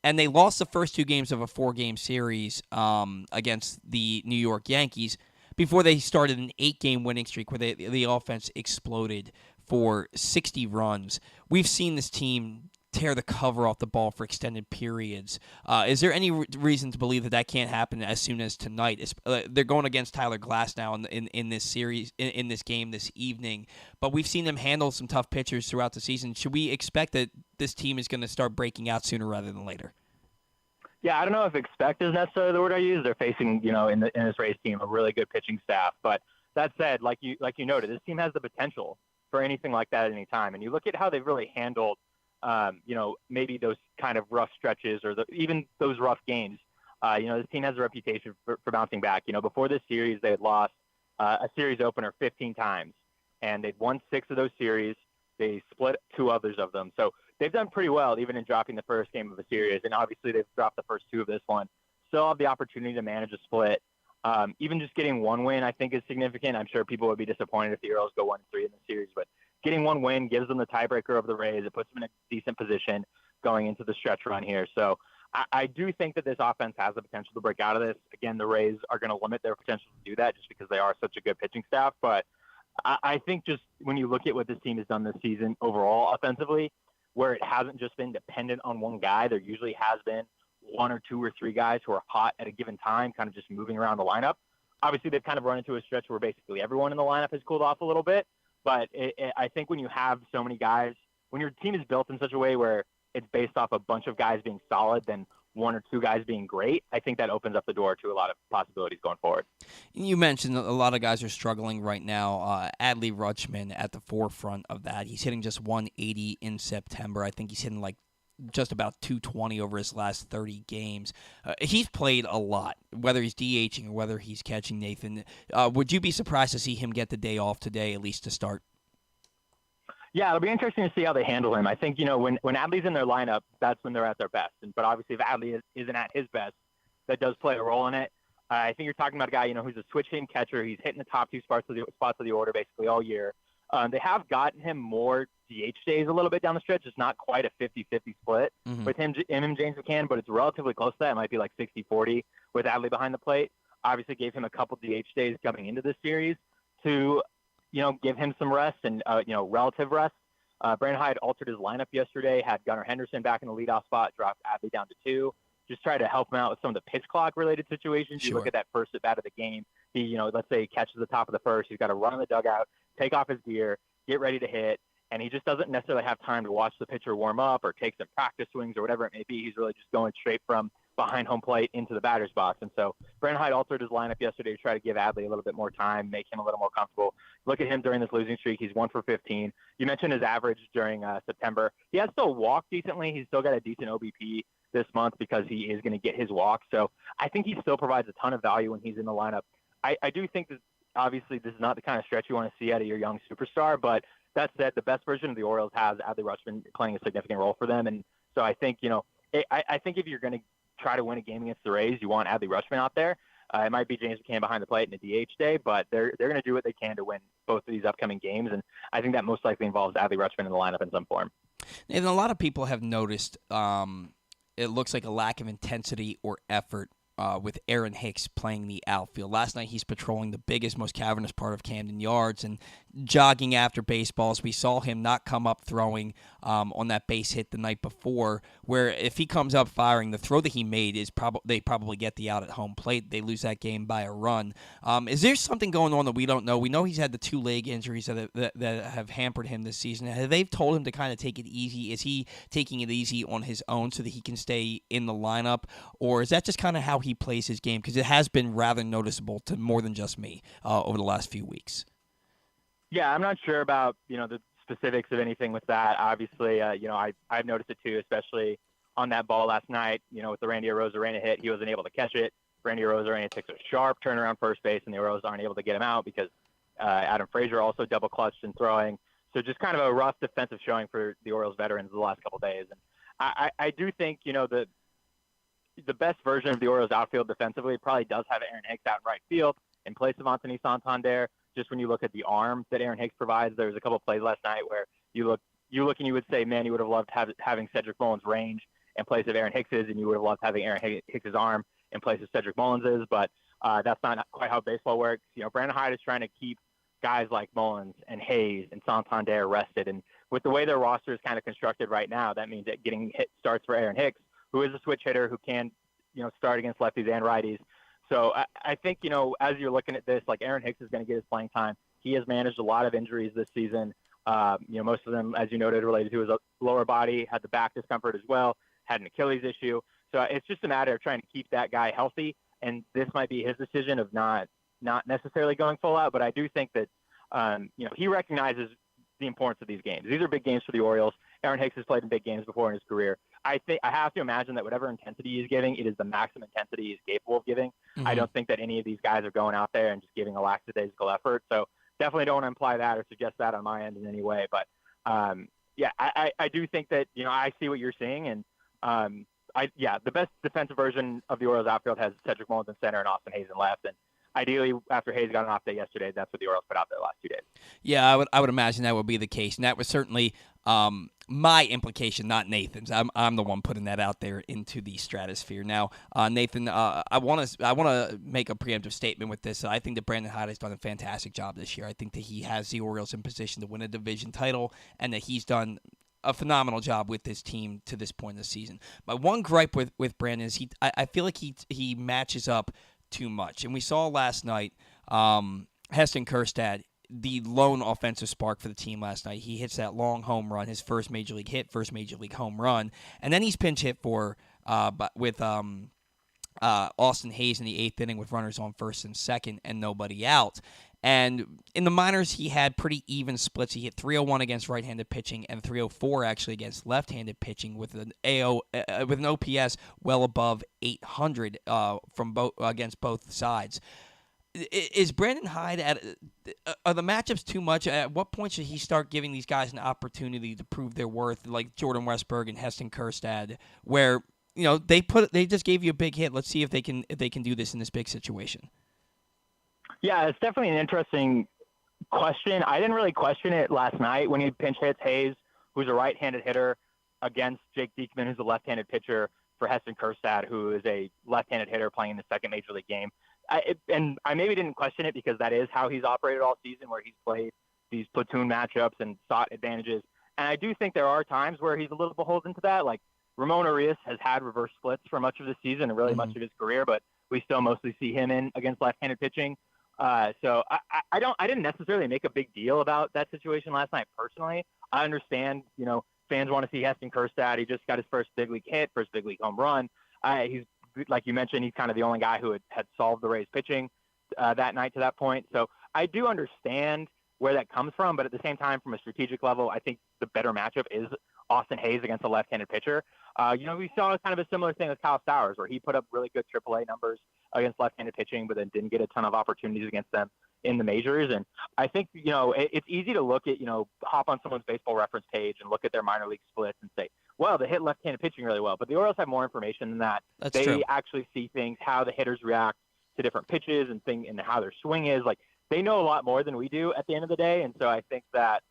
And they lost the first 2 games of a 4-game series against the New York Yankees before they started an 8-game winning streak where the offense exploded for 60 runs. We've seen this team tear the cover off the ball for extended periods. Is there any reason to believe that can't happen as soon as tonight? They're going against Tyler Glass now in this series, in this game this evening, but we've seen them handle some tough pitchers throughout the season. Should we expect that this team is going to start breaking out sooner rather than later? Yeah, I don't know if expect is necessarily the word I use. They're facing, in this Rays team, a really good pitching staff. But that said, like you noted, this team has the potential for anything like that at any time. And you look at how they've really handled maybe those kind of rough stretches or even those rough games. This team has a reputation for bouncing back. Before this series, they had lost a series opener 15 times, and they'd won 6 of those series. They split 2 others of them. So they've done pretty well, even in dropping the first game of a series. And obviously they've dropped the first 2 of this one. Still have the opportunity to manage a split. Even just getting 1 win, I think, is significant. I'm sure people would be disappointed if the Orioles go 1-3 in the series, but getting 1 win gives them the tiebreaker of the Rays. It puts them in a decent position going into the stretch run here. So I do think that this offense has the potential to break out of this. Again, the Rays are going to limit their potential to do that just because they are such a good pitching staff. But I think just when you look at what this team has done this season overall offensively, where it hasn't just been dependent on one guy, there usually has been 1 or 2 or 3 guys who are hot at a given time, kind of just moving around the lineup. Obviously, they've kind of run into a stretch where basically everyone in the lineup has cooled off a little bit. But I think when you have so many guys, when your team is built in such a way where it's based off a bunch of guys being solid than 1 or 2 guys being great, I think that opens up the door to a lot of possibilities going forward. You mentioned a lot of guys are struggling right now. Adley Rutschman at the forefront of that. He's hitting just 180 in September. I think he's hitting just about 220 over his last 30 games. He's played a lot, whether he's DHing or whether he's catching, Nathan. Would you be surprised to see him get the day off today, at least to start? Yeah, it'll be interesting to see how they handle him. I think, when Adley's in their lineup, that's when they're at their best. But obviously, if Adley isn't at his best, that does play a role in it. I think you're talking about a guy, who's a switch-hitting catcher. He's hitting the top 2 spots of the order basically all year. They have gotten him more DH days a little bit down the stretch. It's not quite a 50-50 split with him and James McCann, but it's relatively close to that. It might be like 60-40 with Adley behind the plate. Obviously gave him a couple DH days coming into this series to, give him some rest and, relative rest. Brandon Hyde altered his lineup yesterday, had Gunnar Henderson back in the leadoff spot, dropped Adley down to 2. Just try to help him out with some of the pitch clock related situations. You look at that first at bat of the game. He, let's say he catches the top of the first. He's got to run in the dugout, take off his gear, get ready to hit. And he just doesn't necessarily have time to watch the pitcher warm up or take some practice swings or whatever it may be. He's really just going straight from behind home plate into the batter's box. And so Brandon Hyde altered his lineup yesterday to try to give Adley a little bit more time, make him a little more comfortable. Look at him during this losing streak. He's 1 for 15. You mentioned his average during September. He has still walked decently. He's still got a decent OBP this month because he is going to get his walk. So I think he still provides a ton of value when he's in the lineup. I do think that obviously this is not the kind of stretch you want to see out of your young superstar, but that said, the best version of the Orioles has Adley Rutschman playing a significant role for them. And so I think, I think if you're going to try to win a game against the Rays, you want Adley Rutschman out there. It might be James McCann behind the plate in a DH day, but they're going to do what they can to win both of these upcoming games. And I think that most likely involves Adley Rutschman in the lineup in some form. And a lot of people have noticed it looks like a lack of intensity or effort with Aaron Hicks playing the outfield. Last night he's patrolling the biggest, most cavernous part of Camden Yards and jogging after baseballs. We saw him not come up throwing on that base hit the night before, where if he comes up firing, the throw that he made is they probably get the out at home plate. They lose that game by a run. Is there something going on that we don't know? We know he's had the 2 leg injuries that have hampered him this season. Have they told him to kind of take it easy? Is he taking it easy on his own so that he can stay in the lineup? Or is that just kind of how he plays his game? Because it has been rather noticeable to more than just me over the last few weeks. Yeah, I'm not sure about, the specifics of anything with that. Obviously, I've noticed it too, especially on that ball last night, with the Randy Arozarena hit. He wasn't able to catch it. Randy Arozarena takes a sharp turn around first base, and the Orioles aren't able to get him out because Adam Frazier also double clutched in throwing. So just kind of a rough defensive showing for the Orioles veterans the last couple of days. And I do think, the best version of the Orioles outfield defensively probably does have Aaron Hicks out in right field in place of Anthony Santander. Just when you look at the arm that Aaron Hicks provides, there was a couple of plays last night where you look and you would say, man, you would have loved having Cedric Mullins' range in place of Aaron Hicks's, and you would have loved having Aaron Hicks's arm in place of Cedric Mullins's, but that's not quite how baseball works. Brandon Hyde is trying to keep guys like Mullins and Hayes and Santander rested, and with the way their roster is kind of constructed right now, that means that getting hit starts for Aaron Hicks, who is a switch hitter who can, start against lefties and righties. So I think, as you're looking at this, like Aaron Hicks is going to get his playing time. He has managed a lot of injuries this season. Most of them, as you noted, related to his lower body, had the back discomfort as well, had an Achilles issue. So it's just a matter of trying to keep that guy healthy. And this might be his decision of not necessarily going full out. But I do think that, he recognizes the importance of these games. These are big games for the Orioles. Aaron Hicks has played in big games before in his career. I have to imagine that whatever intensity he's giving, it is the maximum intensity he's capable of giving. Mm-hmm. I don't think that any of these guys are going out there and just giving a lackadaisical effort. So definitely don't want to imply that or suggest that on my end in any way. But I do think that, I see what you're seeing. And the best defensive version of the Orioles outfield has Cedric Mullins in center and Austin Hayes in left. And ideally, after Hayes got an off day yesterday, that's what the Orioles put out there the last 2 days. Yeah, I would imagine that would be the case, and that was certainly my implication, not Nathan's. I'm the one putting that out there into the stratosphere. Now, Nathan, I want to make a preemptive statement with this. I think that Brandon Hyde has done a fantastic job this year. I think that he has the Orioles in position to win a division title, and that he's done a phenomenal job with this team to this point in the season. My one gripe with Brandon is I feel like he matches up too much. And we saw last night Heston Kjerstad, the lone offensive spark for the team last night. He hits that long home run, his first major league hit, first major league home run. And then he's pinch hit with Austin Hayes in the 8th inning with runners on first and second and nobody out. And in the minors, he had pretty even splits. He hit 301 against right-handed pitching and 304 actually against left-handed pitching with an OPS well above 800 against both sides. Is Brandon Hyde are the matchups too much? At what point should he start giving these guys an opportunity to prove their worth, like Jordan Westburg and Heston Kjerstad, where they just gave you a big hit. Let's see if they can do this in this big situation. Yeah, it's definitely an interesting I didn't really question it last night when he pinch hits Hayes, who's a right-handed hitter, against Jake Diekman, who's a left-handed pitcher, for Heston Kjerstad, who is a left-handed hitter playing in the second major league game. I maybe didn't question it because that is how he's operated all season, where he's played these platoon matchups and sought advantages. And I do think there are times where he's a little beholden to that. Like Ramon Arias has had reverse splits for much of the season and really much of his career, but we still mostly see him in against left-handed pitching. So I didn't necessarily make a big deal about that situation last night personally. I understand, fans want to see Heston Kjerstad. He just got his first big league hit, first big league home run. He's, like you mentioned, he's kind of the only guy who had solved the Rays pitching that night to that point. So I do understand where that comes from, but at the same time, from a strategic level, I think the better matchup is Austin Hayes against a left-handed pitcher. We saw kind of a similar thing with Kyle Stowers, where he put up really good AAA numbers against left-handed pitching, but then didn't get a ton of opportunities against them in the majors. And I think, it's easy to look at, hop on someone's baseball reference page and look at their minor league splits and say, well, they hit left-handed pitching really well. But the Orioles have more information than that. That's true. They actually see things, how the hitters react to different pitches and how their swing is. Like, they know a lot more than we do at the end of the day. And so I think that,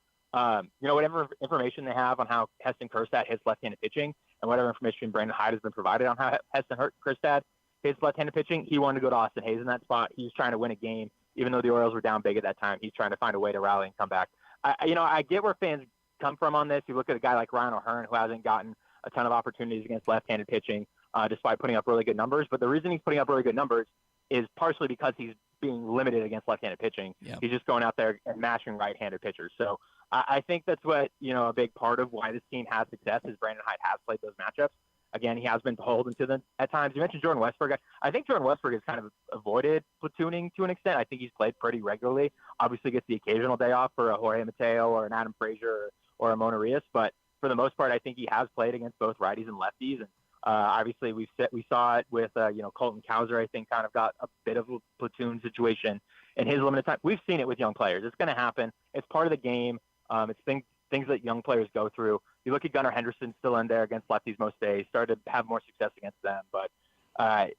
whatever information they have on how Heston Kjerstad hits left-handed pitching and whatever information Brandon Hyde has been provided on how Heston Kjerstad hits left-handed pitching, he wanted to go to Austin Hayes in that spot. He was trying to win a game. Even though the Orioles were down big at that time, he's trying to find a way to rally and come back. I get where fans come from on this. You look at a guy like Ryan O'Hearn, who hasn't gotten a ton of opportunities against left-handed pitching, despite putting up really good numbers. But the reason he's putting up really good numbers is partially because he's being limited against left-handed pitching. Yep. He's just going out there and mashing right-handed pitchers. So I think that's what, a big part of why this team has success is Brandon Hyde has played those matchups. Again, he has been beholden to them at times. You mentioned Jordan Westberg. I think Jordan Westberg has kind of avoided platooning to an extent. I think he's played pretty regularly. Obviously gets the occasional day off for a Jorge Mateo or an Adam Frazier or a Ramon Arias. But for the most part, I think he has played against both righties and lefties. And obviously we saw it with, Colton Cowser, I think, kind of got a bit of a platoon situation in his limited time. We've seen it with young players. It's going to happen. It's part of the game. It's things that young players go through. You look at Gunnar Henderson still in there against lefties most days, started to have more success against them. But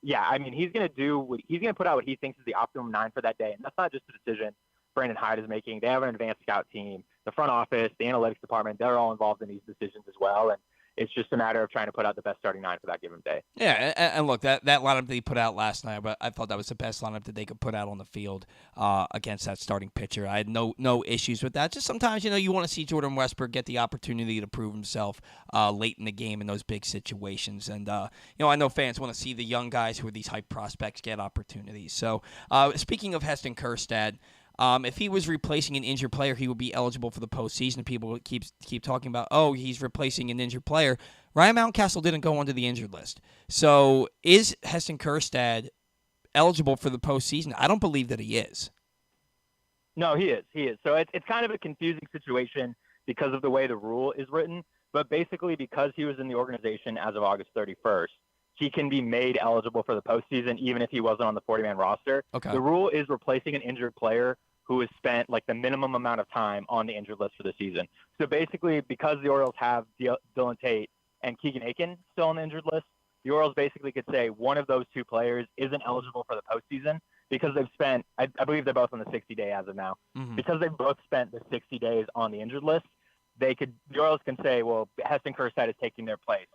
he's going to put out what he thinks is the optimum 9 for that day. And that's not just a decision Brandon Hyde is making. They have an advanced scout team, the front office, the analytics department, they're all involved in these decisions as well. And it's just a matter of trying to put out the best starting 9 for that given day. Yeah, and look, that lineup that he put out last night, but I thought that was the best lineup that they could put out on the field against that starting pitcher. I had no issues with that. Just sometimes, you want to see Jordan Westberg get the opportunity to prove himself late in the game in those big situations. And, I know fans want to see the young guys who are these hype prospects get opportunities. So, speaking of Heston Kjerstad, if he was replacing an injured player, he would be eligible for the postseason. People keep talking about, he's replacing an injured player. Ryan Mountcastle didn't go onto the injured list. So is Heston Kjerstad eligible for the postseason? I don't believe that he is. No, he is. So it's kind of a confusing situation because of the way the rule is written. But basically, because he was in the organization as of August 31st, he can be made eligible for the postseason even if he wasn't on the 40-man roster. Okay. The rule is replacing an injured player who has spent like the minimum amount of time on the injured list for the season. So basically, because the Orioles have Dylan Tate and Keegan Aiken still on the injured list, the Orioles basically could say one of those two players isn't eligible for the postseason because they've spent, I believe they're both on the 60-day as of now. Mm-hmm. Because they've both spent the 60 days on the injured list, the Orioles can say, well, Heston Kjerstad is taking their place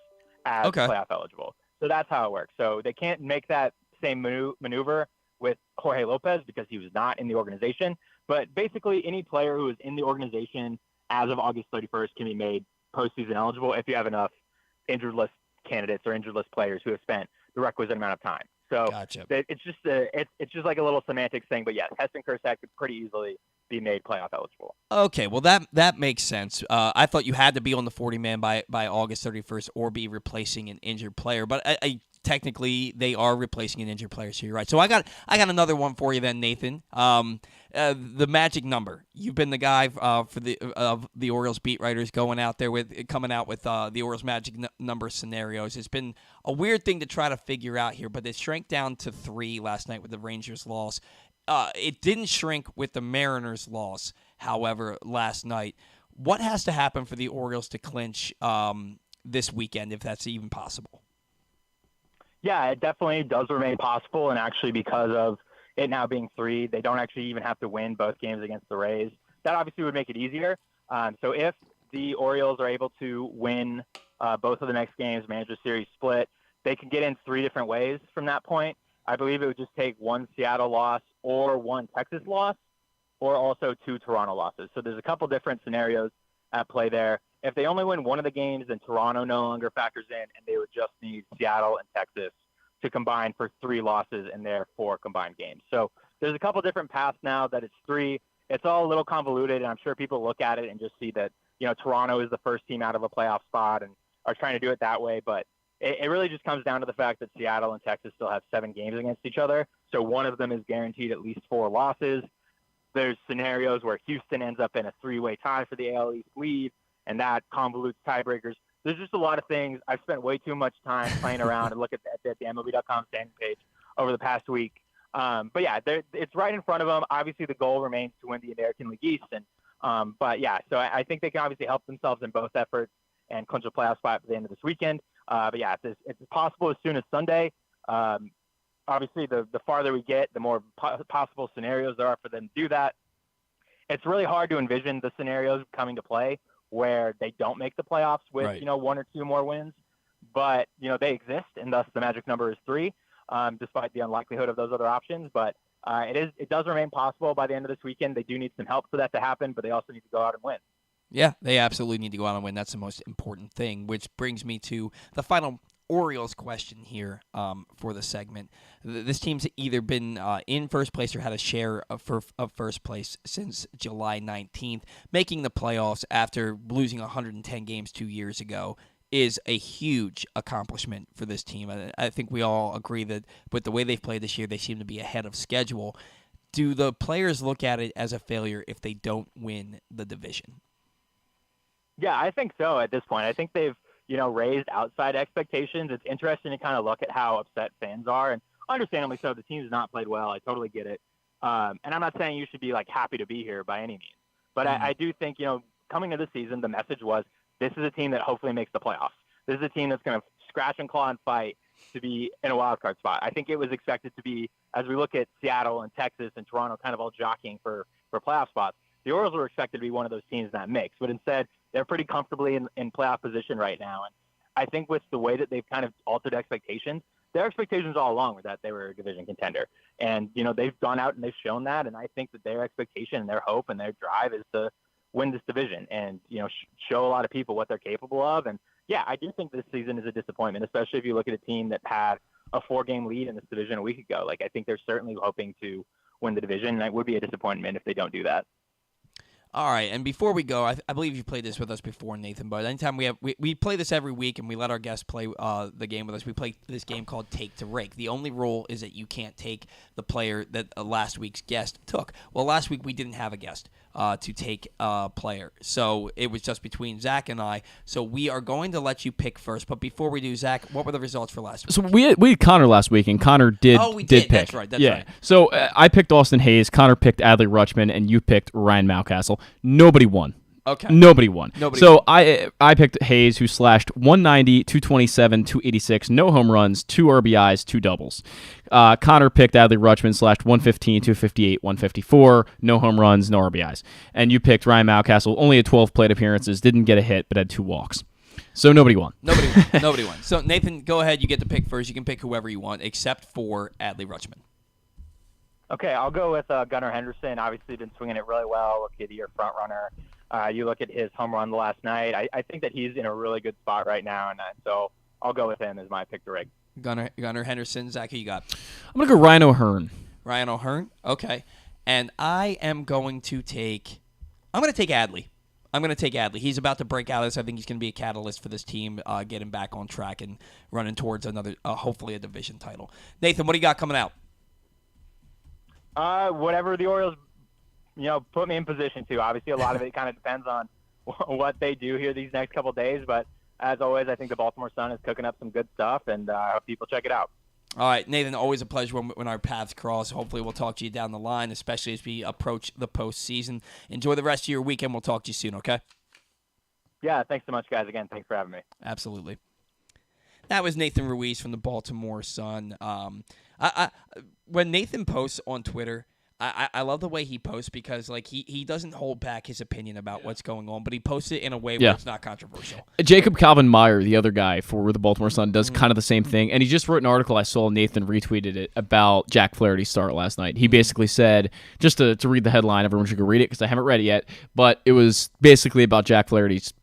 as playoff eligible. So that's how it works. So they can't make that same maneuver with Jorge Lopez because he was not in the organization. But basically, any player who is in the organization as of August 31st can be made postseason eligible if you have enough injured list candidates or injured list players who have spent the requisite amount of time. So Gotcha. It's just like a little semantics thing. But yes, Heston Kjerstad could pretty easily be made playoff eligible. Okay, well that makes sense. I thought you had to be on the 40-man by August 31st or be replacing an injured player, but I technically they are replacing an injured player, so you're right. So I got another one for you then, Nathan. The magic number. You've been the guy for the Orioles beat writers coming out with the Orioles magic number scenarios. It's been a weird thing to try to figure out here, but it shrank down to 3 last night with the Rangers loss. It didn't shrink with the Mariners loss, however, last night. What has to happen for the Orioles to clinch this weekend, if that's even possible? Yeah, it definitely does remain possible, and actually because of, it now being 3, they don't actually even have to win both games against the Rays. That obviously would make it easier. So if the Orioles are able to win both of the next games, manage a series split, they can get in 3 different ways from that point. I believe it would just take 1 Seattle loss or 1 Texas loss, or also 2 Toronto losses. So there's a couple different scenarios at play there. If they only win one of the games, then Toronto no longer factors in, and they would just need Seattle and Texas to combine for 3 losses in their 4 combined games. So there's a couple different paths now that it's 3. It's all a little convoluted, and I'm sure people look at it and just see that, Toronto is the first team out of a playoff spot and are trying to do it that way. But it really just comes down to the fact that Seattle and Texas still have 7 games against each other. So one of them is guaranteed at least 4 losses. There's scenarios where Houston ends up in a 3-way tie for the AL East lead, and that convolutes tiebreakers. There's just a lot of things. I've spent way too much time playing around and look at the MLB.com standing page over the past week. But yeah, it's right in front of them. Obviously, the goal remains to win the American League East. But yeah, so I think they can obviously help themselves in both efforts and clinch a playoff spot at the end of this weekend. But yeah, it's possible as soon as Sunday. Obviously, the farther we get, the more possible scenarios there are for them to do that. It's really hard to envision the scenarios coming to play where they don't make the playoffs with, Right. 1 or 2 more wins. But, they exist, and thus the magic number is 3, despite the unlikelihood of those other options. But it does remain possible by the end of this weekend. They do need some help for that to happen, but they also need to go out and win. Yeah, they absolutely need to go out and win. That's the most important thing, which brings me to the final Orioles question here for the segment. This team's either been in first place or had a share of first place since July 19th. Making the playoffs after losing 110 games 2 years ago is a huge accomplishment for this team. I think we all agree that with the way they've played this year, they seem to be ahead of schedule. Do the players look at it as a failure if they don't win the division? Yeah, I think so at this point. I think they've, raised outside expectations. It's interesting to kind of look at how upset fans are, and understandably so. The team's not played well. I totally get it. And I'm not saying you should be happy to be here by any means, but I do think, coming to the season, the message was this is a team that hopefully makes the playoffs. This is a team that's going to scratch and claw and fight to be in a wild card spot. I think it was expected to be, as we look at Seattle and Texas and Toronto kind of all jockeying for playoff spots, the Orioles were expected to be one of those teams in that mix, but instead they're pretty comfortably in playoff position right now. And I think with the way that they've kind of altered expectations, their expectations all along were that they were a division contender. And, they've gone out and they've shown that. And I think that their expectation and their hope and their drive is to win this division and, show a lot of people what they're capable of. And yeah, I do think this season is a disappointment, especially if you look at a team that had a 4-game lead in this division a week ago. I think they're certainly hoping to win the division, and it would be a disappointment if they don't do that. All right, and before we go, I believe you played this with us before, Nathan, but anytime we play this every week and we let our guests play the game with us, we play this game called Take to Rake. The only rule is that you can't take the player that last week's guest took. Well, last week we didn't have a guest to take a player, so it was just between Zach and I. So we are going to let you pick first, but before we do, Zach, what were the results for last week? So we had Connor last week, and Connor did pick. That's right. That's right. So I picked Austin Hayes, Connor picked Adley Rutschman, and you picked Ryan Mountcastle. Nobody won. Okay. Nobody won. So I picked Hayes, who slashed 190, 227, 286, no home runs, 2 RBIs, 2 doubles. Connor picked Adley Rutschman, slashed 115, 258, 154, no home runs, no RBIs. And you picked Ryan Mountcastle, only had 12 plate appearances, didn't get a hit, but had 2 walks. So nobody won. Nobody won. So Nathan, go ahead. You get to pick first. You can pick whoever you want, except for Adley Rutschman. Okay, I'll go with Gunnar Henderson. Obviously, been swinging it really well. Look at your front runner. You look at his home run last night. I think that he's in a really good spot right now, and so I'll go with him as my pick to rig. Gunnar Henderson. Zach, who you got? I'm going to go Ryan O'Hearn. Ryan O'Hearn? Okay. And I am going to take Adley. I'm going to take Adley. He's about to break out of this. I think he's going to be a catalyst for this team, getting back on track and running towards another, hopefully a division title. Nathan, what do you got coming out? Whatever the Orioles, put me in position to. Obviously, a lot of it kind of depends on what they do here these next couple of days. But as always, I think the Baltimore Sun is cooking up some good stuff, and I hope people check it out. All right, Nathan, always a pleasure when our paths cross. Hopefully we'll talk to you down the line, especially as we approach the postseason. Enjoy the rest of your weekend. We'll talk to you soon, okay? Yeah, thanks so much, guys. Again, thanks for having me. Absolutely. That was Nathan Ruiz from the Baltimore Sun. When Nathan posts on Twitter, I love the way he posts because like he doesn't hold back his opinion about what's going on, but he posts it in a way where it's not controversial. Jacob Calvin-Meyer, the other guy for the Baltimore Sun, does kind of the same thing, and he just wrote an article. I saw Nathan retweeted it about Jack Flaherty's start last night. He basically said, just to read the headline, everyone should go read it because I haven't read it yet, but it was basically about Jack Flaherty's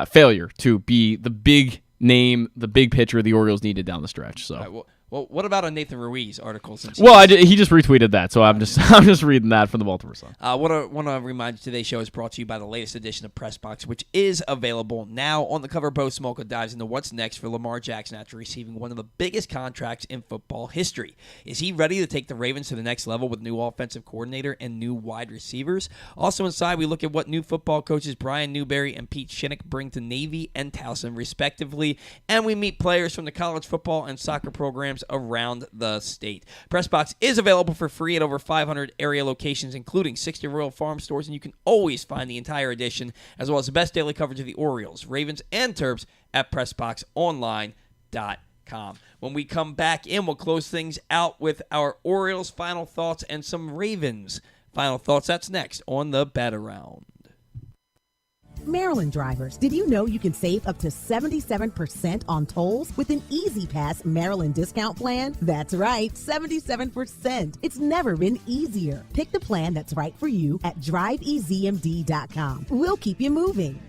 failure to be the big name, the big pitcher the Orioles needed down the stretch. So. Well, what about a Nathan Ruiz article? He just retweeted that, so I'm just reading that from the Baltimore Sun. Want to remind you, today's show is brought to you by the latest edition of Press Box, which is available now. On the cover, Bo Smolka dives into what's next for Lamar Jackson after receiving one of the biggest contracts in football history. Is he ready to take the Ravens to the next level with new offensive coordinator and new wide receivers? Also inside, we look at what new football coaches Brian Newberry and Pete Shinnick bring to Navy and Towson, respectively, and we meet players from the college football and soccer programs around the state. Pressbox is available for free at over 500 area locations, including 60 Royal Farm stores, and you can always find the entire edition, as well as the best daily coverage of the Orioles, Ravens, and Terps at PressBoxOnline.com. When we come back in, we'll close things out with our Orioles final thoughts and some Ravens final thoughts. That's next on the Bet Around. Maryland drivers, did you know you can save up to 77% on tolls with an Easy Pass Maryland discount plan? That's right, 77%. It's never been easier. Pick the plan that's right for you at driveezmd.com. We'll keep you moving.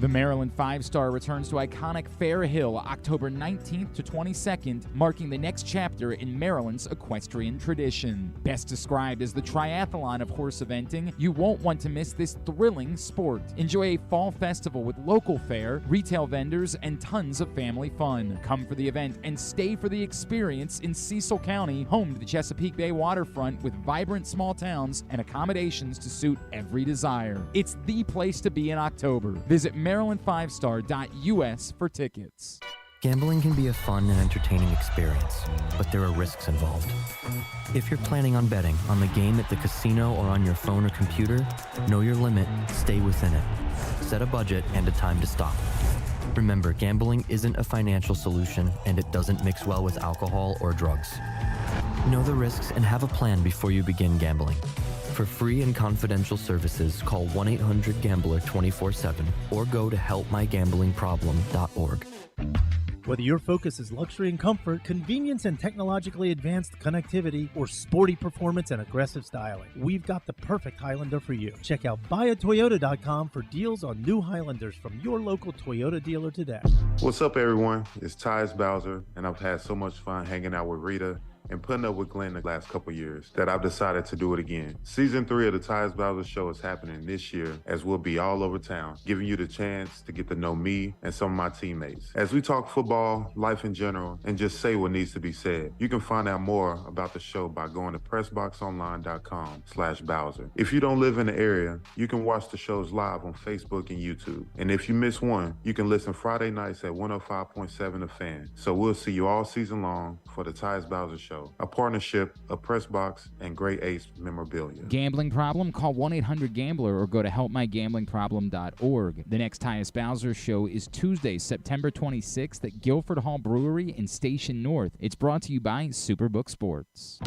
The Maryland 5-Star returns to iconic Fair Hill October 19th to 22nd, marking the next chapter in Maryland's equestrian tradition. Best described as the triathlon of horse eventing, you won't want to miss this thrilling sport. Enjoy a fall festival with local fare, retail vendors, and tons of family fun. Come for the event and stay for the experience in Cecil County, home to the Chesapeake Bay waterfront with vibrant small towns and accommodations to suit every desire. It's the place to be in October. Visit Maryland5star.us for tickets. Gambling can be a fun and entertaining experience, but there are risks involved. If you're planning on betting on the game at the casino or on your phone or computer, know your limit, stay within it. Set a budget and a time to stop. Remember, gambling isn't a financial solution, and it doesn't mix well with alcohol or drugs. Know the risks and have a plan before you begin gambling. For free and confidential services, call 1-800-GAMBLER 24/7 or go to helpmygamblingproblem.org. Whether your focus is luxury and comfort, convenience and technologically advanced connectivity, or sporty performance and aggressive styling, we've got the perfect Highlander for you. Check out buyatoyota.com for deals on new Highlanders from your local Toyota dealer today. What's up, everyone? It's Tyus Bowser, and I've had so much fun hanging out with Rita and putting up with Glenn the last couple years that I've decided to do it again. Season 3 of the Tyus Bowser Show is happening this year, as we'll be all over town, giving you the chance to get to know me and some of my teammates. As we talk football, life in general, and just say what needs to be said. You can find out more about the show by going to PressBoxOnline.com/Bowser. If you don't live in the area, you can watch the shows live on Facebook and YouTube. And if you miss one, you can listen Friday nights at 105.7 The Fan. So we'll see you all season long for the Tyus Bowser Show, a partnership of PressBox and Great Ace Memorabilia. Gambling problem? Call 1-800-GAMBLER or go to helpmygamblingproblem.org. The next Tyus Bowser Show is Tuesday, September 26th at Guilford Hall Brewery in Station North. It's brought to you by Superbook Sports.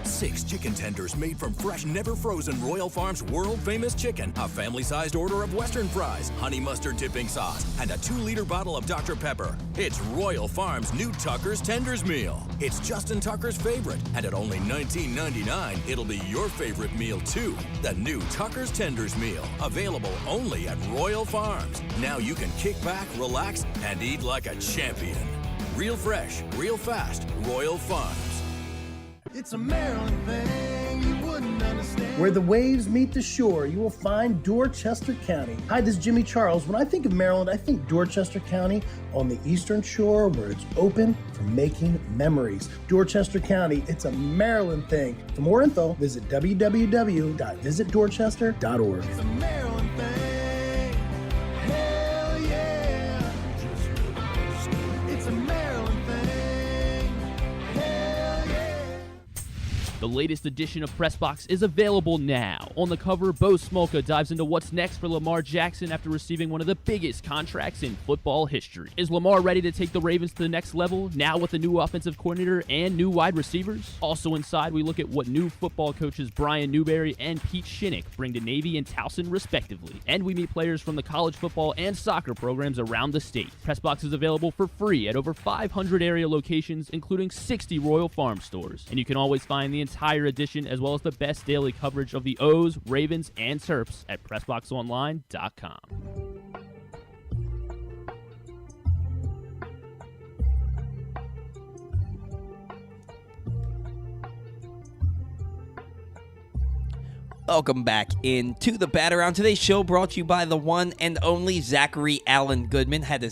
6 chicken tenders made from fresh, never frozen Royal Farms world-famous chicken, a family-sized order of Western fries, honey mustard dipping sauce, and a 2-liter bottle of Dr. Pepper. It's Royal Farms' new Tucker's Tenders Meal. It's Justin Tucker's favorite, and at only $19.99, it'll be your favorite meal, too. The new Tucker's Tenders Meal, available only at Royal Farms. Now you can kick back, relax, and eat like a champion. Real fresh, real fast, Royal Farms. It's a Maryland thing you wouldn't understand. Where the waves meet the shore, you will find Dorchester County. Hi, this is Jimmy Charles. When I think of Maryland, I think Dorchester County on the eastern shore where it's open for making memories. Dorchester County, it's a Maryland thing. For more info, visit www.visitdorchester.org. It's a Maryland thing. Hell yeah. It's a Maryland thing. The The latest edition of PressBox is available now. On the cover, Bo Smolka dives into what's next for Lamar Jackson after receiving one of the biggest contracts in football history. Is Lamar ready to take the Ravens to the next level, now with a new offensive coordinator and new wide receivers? Also inside, we look at what new football coaches Brian Newberry and Pete Shinnick bring to Navy and Towson, respectively. And we meet players from the college football and soccer programs around the state. PressBox is available for free at over 500 area locations, including 60 Royal Farm stores. And you can always find the entire edition as well as the best daily coverage of the O's, Ravens, and Terps at PressBoxOnline.com. Welcome back into the Bat Around. Today's show brought to you by the one and only Zachary Allen Goodman. Had to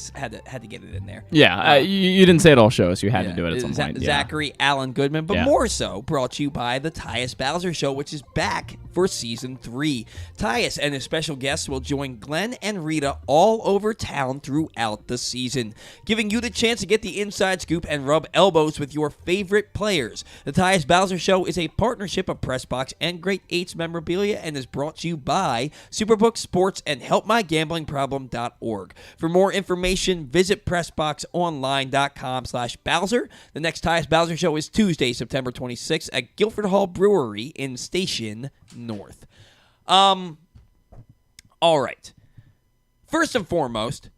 get it in there. Yeah, you didn't say it all show, so you had to do it at some point. Zachary Allen Goodman, but more so brought to you by the Tyus Bowser Show, which is back for Season 3. Tyus and his special guests will join Glenn and Rita all over town throughout the season, giving you the chance to get the inside scoop and rub elbows with your favorite players. The Tyus Bowser Show is a partnership of PressBox and Great 8's memorabilia and is brought to you by Superbook Sports and HelpMyGamblingProblem.org. For more information, visit PressBoxOnline.com/Bowser. The next Tyus Bowser Show is Tuesday, September 26th at Guilford Hall Brewery in Station North. All right. First and foremost,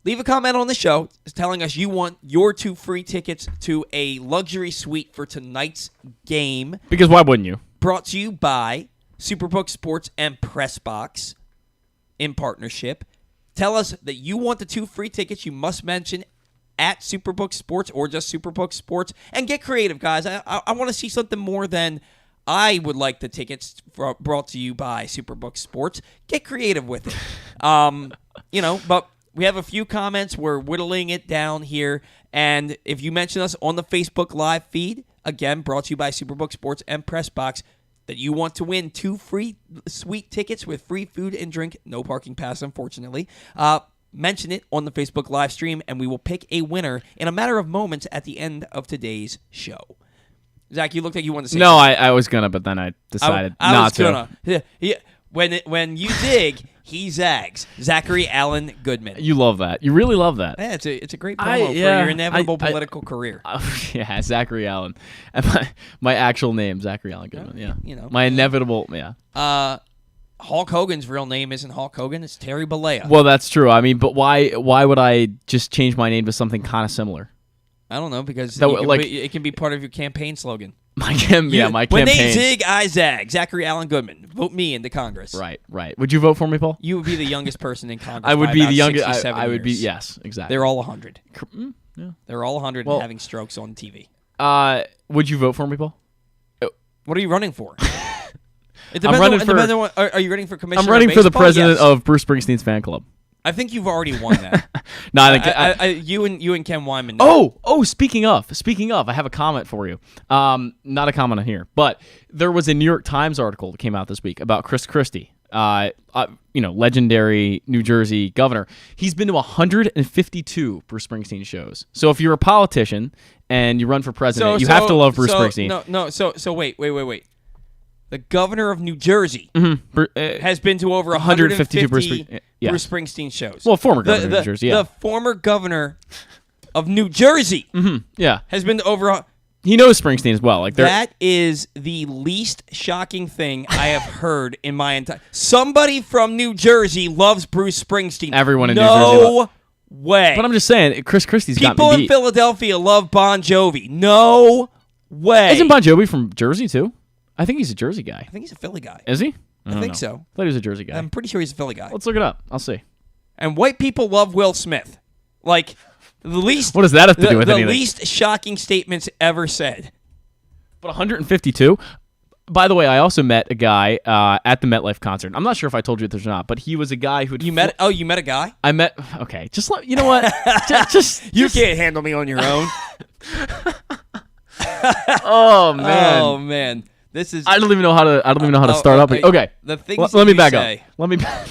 leave a comment on the show telling us you want your 2 free tickets to a luxury suite for tonight's game. Because why wouldn't you? Brought to you by Superbook Sports and PressBox in partnership. Tell us that you want the 2 free tickets. You must mention at Superbook Sports or just Superbook Sports. And get creative, guys. I want to see something more than I would like the tickets brought to you by Superbook Sports. Get creative with it. But we have a few comments. We're whittling it down here. And if you mention us on the Facebook Live feed, again, brought to you by Superbook Sports and PressBox, that you want to win 2 free suite tickets with free food and drink, no parking pass, unfortunately, mention it on the Facebook live stream, and we will pick a winner in a matter of moments at the end of today's show. Zach, you looked like you wanted to say No, something. I was going to, but then I decided I not was to. Gonna. Yeah, when you dig, he zags. Zachary Allen Goodman. You love that. You really love that. Yeah, it's a great promo for your inevitable political career. Yeah, Zachary Allen. And my actual name, Zachary Allen Goodman. Yeah. My inevitable, yeah. Hulk Hogan's real name isn't Hulk Hogan. It's Terry Bollea. Well, that's true. I mean, but why would I just change my name to something kind of similar? I don't know, because So, it can be part of your campaign slogan. My campaign. When they zig, I zag. Zachary Allen Goodman. Vote me into Congress. Right. Would you vote for me, Paul? You would be the youngest person in Congress. I would by be about the youngest. 67 I would be. years. Yes, exactly. They're all 100. Yeah. They're all 100 and having strokes on TV. Would you vote for me, Paul? What are you running for? I'm running for. Are you running for commissioner? I'm running of for the baseball? president Yes. of Bruce Springsteen's fan club. I think you've already won that. No, I think you and Ken Wyman. Know. Oh! Speaking of, I have a comment for you. Not a comment on here, but there was a New York Times article that came out this week about Chris Christie. Legendary New Jersey governor. He's been to 152 Bruce Springsteen shows. So if you're a politician and you run for president, you have to love Bruce Springsteen. No. So wait. The governor of New Jersey has been to over 152 Bruce Springsteen shows. Well, former governor of New Jersey, yeah. The former governor of New Jersey has been to over... He knows Springsteen as well. That is the least shocking thing I have heard in my entire... Somebody from New Jersey loves Bruce Springsteen. Everyone in New Jersey No way. But I'm just saying, Chris Christie's got me People beat. in Philadelphia love Bon Jovi. No way. Isn't Bon Jovi from Jersey, too? I think he's a Jersey guy. I think he's a Philly guy. Is he? I think so. I thought he was a Jersey guy. I'm pretty sure he's a Philly guy. Let's look it up. I'll see. And white people love Will Smith. The least... What does that have to do with anything? The least shocking statements ever said. But 152? By the way, I also met a guy at the MetLife concert. I'm not sure if I told you this or not, but he was a guy who... You met a guy? I met... Okay, just let... You know what? You can't handle me on your own. Oh, man. Oh, man. This is... I don't even know how to start up. Okay. The things let me back say. up.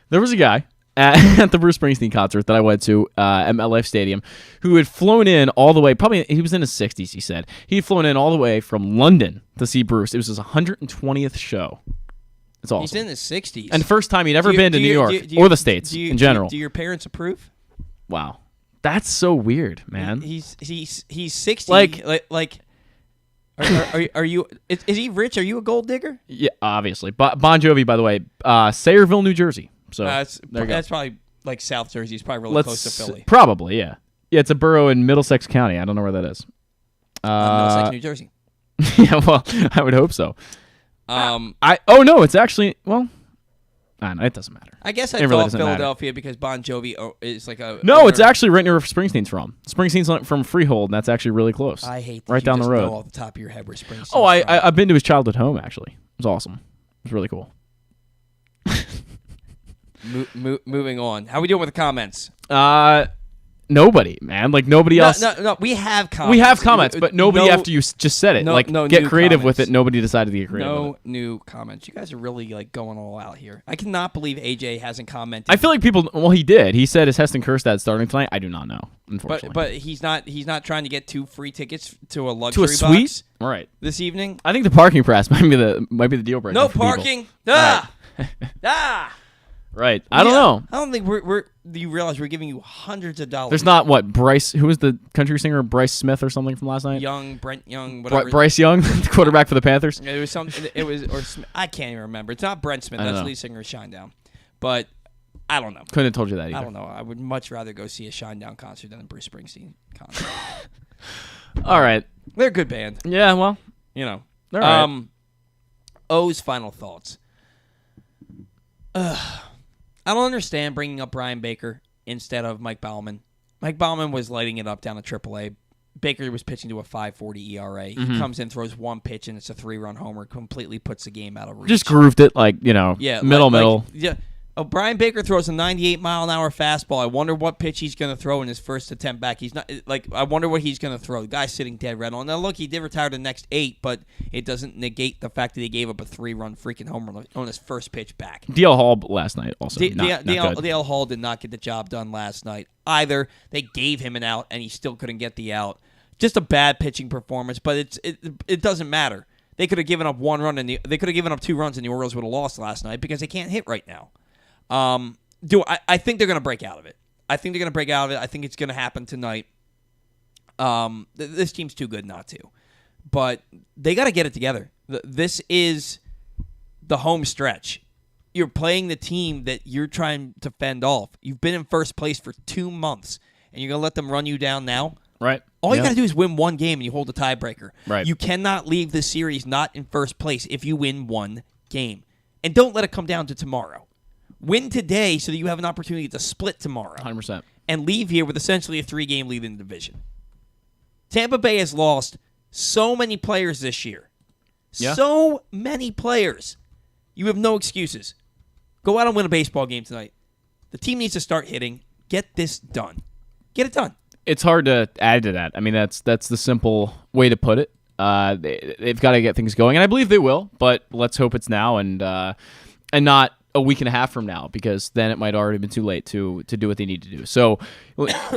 There was a guy at the Bruce Springsteen concert that I went to at MetLife Stadium, who had flown in all the way, probably he was in his 60s, he said. He had flown in all the way from London to see Bruce. It was his 120th show. It's awesome. He's in his 60s. And first time he'd ever been to New York or the States in general. Do your parents approve? Wow. That's so weird, man. He's 60. Like are you? Is he rich? Are you a gold digger? Yeah, obviously. Bon Jovi, by the way, Sayreville, New Jersey. So that's probably like South Jersey. It's probably really close to Philly. Probably, yeah. Yeah, it's a borough in Middlesex County. I don't know where that is. Middlesex, New Jersey. Yeah, well, I would hope so. No, it's actually I don't know, it doesn't matter. I guess I really thought Philadelphia because Bon Jovi is like a. No, it's actually right near where Springsteen's from. Springsteen's from Freehold, and that's actually really close. I hate that right you down just the road. know off the top of your head where Springsteen's Oh, from. I've been to his childhood home actually. It was awesome. It was really cool. Moving on. How we doing with the comments? Nobody, man. Like nobody else. No. We have comments. We have comments, but nobody after you just said it. Get creative with it. Nobody decided to get creative. No new comments. You guys are really like going all out here. I cannot believe AJ hasn't commented. I feel like people. Well, he did. He said, "Is Heston Kjerstad starting tonight?" I do not know. Unfortunately, but he's not. He's not trying to get 2 free tickets to a luxury to a suite. box Right. This evening. I think the parking press might be the deal breaker. No for parking. Right. Right. I don't know. I don't think we're. Do you realize we're giving you hundreds of dollars? There's not Bryce. Who was the country singer? Bryce Smith or something from last night? Brent Young, whatever. Bryce Young, the quarterback for the Panthers. It was something. It was I can't even remember. It's not Brent Smith. That's the lead singer of Shinedown. But I don't know. Couldn't have told you that either. I don't know. I would much rather go see a Shinedown concert than a Bruce Springsteen concert. All right. They're a good band. Yeah. Well, you know. All right. O's final thoughts. I don't understand bringing up Brian Baker instead of Mike Baumann. Mike Baumann was lighting it up down at AAA. Baker was pitching to a 5.40 ERA. He comes in, throws one pitch, and it's a 3-run homer. Completely puts the game out of reach. Just grooved it middle. Yeah. Oh, Brian Baker throws a 98-mile-an-hour fastball. I wonder what pitch he's going to throw in his first attempt back. He's not I wonder what he's going to throw. The guy's sitting dead red on. Now look, he did retire the next 8, but it doesn't negate the fact that he gave up a 3-run freaking homer on his first pitch back. DL Hall last night also. DL Hall did not get the job done last night either. They gave him an out, and he still couldn't get the out. Just a bad pitching performance, but it doesn't matter. They could have given up 1 run, they could have given up 2 runs, and the Orioles would have lost last night because they can't hit right now. I think they're going to break out of it. I think it's going to happen tonight. This team's too good not to. But they got to get it together. This is the home stretch. You're playing the team that you're trying to fend off. You've been in first place for 2 months, and you're going to let them run you down now? Right. All you got to do is win 1 game, and you hold the tiebreaker. Right. You cannot leave the series not in first place if you win 1 game. And don't let it come down to tomorrow. Win today so that you have an opportunity to split tomorrow. 100%. And leave here with essentially a 3-game lead in the division. Tampa Bay has lost so many players this year. Yeah. So many players. You have no excuses. Go out and win a baseball game tonight. The team needs to start hitting. Get this done. Get it done. It's hard to add to that. I mean, that's the simple way to put it. They've got to get things going, and I believe they will, but let's hope it's now and not a week and a half from now, because then it might already been too late to do what they need to do. So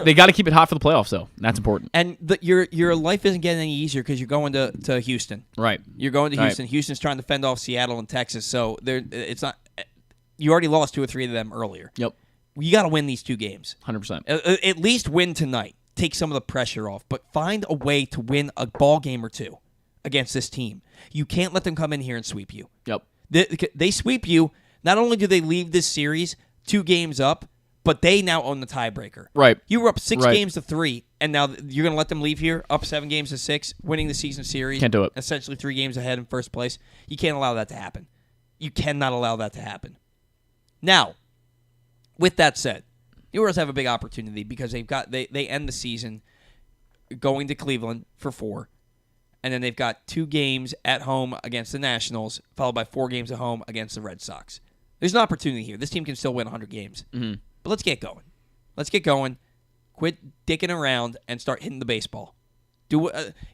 they got to keep it hot for the playoffs, though. That's important. And your life isn't getting any easier because you're going to Houston. Right. You're going to Houston. Right. Houston's trying to fend off Seattle and Texas, so it's not. You already lost 2 or 3 of them earlier. Yep. You got to win these 2 games. 100%. At least win tonight. Take some of the pressure off, but find a way to win a ball game or 2 against this team. You can't let them come in here and sweep you. Yep. They sweep you. Not only do they leave this series 2 games up, but they now own the tiebreaker. Right. You were up 6 games to 3, and now you're going to let them leave here up 7 games to 6, winning the season series. Can't do it. Essentially 3 games ahead in first place. You can't allow that to happen. You cannot allow that to happen. Now, with that said, the Orioles have a big opportunity because they end the season going to Cleveland for 4. And then they've got 2 games at home against the Nationals, followed by 4 games at home against the Red Sox. There's an opportunity here. This team can still win 100 games. Mm-hmm. But let's get going. Let's get going. Quit dicking around and start hitting the baseball.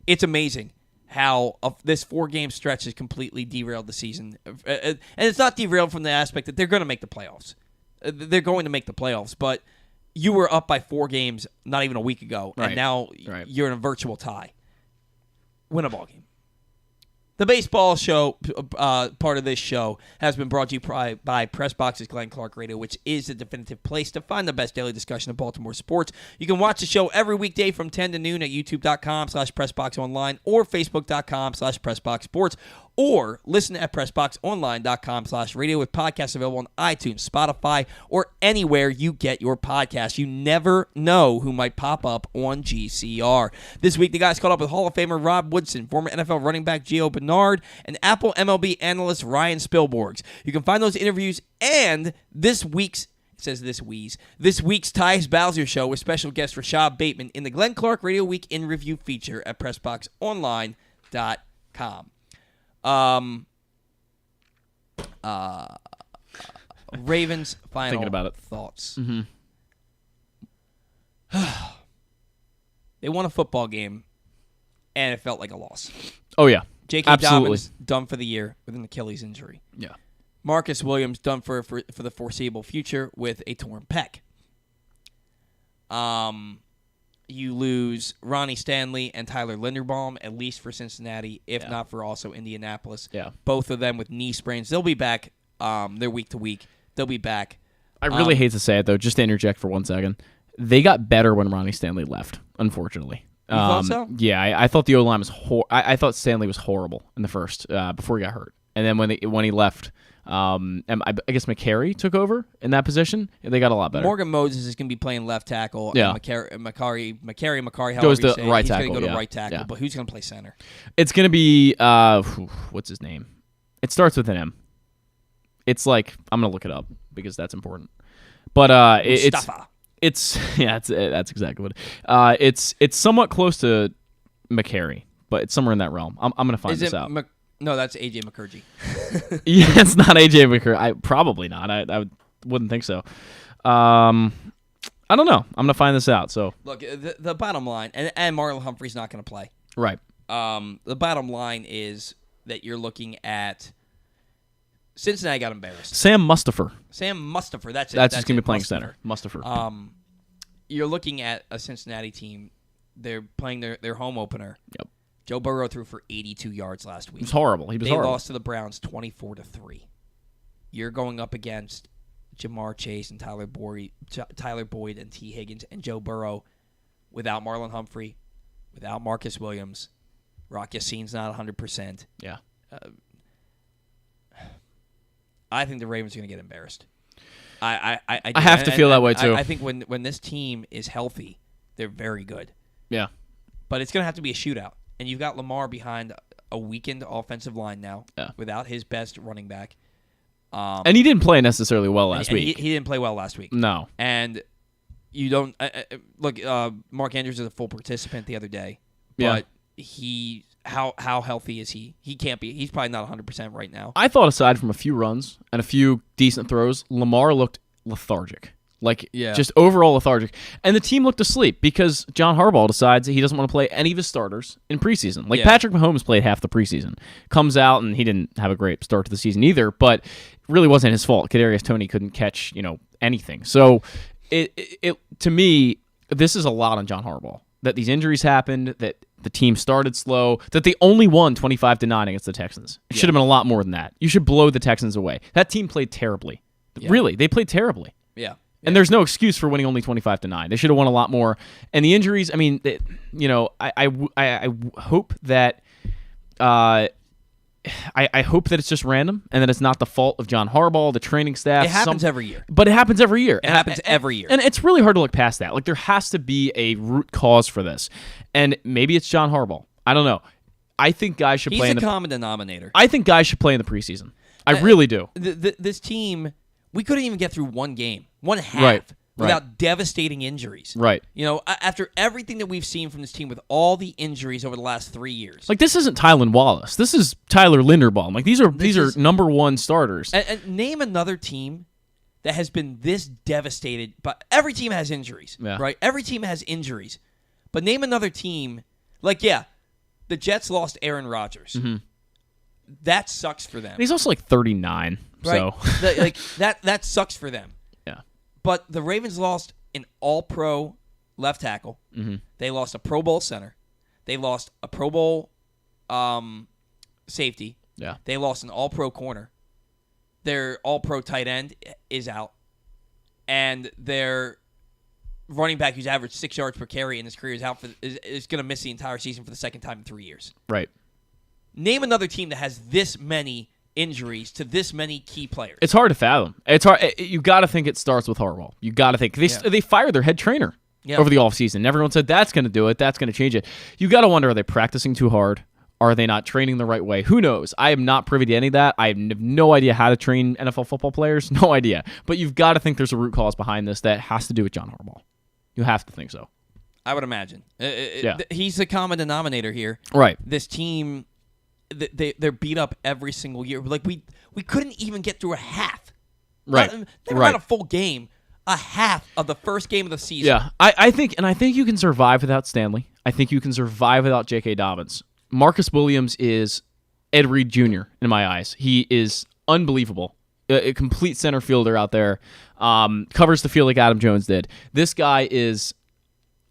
It's amazing how this 4-game stretch has completely derailed the season. And it's not derailed from the aspect that they're going to make the playoffs. they're going to make the playoffs, but you were up by 4 games not even a week ago, and now you're in a virtual tie. Win a ball game. The baseball show, part of this show, has been brought to you by PressBox's Glenn Clark Radio, which is the definitive place to find the best daily discussion of Baltimore sports. You can watch the show every weekday from 10 to noon at youtube.com/PressBoxOnline or Facebook.com/PressBoxSports, or listen at PressBoxOnline.com/radio with podcasts available on iTunes, Spotify, or anywhere you get your podcasts. You never know who might pop up on GCR. This week, the guys caught up with Hall of Famer Rob Woodson, former NFL running back Gio Bernard, and Apple MLB analyst Ryan Spielborgs. You can find those interviews and this week's This week's Tyus Bowser Show with special guest Rashad Bateman in the Glenn Clark Radio Week in Review feature at PressBoxOnline.com. Ravens final Thinking about it. thoughts. Mm-hmm. They won a football game, and it felt like a loss. Oh, yeah. J.K. Dobbins done for the year with an Achilles injury. Yeah. Marcus Williams done for the foreseeable future with a torn pec. You lose Ronnie Stanley and Tyler Linderbaum, at least for Cincinnati, if not for also Indianapolis. Yeah. Both of them with knee sprains. They'll be back. They're week to week. They'll be back. I really hate to say it, though, just to interject for 1 second. They got better when Ronnie Stanley left, unfortunately. You thought so? Yeah, I thought the O-line was I thought Stanley was horrible in the first, before he got hurt. And then when he left, and I guess McCary took over in that position. They got a lot better. Morgan Moses is going to be playing left tackle. Yeah. And McCary, however goes you to say it, right he's tackle. going to go to Yeah. right tackle. Yeah. But who's going to play center? It's going to be what's his name? It starts with an M. It's like I'm going to look it up because that's important. But Mustafa. it's that's exactly what. It's somewhat close to McCary, but it's somewhere in that realm. I'm going to find this out. No, that's AJ McCurdy. Yeah, it's not AJ McCurdy. Probably not. I wouldn't think so. I don't know. I'm gonna find this out. So look, the bottom line, and Marlon Humphrey's not going to play. Right. The bottom line is that you're looking at Cincinnati got embarrassed. Sam Mustafa. That's it. That's just gonna be playing center. Mustafa. You're looking at a Cincinnati team. They're playing their home opener. Yep. Joe Burrow threw for 82 yards last week. It was horrible. They lost to the Browns 24-3. You're going up against Jamar Chase and Tyler Boyd and T. Higgins and Joe Burrow without Marlon Humphrey, without Marcus Williams. Rock Yassine's not 100%. Yeah. I think the Ravens are going to get embarrassed. I have to feel that way too. I think when this team is healthy, they're very good. Yeah. But it's going to have to be a shootout. And you've got Lamar behind a weakened offensive line now without his best running back. And he didn't play necessarily well last week. He didn't play well last week. No. And you don't look. Mark Andrews is a full participant the other day, Yeah. but how healthy is he? He can't be. He's probably not 100% right now. I thought aside from a few runs and a few decent throws, Lamar looked lethargic. Just overall lethargic. And the team looked asleep because John Harbaugh decides that he doesn't want to play any of his starters in preseason. Patrick Mahomes played half the preseason. Comes out, and he didn't have a great start to the season either, but it really wasn't his fault. Kadarius Toney couldn't catch, anything. So, it to me, this is a lot on John Harbaugh. That these injuries happened, that the team started slow, that they only won 25-9 against the Texans. It should have been a lot more than that. You should blow the Texans away. That team played terribly. Yeah. Really, they played terribly. Yeah. And there's no excuse for winning only 25-9. They should have won a lot more. And the injuries, I mean, I hope that I hope that it's just random and that it's not the fault of John Harbaugh, the training staff. It happens every year. But it happens every year. It happens every year. And it's really hard to look past that. There has to be a root cause for this. And maybe it's John Harbaugh. I don't know. I think guys should play in the common denominator. I think guys should play in the preseason. I really do. This team, we couldn't even get through one half without devastating injuries. Right. After everything that we've seen from this team with all the injuries over the last 3 years. This isn't Tylan Wallace. This is Tyler Linderbaum. These are number one starters. And name another team that has been this devastated. But every team has injuries, right? Every team has injuries. But name another team, the Jets lost Aaron Rodgers. Mm-hmm. That sucks for them. And he's also 39. Right? So that sucks for them. Yeah. But the Ravens lost an all-pro left tackle. Mm-hmm. They lost a Pro Bowl center. They lost a Pro Bowl safety. Yeah. They lost an all-pro corner. Their all-pro tight end is out. And their running back, who's averaged 6 yards per carry in his career, is going to miss the entire season for the second time in 3 years. Right. Name another team that has this many injuries to this many key players. It's hard to fathom. It's hard. You got to think it starts with Harbaugh. You got to think. They fired their head trainer over the offseason. Everyone said that's going to do it. That's going to change it. You got to wonder, are they practicing too hard? Are they not training the right way? Who knows? I am not privy to any of that. I have no idea how to train NFL football players. No idea. But you've got to think there's a root cause behind this that has to do with John Harbaugh. You have to think so. I would imagine. He's the common denominator here. Right. This team, they're beat up every single year. Like we couldn't even get through a half. Right. Never had a full game. A half of the first game of the season. Yeah. I think you can survive without Stanley. I think you can survive without J.K. Dobbins. Marcus Williams is Ed Reed Jr. in my eyes. He is unbelievable. A complete center fielder out there. Covers the field like Adam Jones did. This guy is,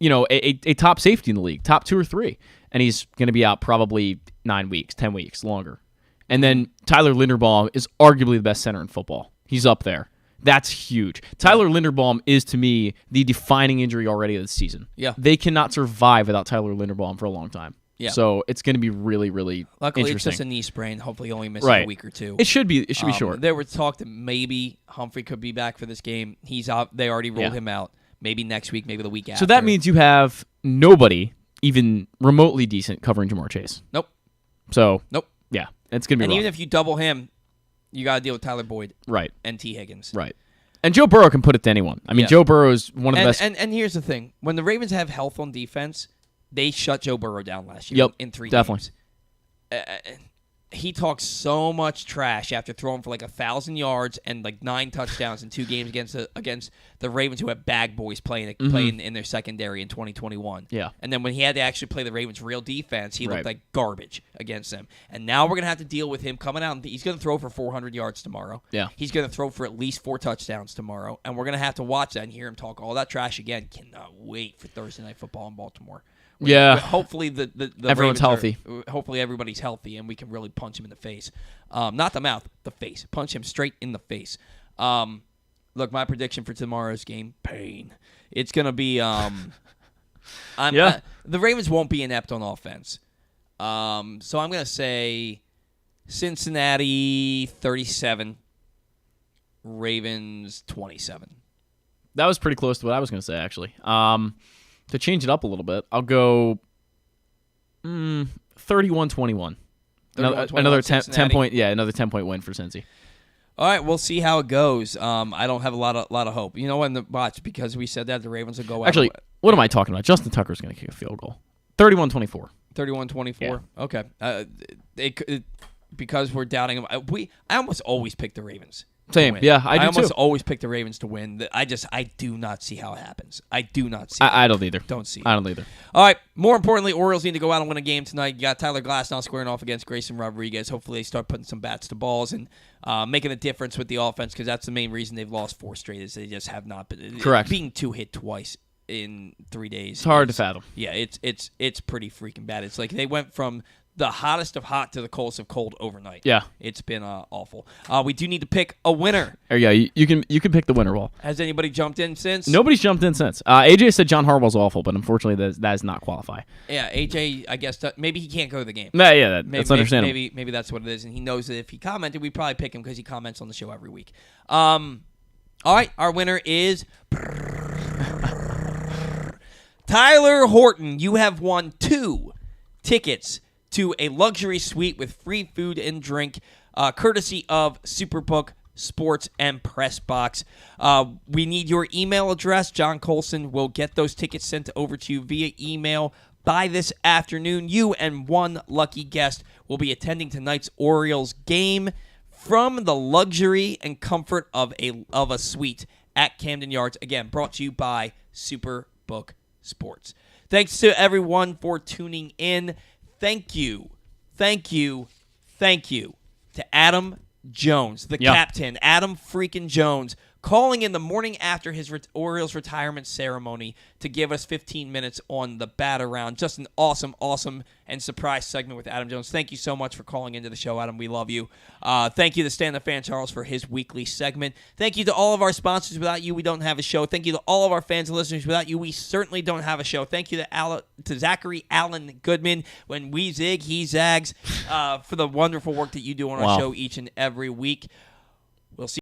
a top safety in the league, top 2 or 3. And he's going to be out probably 9 weeks, 10 weeks, longer. And then Tyler Linderbaum is arguably the best center in football. He's up there. That's huge. Tyler Linderbaum is, to me, the defining injury already of the season. Yeah. They cannot survive without Tyler Linderbaum for a long time. Yeah. So it's going to be really, really Luckily, interesting. it's just a knee sprain. Hopefully, he only misses a week or two. It should be short. There was talk that maybe Humphrey could be back for this game. He's out. They already rolled him out. Maybe next week, maybe the week after. So that means you have nobody even remotely decent covering Jamar Chase. Nope. So nope. Yeah, it's going to be And rough. even if you double him, you got to deal with Tyler Boyd. Right. And T. Higgins. Right. And Joe Burrow can put it to anyone. I mean, Joe Burrow is one of the best. And here's the thing. When the Ravens have health on defense, they shut Joe Burrow down last year in 3 definitely. games. He talks so much trash after throwing for like 1,000 yards and like 9 touchdowns in 2 games against the Ravens, who have bag boys playing in their secondary in 2021. Yeah. And then when he had to actually play the Ravens' real defense, he looked like garbage against them. And now we're going to have to deal with him coming out. And he's going to throw for 400 yards tomorrow. Yeah. He's going to throw for at least 4 touchdowns tomorrow. And we're going to have to watch that and hear him talk all that trash again. Cannot wait for Thursday Night Football in Baltimore. Yeah. Hopefully the everyone's healthy. Hopefully everybody's healthy and we can really punch him in the face. Not the mouth, the face. Punch him straight in the face. Look, my prediction for tomorrow's game, pain. It's going to be the Ravens won't be inept on offense. So I'm going to say Cincinnati 37, Ravens 27. That was pretty close to what I was going to say, actually. To change it up a little bit, I'll go 31-21. Another 10 point, another 10-point win for Cincy. All right, we'll see how it goes. I don't have a lot of hope. You know when watch, because we said that the Ravens will go out. Actually, what am I talking about? Justin Tucker's going to kick a field goal. 31-24. 31-24. Yeah. Okay. Because we're doubting them. I almost always pick the Ravens. Same. Yeah, I do almost too. always pick the Ravens to win. I do not see how it happens. I do not see. I don't either. Don't see. I don't either. All right. More importantly, Orioles need to go out and win a game tonight. You got Tyler Glasnow squaring off against Grayson Rodriguez. Hopefully, they start putting some bats to balls and making a difference with the offense, because that's the main reason they've lost 4 straight. Is they just have not been correct. Being 2 hit twice in 3 days. It's hard to fathom. Yeah, it's pretty freaking bad. It's like they went from the hottest of hot to the coldest of cold overnight. Yeah. It's been awful. We do need to pick a winner. Yeah, you can pick the winner, Wall. Has anybody jumped in since? Nobody's jumped in since. AJ said John Harbaugh's awful, but unfortunately that does not qualify. Yeah, AJ, I guess maybe he can't go to the game. Yeah, that's understandable. Maybe that's what it is, and he knows that if he commented, we'd probably pick him because he comments on the show every week. All right, our winner is Tyler Horton. You have won 2 tickets to a luxury suite with free food and drink, courtesy of Superbook Sports and Press Box. We need your email address. John Colson will get those tickets sent over to you via email by this afternoon. You and 1 lucky guest will be attending tonight's Orioles game from the luxury and comfort of a suite at Camden Yards. Again, brought to you by Superbook Sports. Thanks to everyone for tuning in. Thank you to Adam Jones, the captain, Adam freaking Jones, calling in the morning after his Orioles retirement ceremony to give us 15 minutes on the bat around. Just an awesome, awesome, and surprise segment with Adam Jones. Thank you so much for calling into the show, Adam. We love you. Thank you to Stan the Fan Charles for his weekly segment. Thank you to all of our sponsors. Without you, we don't have a show. Thank you to all of our fans and listeners. Without you, we certainly don't have a show. Thank you to Zachary Allen Goodman. When we zig, he zags, for the wonderful work that you do on our show each and every week.